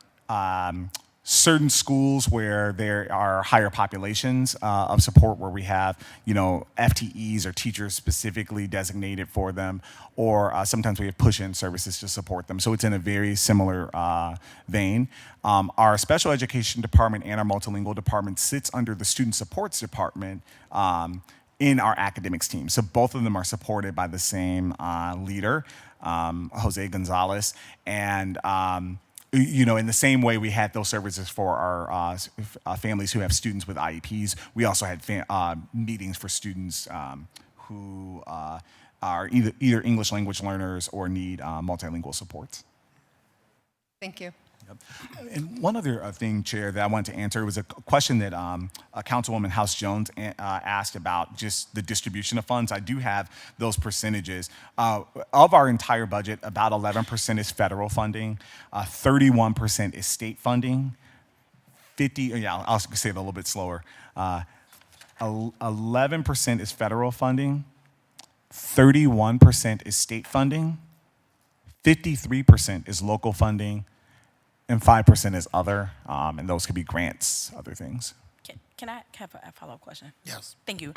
certain schools where there are higher populations of support, where we have, FTEs or teachers specifically designated for them, or sometimes we have push-in services to support them. So it's in a very similar vein. Our special education department and our multilingual department sits under the student supports department in our academics team. So both of them are supported by the same leader, Jose Gonzalez. And in the same way we had those services for our families who have students with IEPs, we also had meetings for students who are either English language learners or need multilingual supports. Thank you. And one other thing, Chair, that I wanted to answer was a question that Councilwoman House Jones asked about just the distribution of funds. I do have those percentages. Of our entire budget, about 11% is federal funding, 31% is state funding, I'll say it a little bit slower. 11% is federal funding, 31% is state funding, 53% is local funding, and 5% is other, and those could be grants, other things. Can I have a follow-up question? Yes. Thank you.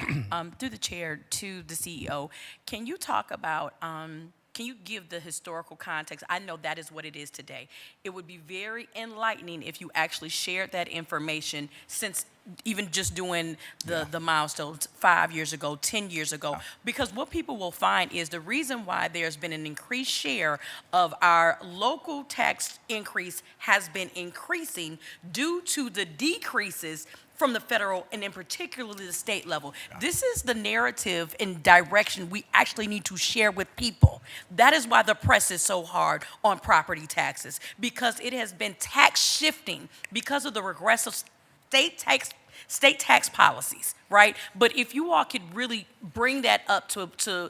Through the chair to the CEO, can you talk about, can you give the historical context? I know that is what it is today. It would be very enlightening if you actually shared that information, since even just doing the milestones 5 years ago, 10 years ago, because what people will find is the reason why there's been an increased share of our local tax increase has been increasing due to the decreases from the federal and in particularly the state level. This is the narrative and direction we actually need to share with people. That is why the press is so hard on property taxes, because it has been tax shifting because of the regressive state tax policies, right? But if you all could really bring that up to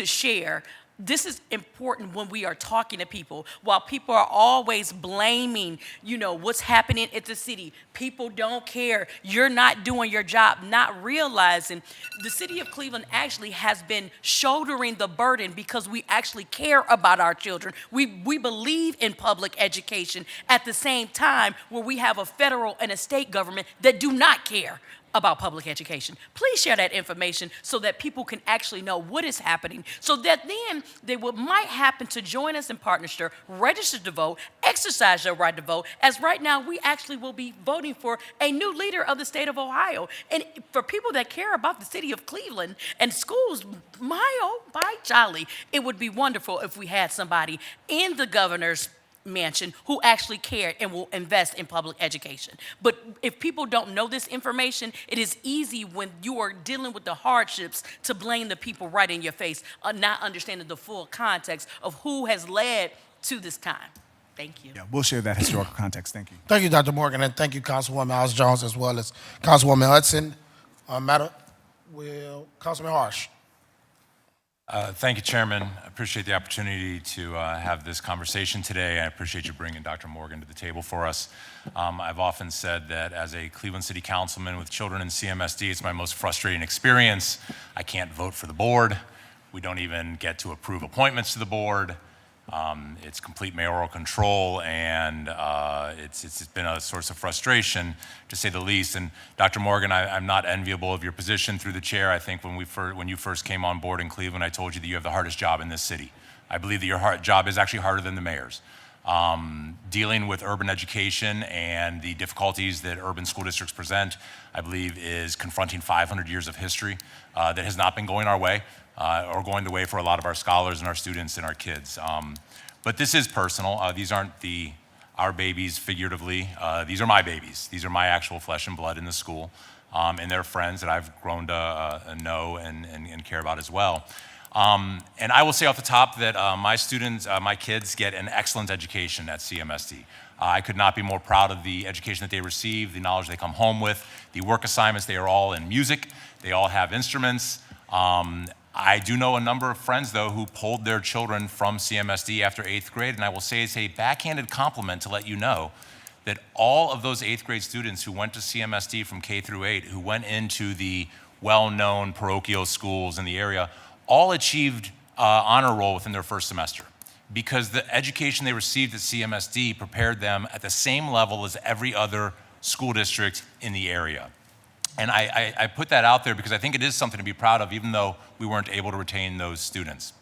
share, this is important when we are talking to people. While people are always blaming, what's happening at the city, people don't care, you're not doing your job, not realizing the city of Cleveland actually has been shouldering the burden because we actually care about our children. We believe in public education at the same time where we have a federal and a state government that do not care about public education. Please share that information so that people can actually know what is happening, so that then they might happen to join us in partnership, register to vote, exercise their right to vote, as right now we actually will be voting for a new leader of the state of Ohio. And for people that care about the city of Cleveland and schools, by jolly, it would be wonderful if we had somebody in the governor's mansion who actually cared and will invest in public education. But if people don't know this information, it is easy when you are dealing with the hardships to blame the people right in your face, not understanding the full context of who has led to this time. Thank you. Yeah, we'll share that historical context. Thank you. Thank you, Dr. Morgan, and thank you, Councilwoman House Jones, as well as Councilwoman Hudson. Councilman Harsh. Thank you, Chairman. I appreciate the opportunity to have this conversation today. I appreciate you bringing Dr. Morgan to the table for us. I've often said that as a Cleveland City Councilman with children in CMSD, it's my most frustrating experience. I can't vote for the board. We don't even get to approve appointments to the board. It's complete mayoral control, and it's been a source of frustration, to say the least. And Dr. Morgan, I'm not enviable of your position through the chair. I think when you first came on board in Cleveland, I told you that you have the hardest job in this city. I believe that your job is actually harder than the mayor's. Dealing with urban education and the difficulties that urban school districts present, I believe, is confronting 500 years of history that has not been going our way. Or going the way for a lot of our scholars and our students and our kids. But this is personal. These aren't our babies figuratively. These are my babies. These are my actual flesh and blood in the school. And they're friends that I've grown to know and care about as well. And I will say off the top that my students, my kids get an excellent education at CMSD. I could not be more proud of the education that they receive, the knowledge they come home with, the work assignments. They are all in music. They all have instruments. I do know a number of friends, though, who pulled their children from CMSD after 8th grade, and I will say it's a backhanded compliment to let you know that all of those 8th grade students who went to CMSD from K through 8, who went into the well-known parochial schools in the area, all achieved honor roll within their first semester, because the education they received at CMSD prepared them at the same level as every other school district in the area. And I put that out there because I think it is something to be proud of, even though we weren't able to retain those students.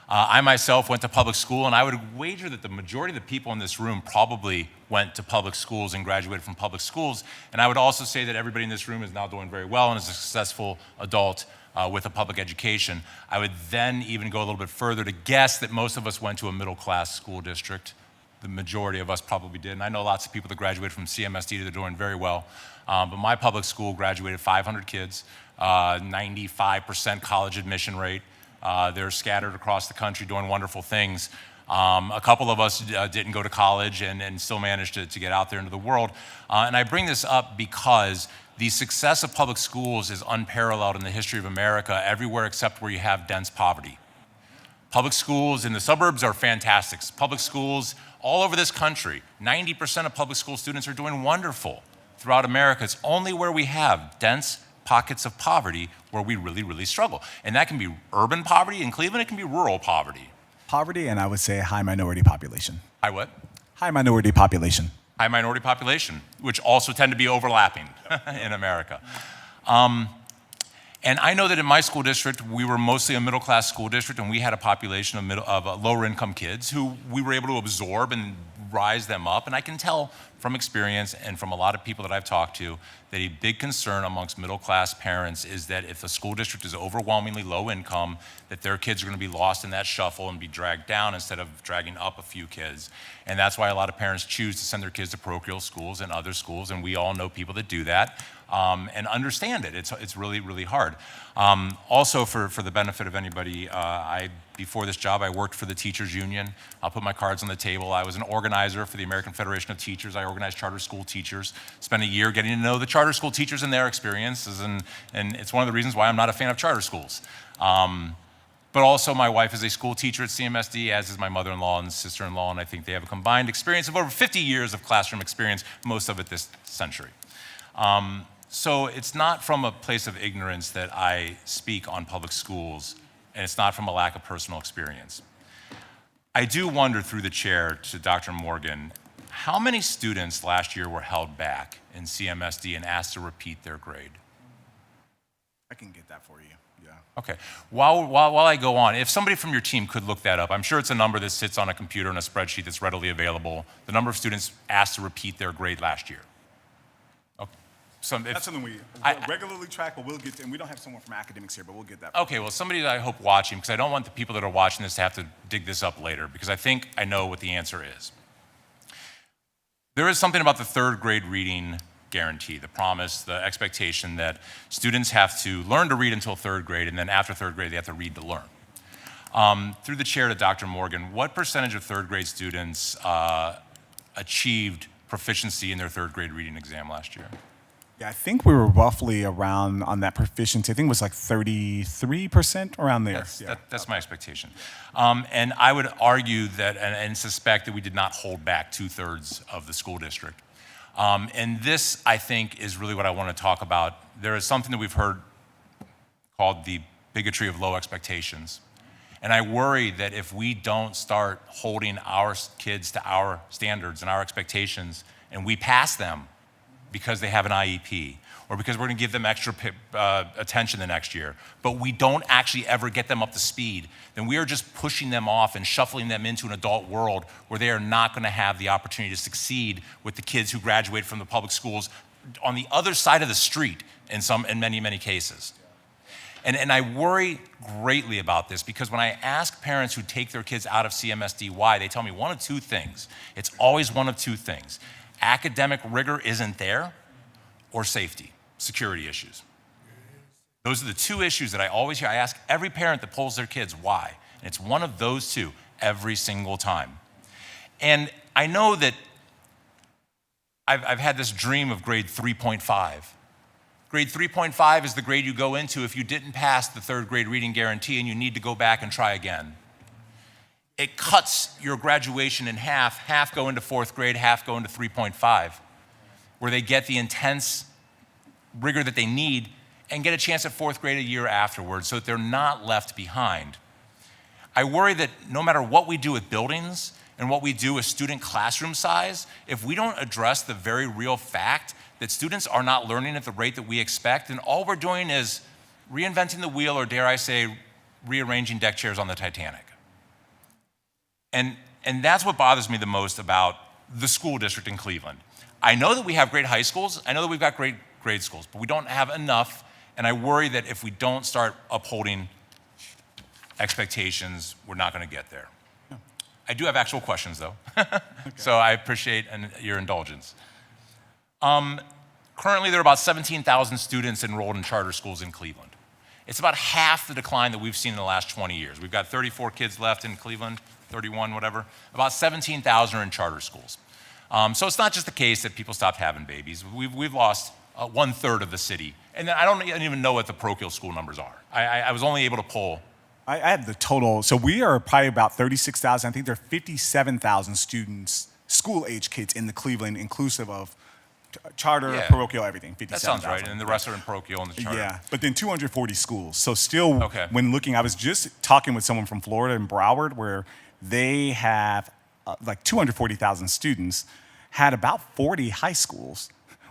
I myself went to public school, and I would wager that the majority of the people in this room probably went to public schools and graduated from public schools. And I would also say that everybody in this room is now doing very well and is a successful adult with a public education. I would then even go a little bit further to guess that most of us went to a middle-class school district. The majority of us probably did. And I know lots of people that graduated from CMSD that are doing very well. But my public school graduated 500 kids, 95% college admission rate. They're scattered across the country doing wonderful things. A couple of us didn't go to college and still managed to get out there into the world. And I bring this up because the success of public schools is unparalleled in the history of America everywhere except where you have dense poverty. Public schools in the suburbs are fantastic. Public schools all over this country, 90% of public school students are doing wonderful throughout America. It's only where we have dense pockets of poverty where we really, really struggle. And that can be urban poverty in Cleveland, it can be rural poverty. Poverty, and I would say high minority population. High what? High minority population. High minority population, which also tend to be overlapping in America. And I know that in my school district, we were mostly a middle-class school district, and we had a population of lower-income kids who we were able to absorb and rise them up. And I can tell from experience and from a lot of people that I've talked to that a big concern amongst middle-class parents is that if the school district is overwhelmingly low income, that their kids are going to be lost in that shuffle and be dragged down instead of dragging up a few kids. And that's why a lot of parents choose to send their kids to parochial schools and other schools, and we all know people that do that. And understand it. It's really, really hard. Also, for the benefit of anybody, before this job, I worked for the Teachers Union. I'll put my cards on the table. I was an organizer for the American Federation of Teachers. I organized charter school teachers. Spent a year getting to know the charter school teachers and their experiences, and it's one of the reasons why I'm not a fan of charter schools. But also, my wife is a school teacher at CMSD, as is my mother-in-law and sister-in-law, and I think they have a combined experience of over 50 years of classroom experience, most of it this century. So it's not from a place of ignorance that I speak on public schools, and it's not from a lack of personal experience. I do wonder, through the chair, to Dr. Morgan, how many students last year were held back in CMSD and asked to repeat their grade? I can get that for you, yeah. Okay, while I go on, if somebody from your team could look that up, I'm sure it's a number that sits on a computer in a spreadsheet that's readily available, the number of students asked to repeat their grade last year. That's something we regularly track, but we'll get to, and we don't have someone from academics here, but we'll get that. Okay, well, somebody that I hope watching, because I don't want the people that are watching this to have to dig this up later, because I think I know what the answer is. There is something about the third grade reading guarantee, the promise, the expectation that students have to learn to read until third grade, and then after third grade, they have to read to learn. Through the chair to Dr. Morgan, what percentage of third grade students achieved proficiency in their third grade reading exam last year? Yeah, I think we were roughly around on that proficiency. I think it was like 33%, around there. That's my expectation. And I would argue that, and suspect that we did not hold back 2/3 of the school district. And this, I think, is really what I want to talk about. There is something that we've heard called the bigotry of low expectations. And I worry that if we don't start holding our kids to our standards and our expectations, and we pass them because they have an IEP, or because we're going to give them extra attention the next year, but we don't actually ever get them up to speed, then we are just pushing them off and shuffling them into an adult world where they are not going to have the opportunity to succeed with the kids who graduate from the public schools on the other side of the street in many, many cases. And I worry greatly about this, because when I ask parents who take their kids out of CMSD why, they tell me one of two things. It's always one of two things. Academic rigor isn't there, or safety, security issues. Those are the two issues that I always hear. I ask every parent that polls their kids why, and it's one of those two every single time. And I know that I've had this dream of grade 3.5. Grade 3.5 is the grade you go into if you didn't pass the third grade reading guarantee and you need to go back and try again. It cuts your graduation in half. Half go into fourth grade, half go into 3.5, where they get the intense rigor that they need and get a chance at fourth grade a year afterwards so that they're not left behind. I worry that no matter what we do with buildings and what we do with student classroom size, if we don't address the very real fact that students are not learning at the rate that we expect, then all we're doing is reinventing the wheel, or dare I say, rearranging deck chairs on the Titanic. And that's what bothers me the most about the school district in Cleveland. I know that we have great high schools, I know that we've got great grade schools, but we don't have enough, and I worry that if we don't start upholding expectations, we're not going to get there. I do have actual questions, though, so I appreciate your indulgence. Currently, there are about 17,000 students enrolled in charter schools in Cleveland. It's about half the decline that we've seen in the last 20 years. We've got 34 kids left in Cleveland, 31, whatever. About 17,000 are in charter schools. So it's not just the case that people stopped having babies. We've lost 1/3 of the city. And I don't even know what the parochial school numbers are. I was only able to pull. I have the total. So we are probably about 36,000. I think there are 57,000 students, school-age kids in the Cleveland, inclusive of charter, Yeah. parochial, everything. 57,000. That sounds right, and the rest are in parochial and the charter. Yeah, but then 240 schools. So still, Okay. when looking, I was just talking with someone from Florida in Broward, where they have like 240,000 students, had about 40 high schools.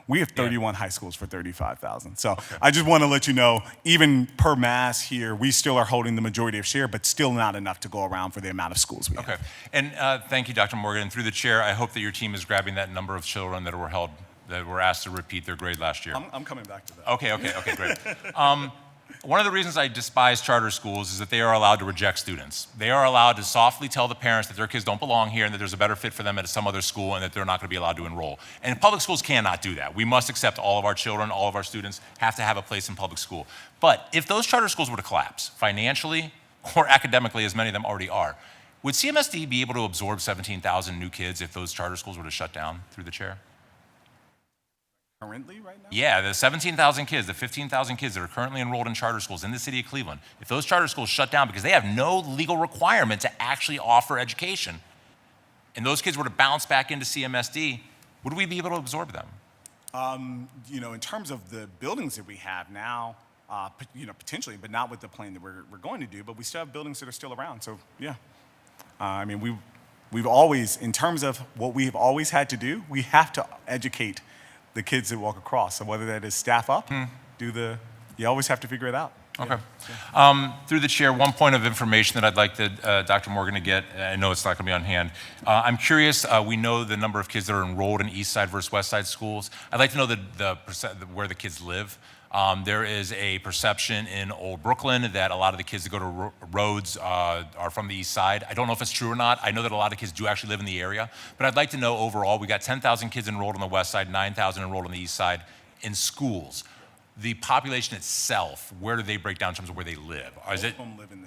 We have 31 high schools for 35,000. So I just want to let you know, even per mass here, we still are holding the majority of share, but still not enough to go around for the amount of schools we have. Okay, and thank you, Dr. Morgan. And through the chair, I hope that your team is grabbing that number of children that were asked to repeat their grade last year. I'm coming back to that. Okay, great. One of the reasons I despise charter schools is that they are allowed to reject students. They are allowed to softly tell the parents that their kids don't belong here and that there's a better fit for them at some other school and that they're not going to be allowed to enroll. And public schools cannot do that. We must accept all of our children, all of our students have to have a place in public school. But if those charter schools were to collapse financially or academically, as many of them already are, would CMSD be able to absorb 17,000 new kids if those charter schools were to shut down, through the chair? Currently, right now? Yeah, the 17,000 kids, the 15,000 kids that are currently enrolled in charter schools in the city of Cleveland, if those charter schools shut down because they have no legal requirement to actually offer education, and those kids were to bounce back into CMSD, would we be able to absorb them? You know, in terms of the buildings that we have now, you know, potentially, but not with the plan that we're going to do, but we still have buildings that are still around, so yeah. I mean, we've always, in terms of what we've always had to do, we have to educate the kids that walk across. So whether that is staff up, you always have to figure it out. Okay. Through the chair, one point of information that I'd like Dr. Morgan to get, I know it's not going to be on hand. I'm curious, we know the number of kids that are enrolled in East Side versus West Side schools. I'd like to know where the kids live. There is a perception in Old Brooklyn that a lot of the kids that go to Rhodes are from the East Side. I don't know if it's true or not. I know that a lot of kids do actually live in the area. But I'd like to know overall, we got 10,000 kids enrolled on the West Side, 9,000 enrolled on the East Side in schools. The population itself, where do they break down in terms of where they live? Or is it? Both of them live in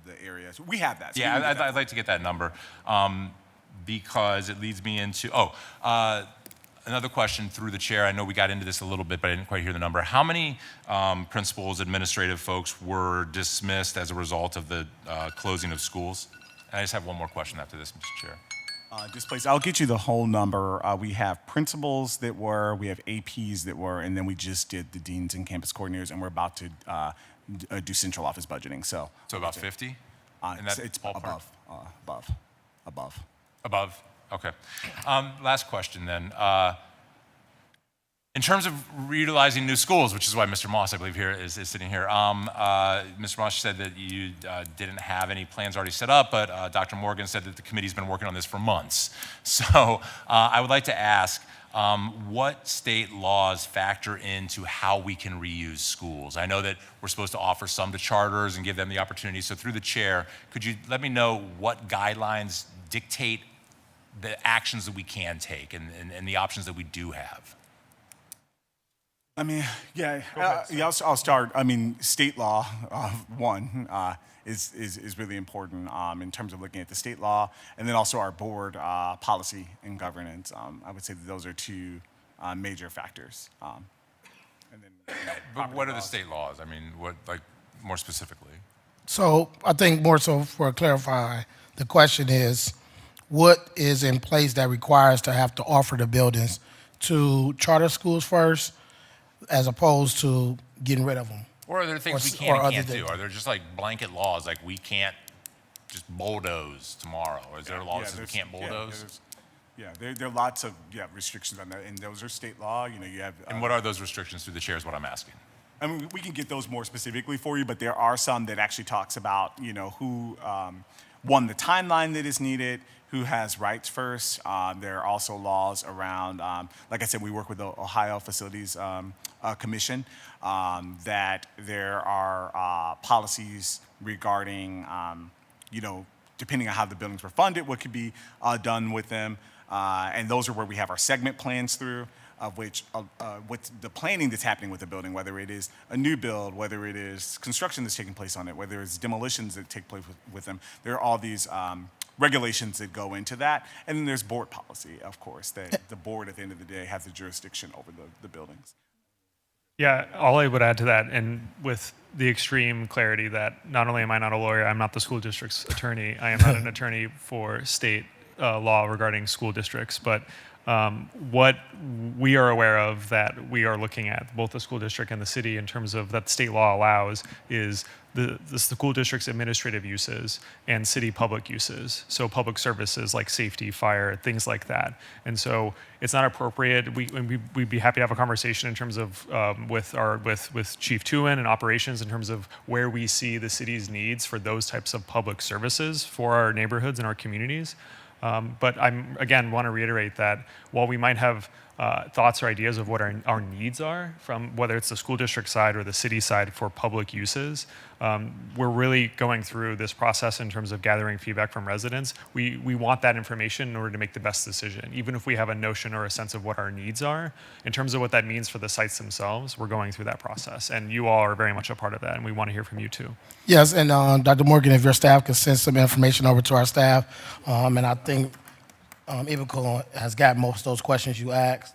the area. So we have that. So Yeah, I'd like to get that number because it leads me into, another question through the chair. I know we got into this a little bit, but I didn't quite hear the number. How many principals, administrative folks were dismissed as a result of the closing of schools? And I just have one more question after this, Mr. Chair. Displaced. I'll get you the whole number. We have principals that were, we have APs that were, and then we just did the deans and campus coordinators, and we're about to do central office budgeting. So about 50? It's above. Above? Okay. Last question then. In terms of reutilizing new schools, which is why Mr. Moss, I believe, here is sitting here. Mr. Moss said that you didn't have any plans already set up, but Dr. Morgan said that the committee's been working on this for months. So I would like to ask, what state laws factor into how we can reuse schools? I know that we're supposed to offer some to charters and give them the opportunity. So through the chair, could you let me know what guidelines dictate the actions that we can take and the options that we do have? I mean, yeah, I'll start. I mean, state law, one, is really important in terms of looking at the state law, and then also our board policy and governance. I would say that those are two major factors. And then, But what are the state laws? I mean, what, like, more specifically? So I think more so for clarify, the question is, what is in place that requires to have to offer the buildings to charter schools first, as opposed to getting rid of them? Or are there things we s- can or and other can't do? things. Are there just like blanket laws, like we can't just bulldoze tomorrow? Or is there a law that says we there's- can't yeah, bulldoze? there are lots of restrictions on that, and those are state law. You know, you have. And what are those restrictions through the chair is what I'm asking. I mean, we can get those more specifically for you, but there are some that actually talks about, you know, who, one, the timeline that is needed, who has rights first. There are also laws around, like I said, we work with the Ohio Facilities Commission, that there are policies regarding, you know, depending on how the buildings were funded, what could be done with them. And those are where we have our segment plans through, of which what's the planning that's happening with the building, whether it is a new build, whether it is construction that's taking place on it, whether it's demolitions that take place with them. There are all these regulations that go into that. And then there's board policy, of course, that the board at the end of the day has the jurisdiction over the buildings. Yeah, all I would add to that, and with the extreme clarity that not only am I not a lawyer, I'm not the school district's attorney. I am not an attorney for state law regarding school districts, but what we are aware of that we are looking at, both the school district and the city, in terms of that state law allows, is the school district's administrative uses and city public uses. So public services like safety, fire, things like that. And so it's not appropriate. We'd be happy to have a conversation in terms of with Chief Tuin and operations in terms of where we see the city's needs for those types of public services for our neighborhoods and our communities. But I'm, again, want to reiterate that while we might have thoughts or ideas of what our needs are, from whether it's the school district side or the city side for public uses, we're really going through this process in terms of gathering feedback from residents. We want that information in order to make the best decision. Even if we have a notion or a sense of what our needs are, in terms of what that means for the sites themselves, we're going through that process. And you all are very much a part of that, and we want to hear from you too. Yes, and Dr. Morgan, if your staff can send some information over to our staff, and I think Eva has got most of those questions you asked,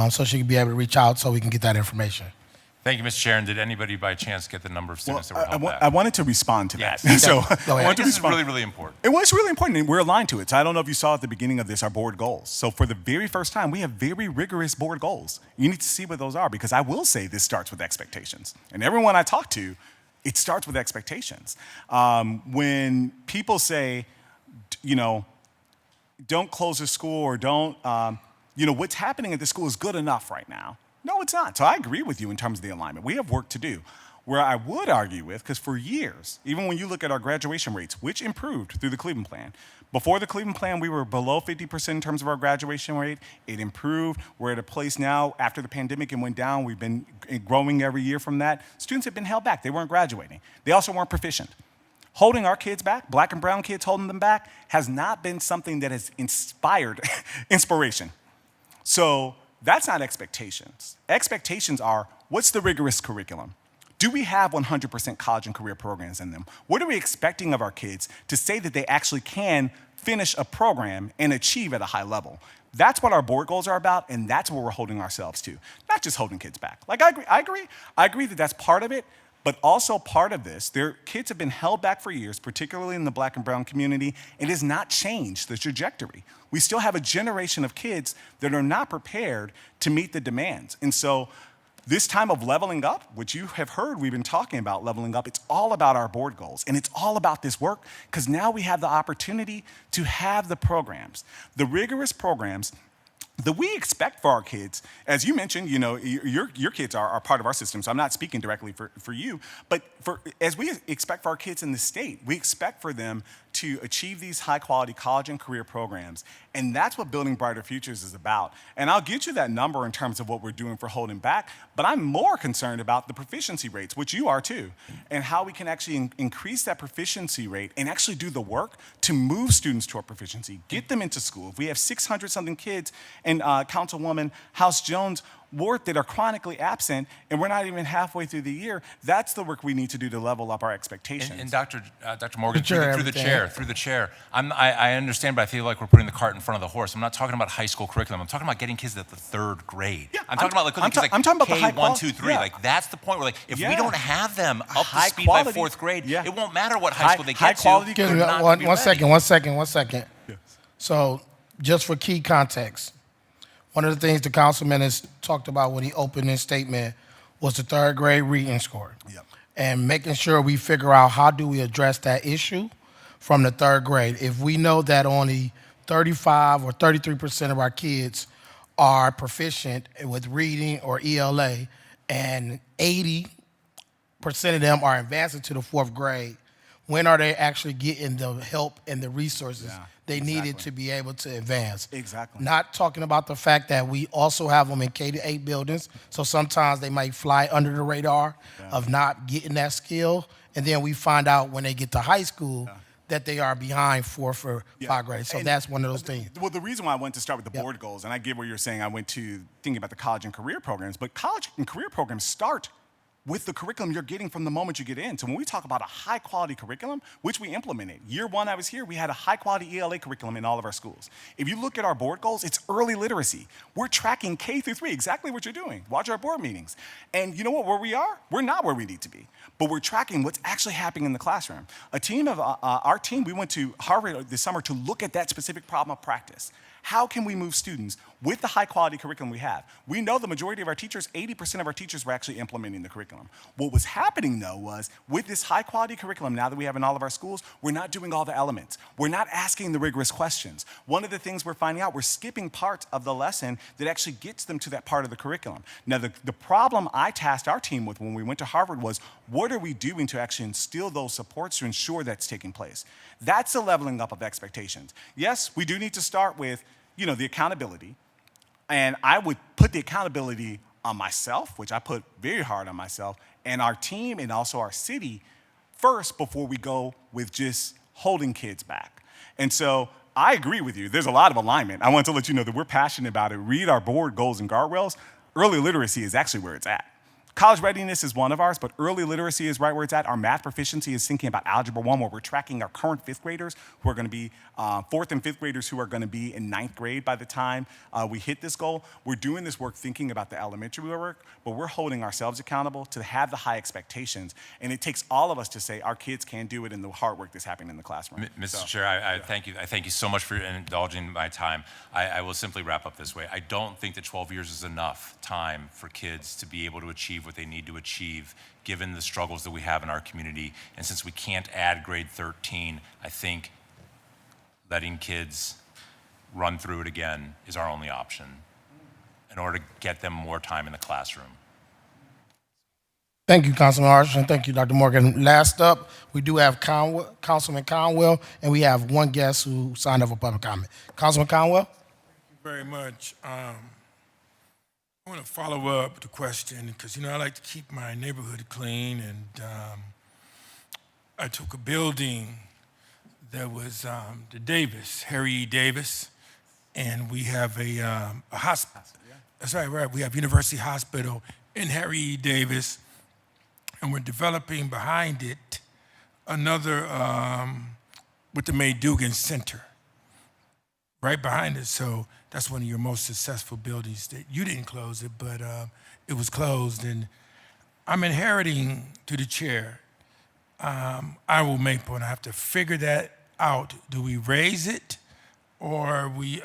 so she can be able to reach out so we can get that information. Thank you, Mr. Chair. And did anybody by chance get the number of students that were held back? I wanted to respond to that. Yes. So Go ahead. I wanted to This is respond. really, really important. It was really important, and we're aligned to it. So I don't know if you saw at the beginning of this our board goals. So for the very first time, we have very rigorous board goals. You need to see what those are, because I will say this starts with expectations. And everyone I talk to, it starts with expectations. When people say, you know, don't close the school or don't, you know, what's happening at the school is good enough right now. No, it's not. So I agree with you in terms of the alignment. We have work to do. Where I would argue with, because for years, even when you look at our graduation rates, which improved through the Cleveland Plan, before the Cleveland Plan, we were below 50% in terms of our graduation rate. It improved. We're at a place now, after the pandemic, it went down. We've been growing every year from that. Students have been held back. They weren't graduating. They also weren't proficient. Holding our kids back, black and brown kids holding them back, has not been something that has inspired inspiration. So that's not expectations. Expectations are, what's the rigorous curriculum? Do we have 100% college and career programs in them? What are we expecting of our kids to say that they actually can finish a program and achieve at a high level? That's what our board goals are about, and that's what we're holding ourselves to, not just holding kids back. Like, I agree that that's part of it, but also part of this, kids have been held back for years, particularly in the black and brown community, and it has not changed the trajectory. We still have a generation of kids that are not prepared to meet the demands. And so this time of leveling up, which you have heard we've been talking about leveling up, it's all about our board goals, and it's all about this work, because now we have the opportunity to have the programs, the rigorous programs that we expect for our kids. As you mentioned, you know, your kids are part of our system, so I'm not speaking directly for you, but as we expect for our kids in the state, we expect for them to achieve these high quality college and career programs. And that's what Building Brighter Futures is about. And I'll get you that number in terms of what we're doing for holding back, but I'm more concerned about the proficiency rates, which you are too, and how we can actually increase that proficiency rate and actually do the work to move students toward proficiency, get them into school. If we have 600 something kids, and Councilwoman House Jones work that are chronically absent, and we're not even halfway through the year. That's the work we need to do to level up our expectations. And Dr. Morgan, Chair, through the everything. chair, I understand, but I feel like we're putting the cart in front of the horse. I'm not talking about high school curriculum. I'm talking about getting kids at the 3rd grade. Yeah, I'm talking about I'm talking about the K, high 1, 2, quality. 3. Yeah. Like that's the point where like if Yeah. we don't have them up to High speed quality. by 4th grade, Yeah. it won't matter what high school they High get quality to. Excuse they're me, not gonna be one ready. second. So, just for key context, one of the things the councilman has talked about when he opened his statement was the 3rd grade reading score. Yep. And making sure we figure out how do we address that issue from the 3rd grade. If we know that only 35 or 33% of our kids are proficient with reading or ELA, and 80% of them are advancing to the 4th grade, when are they actually getting the help and the resources they needed to be able to advance? Exactly. Not talking about the fact that we also have them in K-8 buildings, so sometimes they might fly under the radar of not getting that skill, and then we find out when they get to high school that they are behind 4th or 5th grade. So And that's one of those things. Well, the reason why I went to start with the board goals, and I get where you're saying I went to thinking about the college and career programs, but college and career programs start with the curriculum you're getting from the moment you get in. So when we talk about a high quality curriculum, which we implemented, year 1 I was here, we had a high quality ELA curriculum in all of our schools. If you look at our board goals, it's early literacy. We're tracking K through 3, exactly what you're doing. Watch our board meetings. And you know what, where we are? We're not where we need to be, but we're tracking what's actually happening in the classroom. Our team, we went to Harvard this summer to look at that specific problem of practice. How can we move students with the high quality curriculum we have? We know the majority of our teachers, 80% of our teachers were actually implementing the curriculum. What was happening though was with this high quality curriculum now that we have in all of our schools, we're not doing all the elements. We're not asking the rigorous questions. One of the things we're finding out, we're skipping parts of the lesson that actually gets them to that part of the curriculum. Now the problem I tasked our team with when we went to Harvard was, what are we doing to actually instill those supports to ensure that's taking place? That's a leveling up of expectations. Yes, we do need to start with the accountability. And I would put the accountability on myself, which I put very hard on myself, and our team and also our city first before we go with just holding kids back. And so I agree with you. There's a lot of alignment. I want to let you know that we're passionate about it. Read our board goals and guardrails. Early literacy is actually where it's at. College readiness is one of ours, but early literacy is right where it's at. Our math proficiency is thinking about Algebra 1, where we're tracking our current 5th graders who are going to be 4th and 5th graders who are going to be in 9th grade by the time we hit this goal. We're doing this work thinking about the elementary work, but we're holding ourselves accountable to have the high expectations. And it takes all of us to say our kids can do it in the hard work that's happening in the classroom. Mr. Chair, I thank you. I thank you so much for indulging my time. I will simply wrap up this way. I don't think that 12 years is enough time for kids to be able to achieve what they need to achieve, given the struggles that we have in our community. And since we can't add grade 13, I think letting kids run through it again is our only option in order to get them more time in the classroom. Thank you, Councilman Arch, and thank you, Dr. Morgan. Last up, we do have Councilman Conwell, and we have one guest who signed up for public comment. Councilman Conwell? Very much. I want to follow up the question because, I like to keep my neighborhood clean, and I took a building that was the Davis, Harry E. Davis, and we have a hospital. That's right. We have University Hospital in Harry E. Davis, and we're developing behind it another with the May Dugan Center, right behind it. So that's one of your most successful buildings that you didn't close it, but it was closed. And I'm inheriting to the chair Iowa Maple, and I have to figure that out. Do we raise it, or we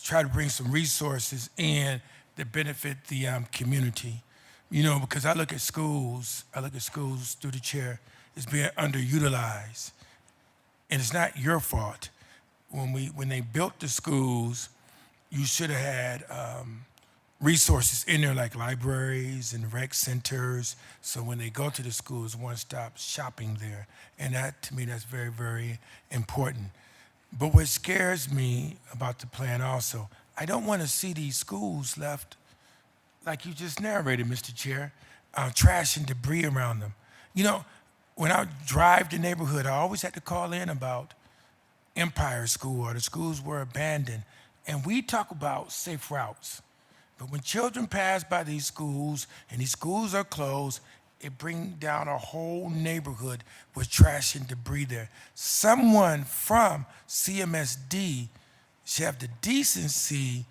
try to bring some resources in that benefit the community? Because I look at schools through the chair as being underutilized, and it's not your fault. When they built the schools, you should have had resources in there like libraries and rec centers, so when they go to the schools, one-stop shopping there. And that, to me, that's very, very important. But what scares me about the plan also, I don't want to see these schools left like you just narrated, Mr. Chair, trash and debris around them. When I drive the neighborhood, I always had to call in about Empire School, or the schools were abandoned. And we talk about safe routes. But when children pass by these schools and these schools are closed, it brings down a whole neighborhood with trash and debris there. Someone from CMSD should have the decency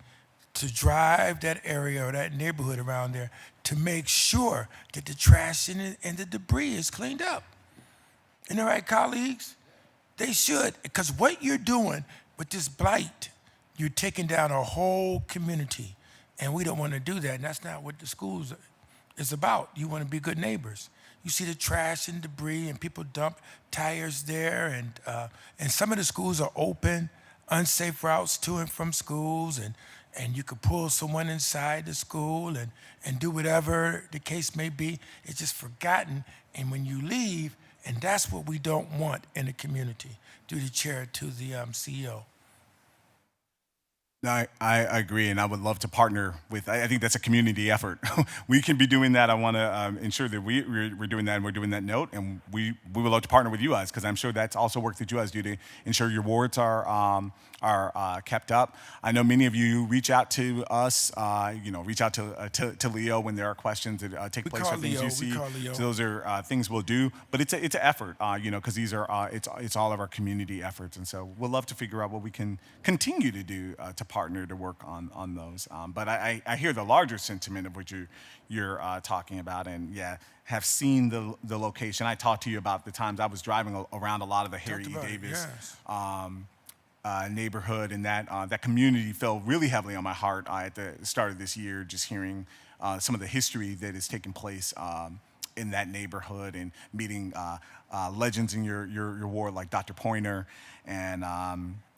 to drive that area or that neighborhood around there to make sure that the trash and the debris is cleaned up. Isn't that right, colleagues? They should, because what you're doing with this blight, you're taking down a whole community, and we don't want to do that, and that's not what the schools is about. You want to be good neighbors. You see the trash and debris, and people dump tires there, and some of the schools are open, unsafe routes to and from schools, and you could pull someone inside the school and do whatever the case may be. It's just forgotten, and when you leave, and that's what we don't want in the community. Through the chair to the CEO. I agree, and I would love to partner with. I think that's a community effort. We can be doing that. I want to ensure that we're doing that, and we're doing that note, and we would love to partner with you guys because I'm sure that's also work that you guys do to ensure your wards are kept up. I know many of you reach out to us, reach out to Leo when there are questions that take place or things you see. So those are things we'll do, but it's an effort, because these are it's all of our community efforts, and so we'll love to figure out what we can continue to do to partner to work on those. But I hear the larger sentiment of what you're talking about, and have seen the location. I talked to you about the times I was driving around a lot of the Harry E. Davis neighborhood, and that community fell really heavily on my heart at the start of this year, just hearing some of the history that is taking place in that neighborhood and meeting legends in your ward like Dr. Pointer, and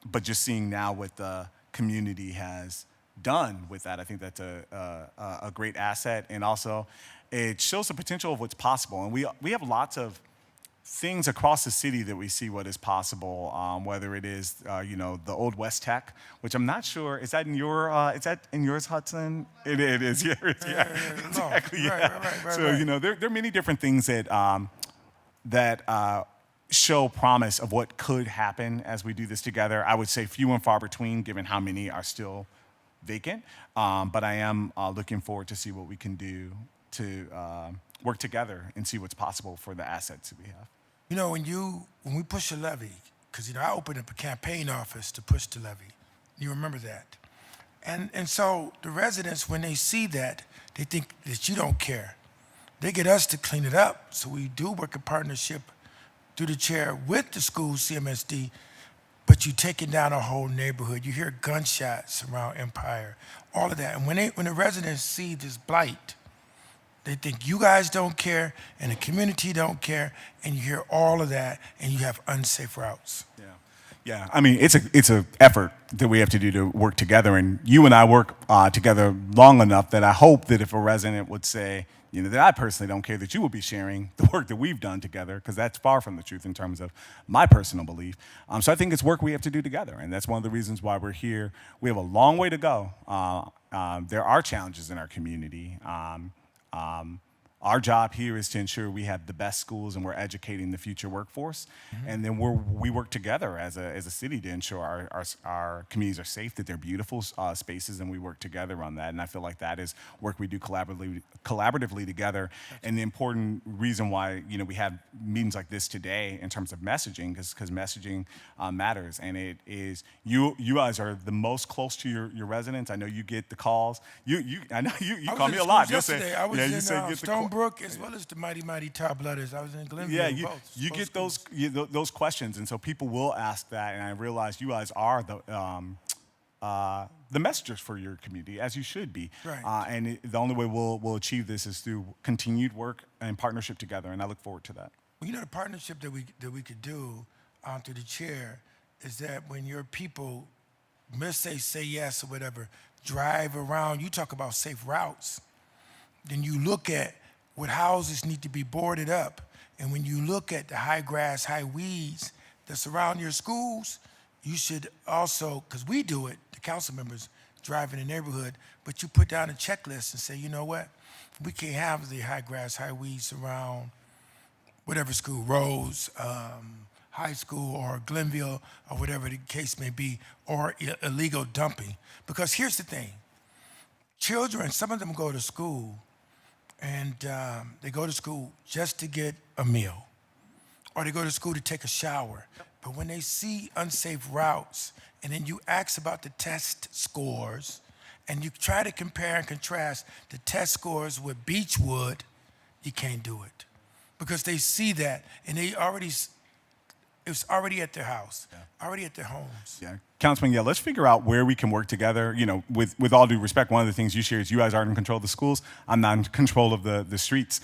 but just seeing now what the community has done with that, I think that's a great asset, and also it shows the potential of what's possible. And we have lots of things across the city that we see what is possible, whether it is the old West Tech, which I'm not sure, is that in yours, Hudson? It is, yeah, exactly, yeah. Right, so there are many different things that show promise of what could happen as we do this together. I would say few and far between, given how many are still vacant. But I am looking forward to see what we can do to work together and see what's possible for the assets that we have. When we push a levy, because I opened up a campaign office to push the levy. You remember that. And so the residents, when they see that, they think that you don't care. They get us to clean it up. So we do work in partnership through the chair with the school, CMSD, but you're taking down a whole neighborhood. You hear gunshots around Empire, all of that. And when the residents see this blight, they think you guys don't care and the community don't care, and you hear all of that, and you have unsafe routes. Yeah. I mean, it's a effort that we have to do to work together, and you and I work together long enough that I hope that if a resident would say, that I personally don't care, that you will be sharing the work that we've done together, because that's far from the truth in terms of my personal belief. So I think it's work we have to do together, and that's one of the reasons why we're here. We have a long way to go. There are challenges in our community. Our job here is to ensure we have the best schools and we're educating the future workforce. Mm-hmm. And then we work together as a city to ensure our communities are safe, that they're beautiful spaces, and we work together on that. And I feel like that is work we do collaboratively together. And the important reason why we have meetings like this today in terms of messaging, because messaging matters. And it is you guys are the most close to your residents. I know you get the calls. I know you call me a lot. Yesterday, I was in Stonebrook as well as the mighty Top Blooders. I was in Glenville. Yeah, you get those questions, and so people will ask that. And I realize you guys are the messengers for your community, as you should be. Right. And the only way we'll achieve this is through continued work and partnership together. And I look forward to that. Well, the partnership that we could do through the chair is that when your people say yes or whatever, drive around. You talk about safe routes. Then you look at what houses need to be boarded up. And when you look at the high grass, high weeds that surround your schools, you should also, because we do it, the council members drive in the neighborhood, but you put down a checklist and say, you know what? We can't have the high grass, high weeds around whatever school, Rose, High School, or Glenville, or whatever the case may be, or illegal dumping. Because here's the thing. children, some of them go to school, and they go to school just to get a meal, or they go to school to take a shower. But when they see unsafe routes, and then you ask about the test scores, and you try to compare and contrast the test scores with Beechwood, you can't do it. Because they see that, and it's already at their house, already at their homes. Yeah, Councilman, yeah, let's figure out where we can work together. You know, with all due respect, one of the things you share is you guys aren't in control of the schools. I'm not in control of the streets.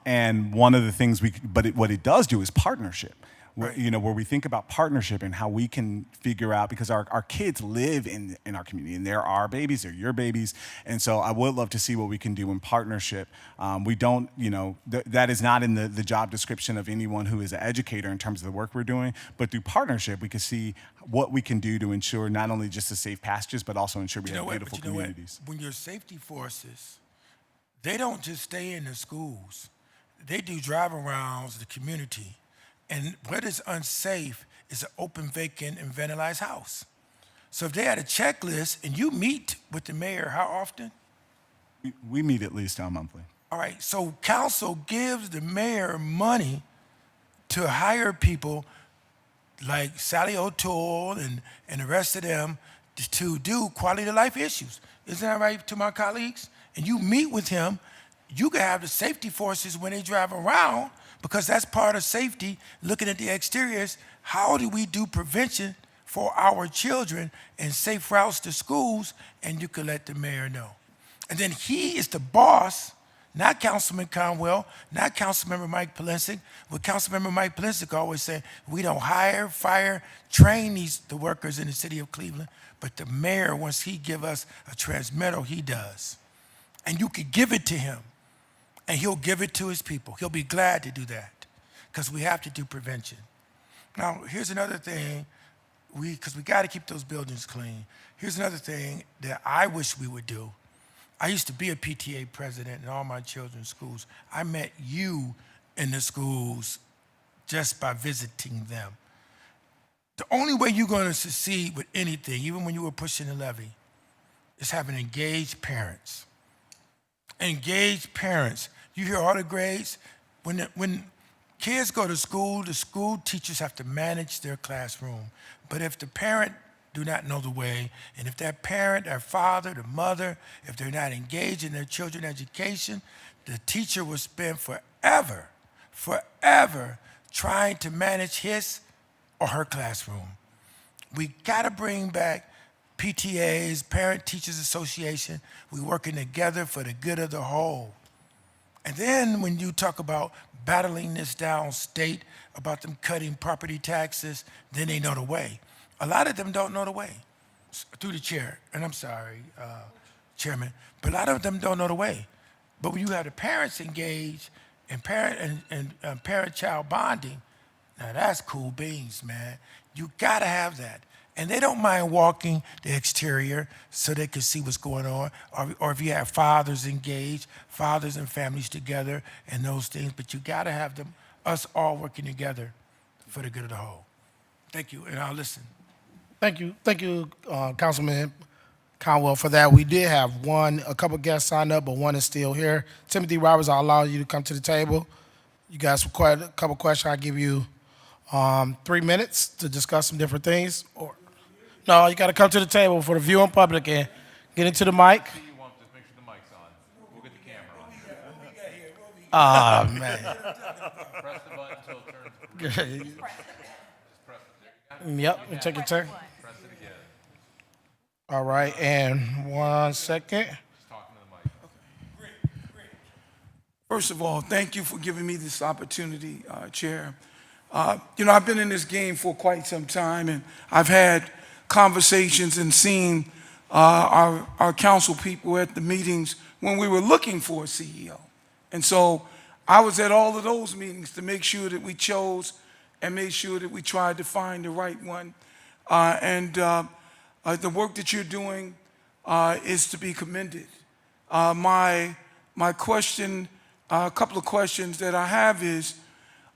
And one of the things what it does do is partnership. Right. You know, where we think about partnership and how we can figure out, because our kids live in our community, and they're our babies, they're your babies. And so I would love to see what we can do in partnership. We don't, you know, that is not in the job description of anyone who is an educator in terms of the work we're doing, but through partnership, we can see what we can do to ensure not only just the safe passages, but also ensure we have beautiful communities. When your safety forces, they don't just stay in the schools. They do drive-arounds the community. And what is unsafe is an open, vacant, and vandalized house. So if they had a checklist and you meet with the mayor, how often? We meet at least monthly. All right, so council gives the mayor money to hire people like Sally O'Toole and the rest of them to do quality of life issues. Isn't that right to my colleagues? And you meet with him, you can have the safety forces when they drive around, because that's part of safety, looking at the exteriors. How do we do prevention for our children and safe routes to schools? And you can let the mayor know. And then he is the boss, not Councilman Conwell, not Councilmember Mike Polensek. What Councilmember Mike Polensek always said, we don't hire, fire, train the workers in the city of Cleveland, but the mayor, once he give us a transmittal, he does. And you could give it to him, and he'll give it to his people. He'll be glad to do that, because we have to do prevention. Now, here's another thing, because we got to keep those buildings clean. Here's another thing that I wish we would do. I used to be a PTA president in all my children's schools. I met you in the schools just by visiting them. The only way you're going to succeed with anything, even when you were pushing the levy, is having engaged parents. Engaged parents. You hear all the grades. When kids go to school, the school teachers have to manage their classroom. But if the parent do not know the way, and if that parent, their father, the mother, if they're not engaged in their children's education, the teacher will spend forever trying to manage his or her classroom. We gotta bring back PTAs, Parent Teachers Association. We're working together for the good of the whole. And then when you talk about battling this down state, about them cutting property taxes, then they know the way. A lot of them don't know the way. Through the chair, and I'm sorry, Chairman, but a lot of them don't know the way. But when you have the parents engaged and parent-child bonding, now that's cool beans, man. You gotta have that. And they don't mind walking the exterior so they can see what's going on. Or if you have fathers engaged, fathers and families together and those things, but you gotta have us all working together for the good of the whole. Thank you, and I'll listen. Thank you, Councilman Conwell, for that. We did have a couple guests signed up, but one is still here. Timothy Roberts, I'll allow you to come to the table. You guys require a couple questions. I'll give you 3 minutes to discuss some different things. No, you got to come to the table for the viewing public and get into the mic. You want to make sure the mic's on. We'll get the camera on. Oh, man. Press the button until it turns. Just press it. Yep, you take your turn. Press it again. All right, and 1 second. Just talking to the mic. Great. First of all, thank you for giving me this opportunity, Chair. I've been in this game for quite some time, and I've had conversations and seen our council people at the meetings when we were looking for a CEO. And so I was at all of those meetings to make sure that we chose and made sure that we tried to find the right one. The work that you're doing is to be commended. My question, a couple of questions that I have is,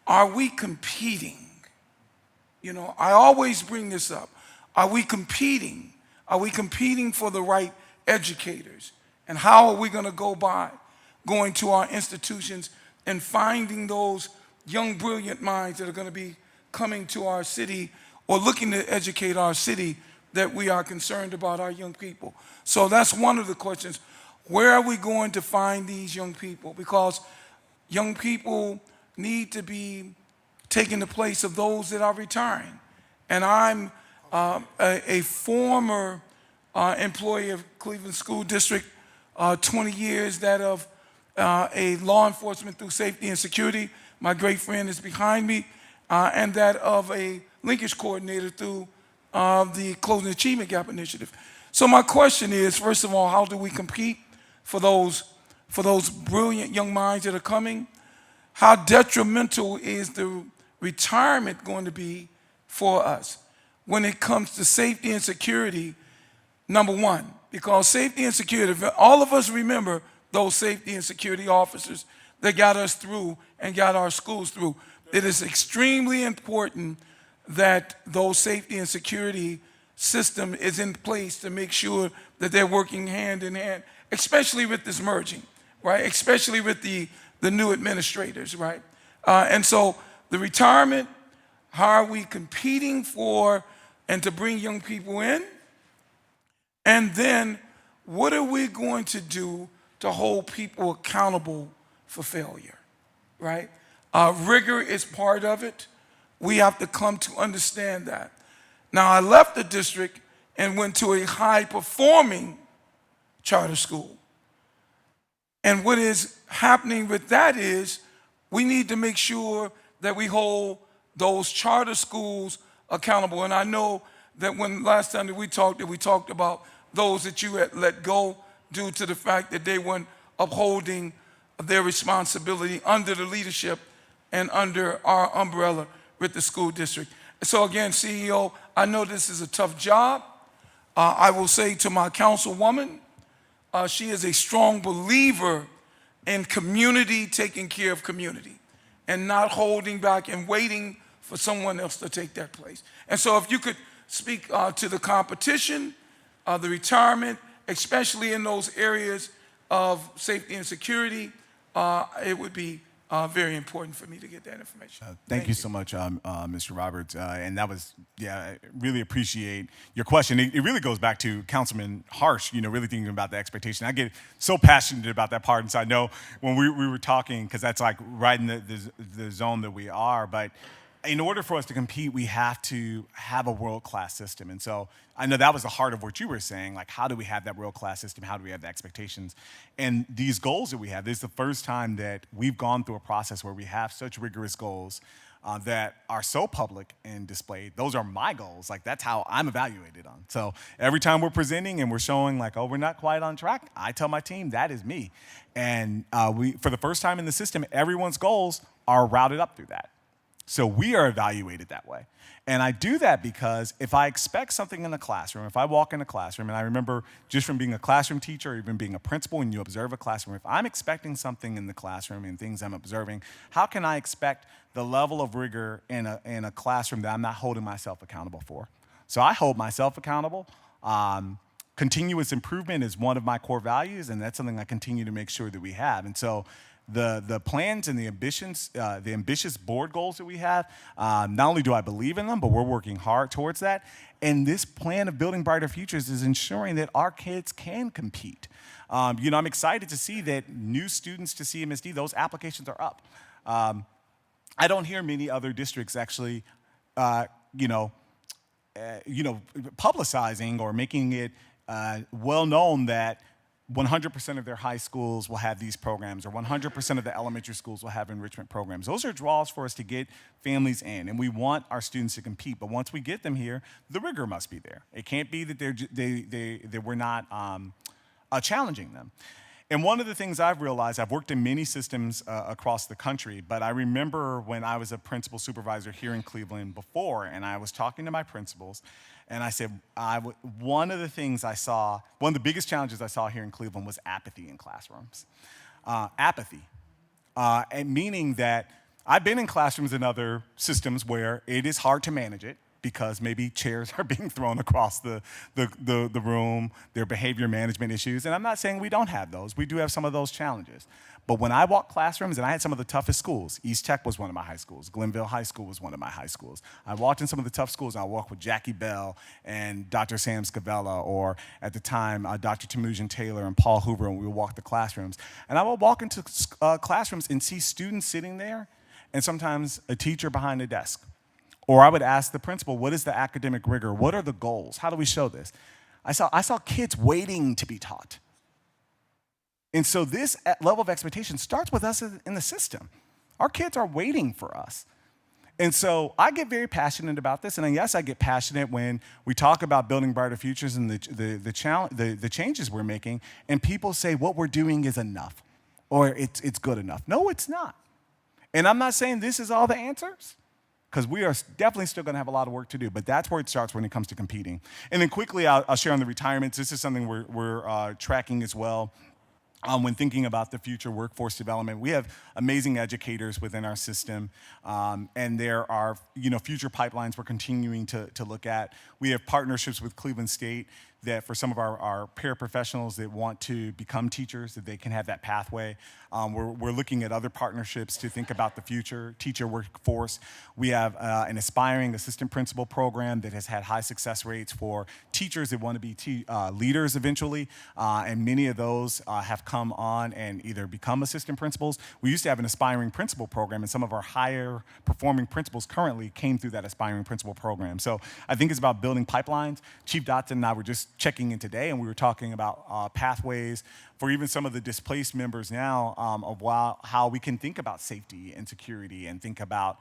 are we competing? I always bring this up. Are we competing? Are we competing for the right educators? And how are we going to go by going to our institutions and finding those young, brilliant minds that are going to be coming to our city or looking to educate our city, that we are concerned about our young people? So that's one of the questions. Where are we going to find these young people? Because young people need to be taking the place of those that are retiring. And I'm a former employee of Cleveland School District, 20 years, that of a law enforcement through safety and security. My great friend is behind me, and that of a linkage coordinator through the Closing Achievement Gap Initiative. So my question is, first of all, how do we compete for those brilliant young minds that are coming? How detrimental is the retirement going to be for us when it comes to safety and security? Number one, because safety and security, all of us remember those safety and security officers that got us through and got our schools through. It is extremely important that those safety and security system is in place to make sure that they're working hand in hand, especially with this merging, right? Especially with the new administrators, right? And so the retirement, how are we competing for and to bring young people in? And then what are we going to do to hold people accountable for failure, right? Rigor is part of it. We have to come to understand that. Now, I left the district and went to a high-performing charter school. And what is happening with that is we need to make sure that we hold those charter schools accountable. And I know that when last time that we talked about those that you had let go due to the fact that they weren't upholding their responsibility under the leadership and under our umbrella with the school district. So again, CEO, I know this is a tough job. I will say to my councilwoman, she is a strong believer in community taking care of community and not holding back and waiting for someone else to take that place. And so if you could speak to the competition, the retirement, especially in those areas of safety and security, it would be very important for me to get that information. Thank you so much, Mr. Roberts. And that was, I really appreciate your question. It really goes back to Councilman Harsh, really thinking about the expectation. I get so passionate about that part. And so I know when we were talking, because that's like right in the zone that we are, but in order for us to compete, we have to have a world-class system. And so I know that was the heart of what you were saying, like how do we have that world-class system? How do we have the expectations? And these goals that we have, this is the first time that we've gone through a process where we have such rigorous goals that are so public and displayed. Those are my goals. Like that's how I'm evaluated on. So every time we're presenting and we're showing like, oh, we're not quite on track, I tell my team that is me. And for the first time in the system, everyone's goals are routed up through that. So we are evaluated that way. And I do that because if I expect something in the classroom, if I walk in a classroom, and I remember just from being a classroom teacher or even being a principal and you observe a classroom, if I'm expecting something in the classroom and things I'm observing, how can I expect the level of rigor in a classroom that I'm not holding myself accountable for? So I hold myself accountable. Continuous improvement is one of my core values, and that's something I continue to make sure that we have. And so the plans and the ambitions, the ambitious board goals that we have, not only do I believe in them, but we're working hard towards that. And this plan of building brighter futures is ensuring that our kids can compete. I'm excited to see that new students to CMSD, those applications are up. I don't hear many other districts actually, publicizing or making it well known that 100% of their high schools will have these programs, or 100% of the elementary schools will have enrichment programs. Those are draws for us to get families in, and we want our students to compete. But once we get them here, the rigor must be there. It can't be that that we're not challenging them. And one of the things I've realized, I've worked in many systems across the country, but I remember when I was a principal supervisor here in Cleveland before, and I was talking to my principals, and I said, one of the biggest challenges I saw here in Cleveland was apathy in classrooms. Apathy, and meaning that I've been in classrooms in other systems where it is hard to manage it, because maybe chairs are being thrown across the room, there are behavior management issues, and I'm not saying we don't have those. We do have some of those challenges. But when I walk classrooms, and I had some of the toughest schools, East Tech was one of my high schools, Glenville High School was one of my high schools. I walked in some of the tough schools, and I walked with Jackie Bell and Dr. Sam Scavella, or at the time, Dr. Temujin Taylor and Paul Hoover, and we would walk the classrooms. And I would walk into classrooms and see students sitting there, and sometimes a teacher behind a desk. Or I would ask the principal, what is the academic rigor? What are the goals? How do we show this? I saw kids waiting to be taught. And so this level of expectation starts with us in the system. Our kids are waiting for us. And so I get very passionate about this. And yes, I get passionate when we talk about building brighter futures and the changes we're making, and people say what we're doing is enough, or it's good enough. No, it's not. And I'm not saying this is all the answers, because we are definitely still going to have a lot of work to do. But that's where it starts when it comes to competing. And then quickly, I'll share on the retirements. This is something we're tracking as well. When thinking about the future workforce development, we have amazing educators within our system, and there are future pipelines we're continuing to look at. We have partnerships with Cleveland State that for some of our paraprofessionals that want to become teachers, that they can have that pathway. We're looking at other partnerships to think about the future teacher workforce. We have an aspiring assistant principal program that has had high success rates for teachers that want to be leaders eventually, and many of those have come on and either become assistant principals. We used to have an aspiring principal program, and some of our higher performing principals currently came through that aspiring principal program. So I think it's about building pipelines. Chief Dotson and I were just checking in today, and we were talking about pathways for even some of the displaced members now of how we can think about safety and security, and think about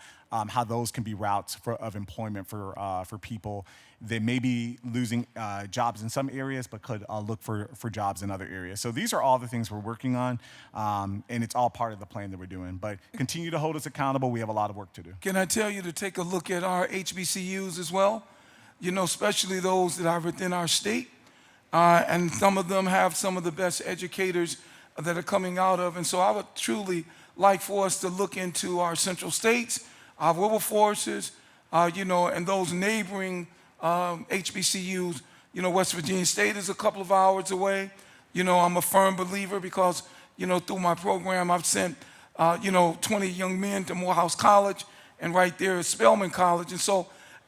how those can be routes of employment for people that may be losing jobs in some areas but could look for jobs in other areas. So these are all the things we're working on, and it's all part of the plan that we're doing. But continue to hold us accountable. We have a lot of work to do. Can I tell you to take a look at our HBCUs as well? Especially those that are within our state. And some of them have some of the best educators that are coming out of. And so I would truly like for us to look into our central states, our Wilberforces, and those neighboring HBCUs. West Virginia State is a couple of hours away. I'm a firm believer because, through my program, I've sent, 20 young men to Morehouse College, and right there is Spelman College.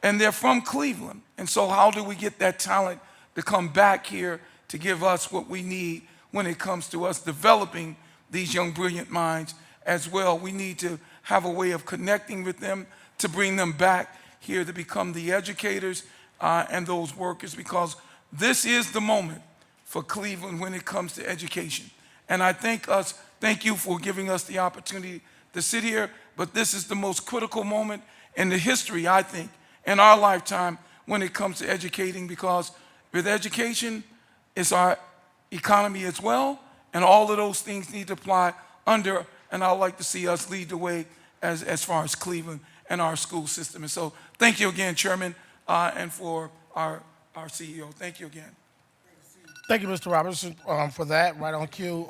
And they're from Cleveland. And so how do we get that talent to come back here to give us what we need when it comes to us developing these young, brilliant minds as well? We need to have a way of connecting with them to bring them back here to become the educators and those workers, because this is the moment for Cleveland when it comes to education. And I thank you for giving us the opportunity to sit here, but this is the most critical moment in the history, I think, in our lifetime when it comes to educating, because with education, it's our economy as well, and all of those things need to apply under, and I'd like to see us lead the way as far as Cleveland and our school system. And so thank you again, Chairman, and for our CEO. Thank you again. Thank you, Mr. Robertson, for that. Right on cue.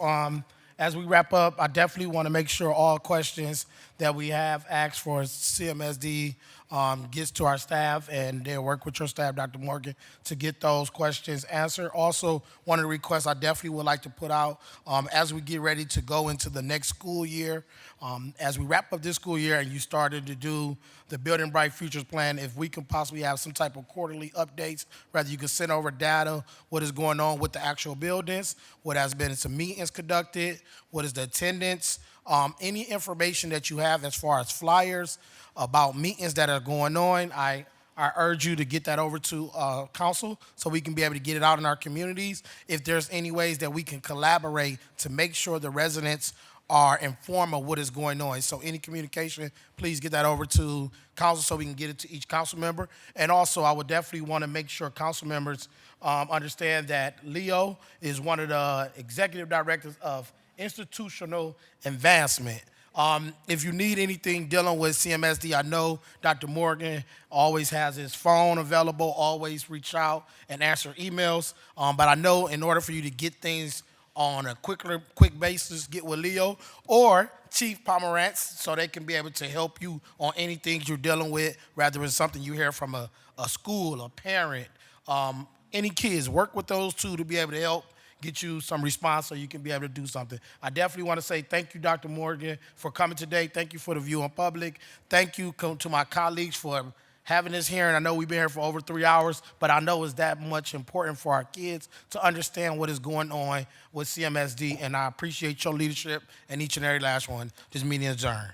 As we wrap up, I definitely want to make sure all questions that we have asked for CMSD gets to our staff, and they'll work with your staff, Dr. Morgan, to get those questions answered. Also, one of the requests I definitely would like to put out as we get ready to go into the next school year, as we wrap up this school year and you started to do the Building Bright Futures plan, if we can possibly have some type of quarterly updates, whether you can send over data, what is going on with the actual buildings, what has been some meetings conducted, what is the attendance, any information that you have as far as flyers about meetings that are going on. I urge you to get that over to council so we can be able to get it out in our communities. If there's any ways that we can collaborate to make sure the residents are informed of what is going on. So any communication, please get that over to council so we can get it to each council member. And also, I would definitely want to make sure council members understand that Leo is one of the executive directors of Institutional Advancement. If you need anything dealing with CMSD, I know Dr. Morgan always has his phone available, always reach out and answer emails. But I know in order for you to get things on a quick basis, get with Leo or Chief Pomerantz so they can be able to help you on anything you're dealing with, whether it's something you hear from a school, a parent, any kids. Work with those two to be able to help get you some response so you can be able to do something. I definitely want to say thank you, Dr. Morgan, for coming today. Thank you for the view on public. Thank you to my colleagues for having this hearing. I know we've been here for over 3 hours, but I know it's that much important for our kids to understand what is going on with CMSD, and I appreciate your leadership and each and every last one. This meeting is adjourned.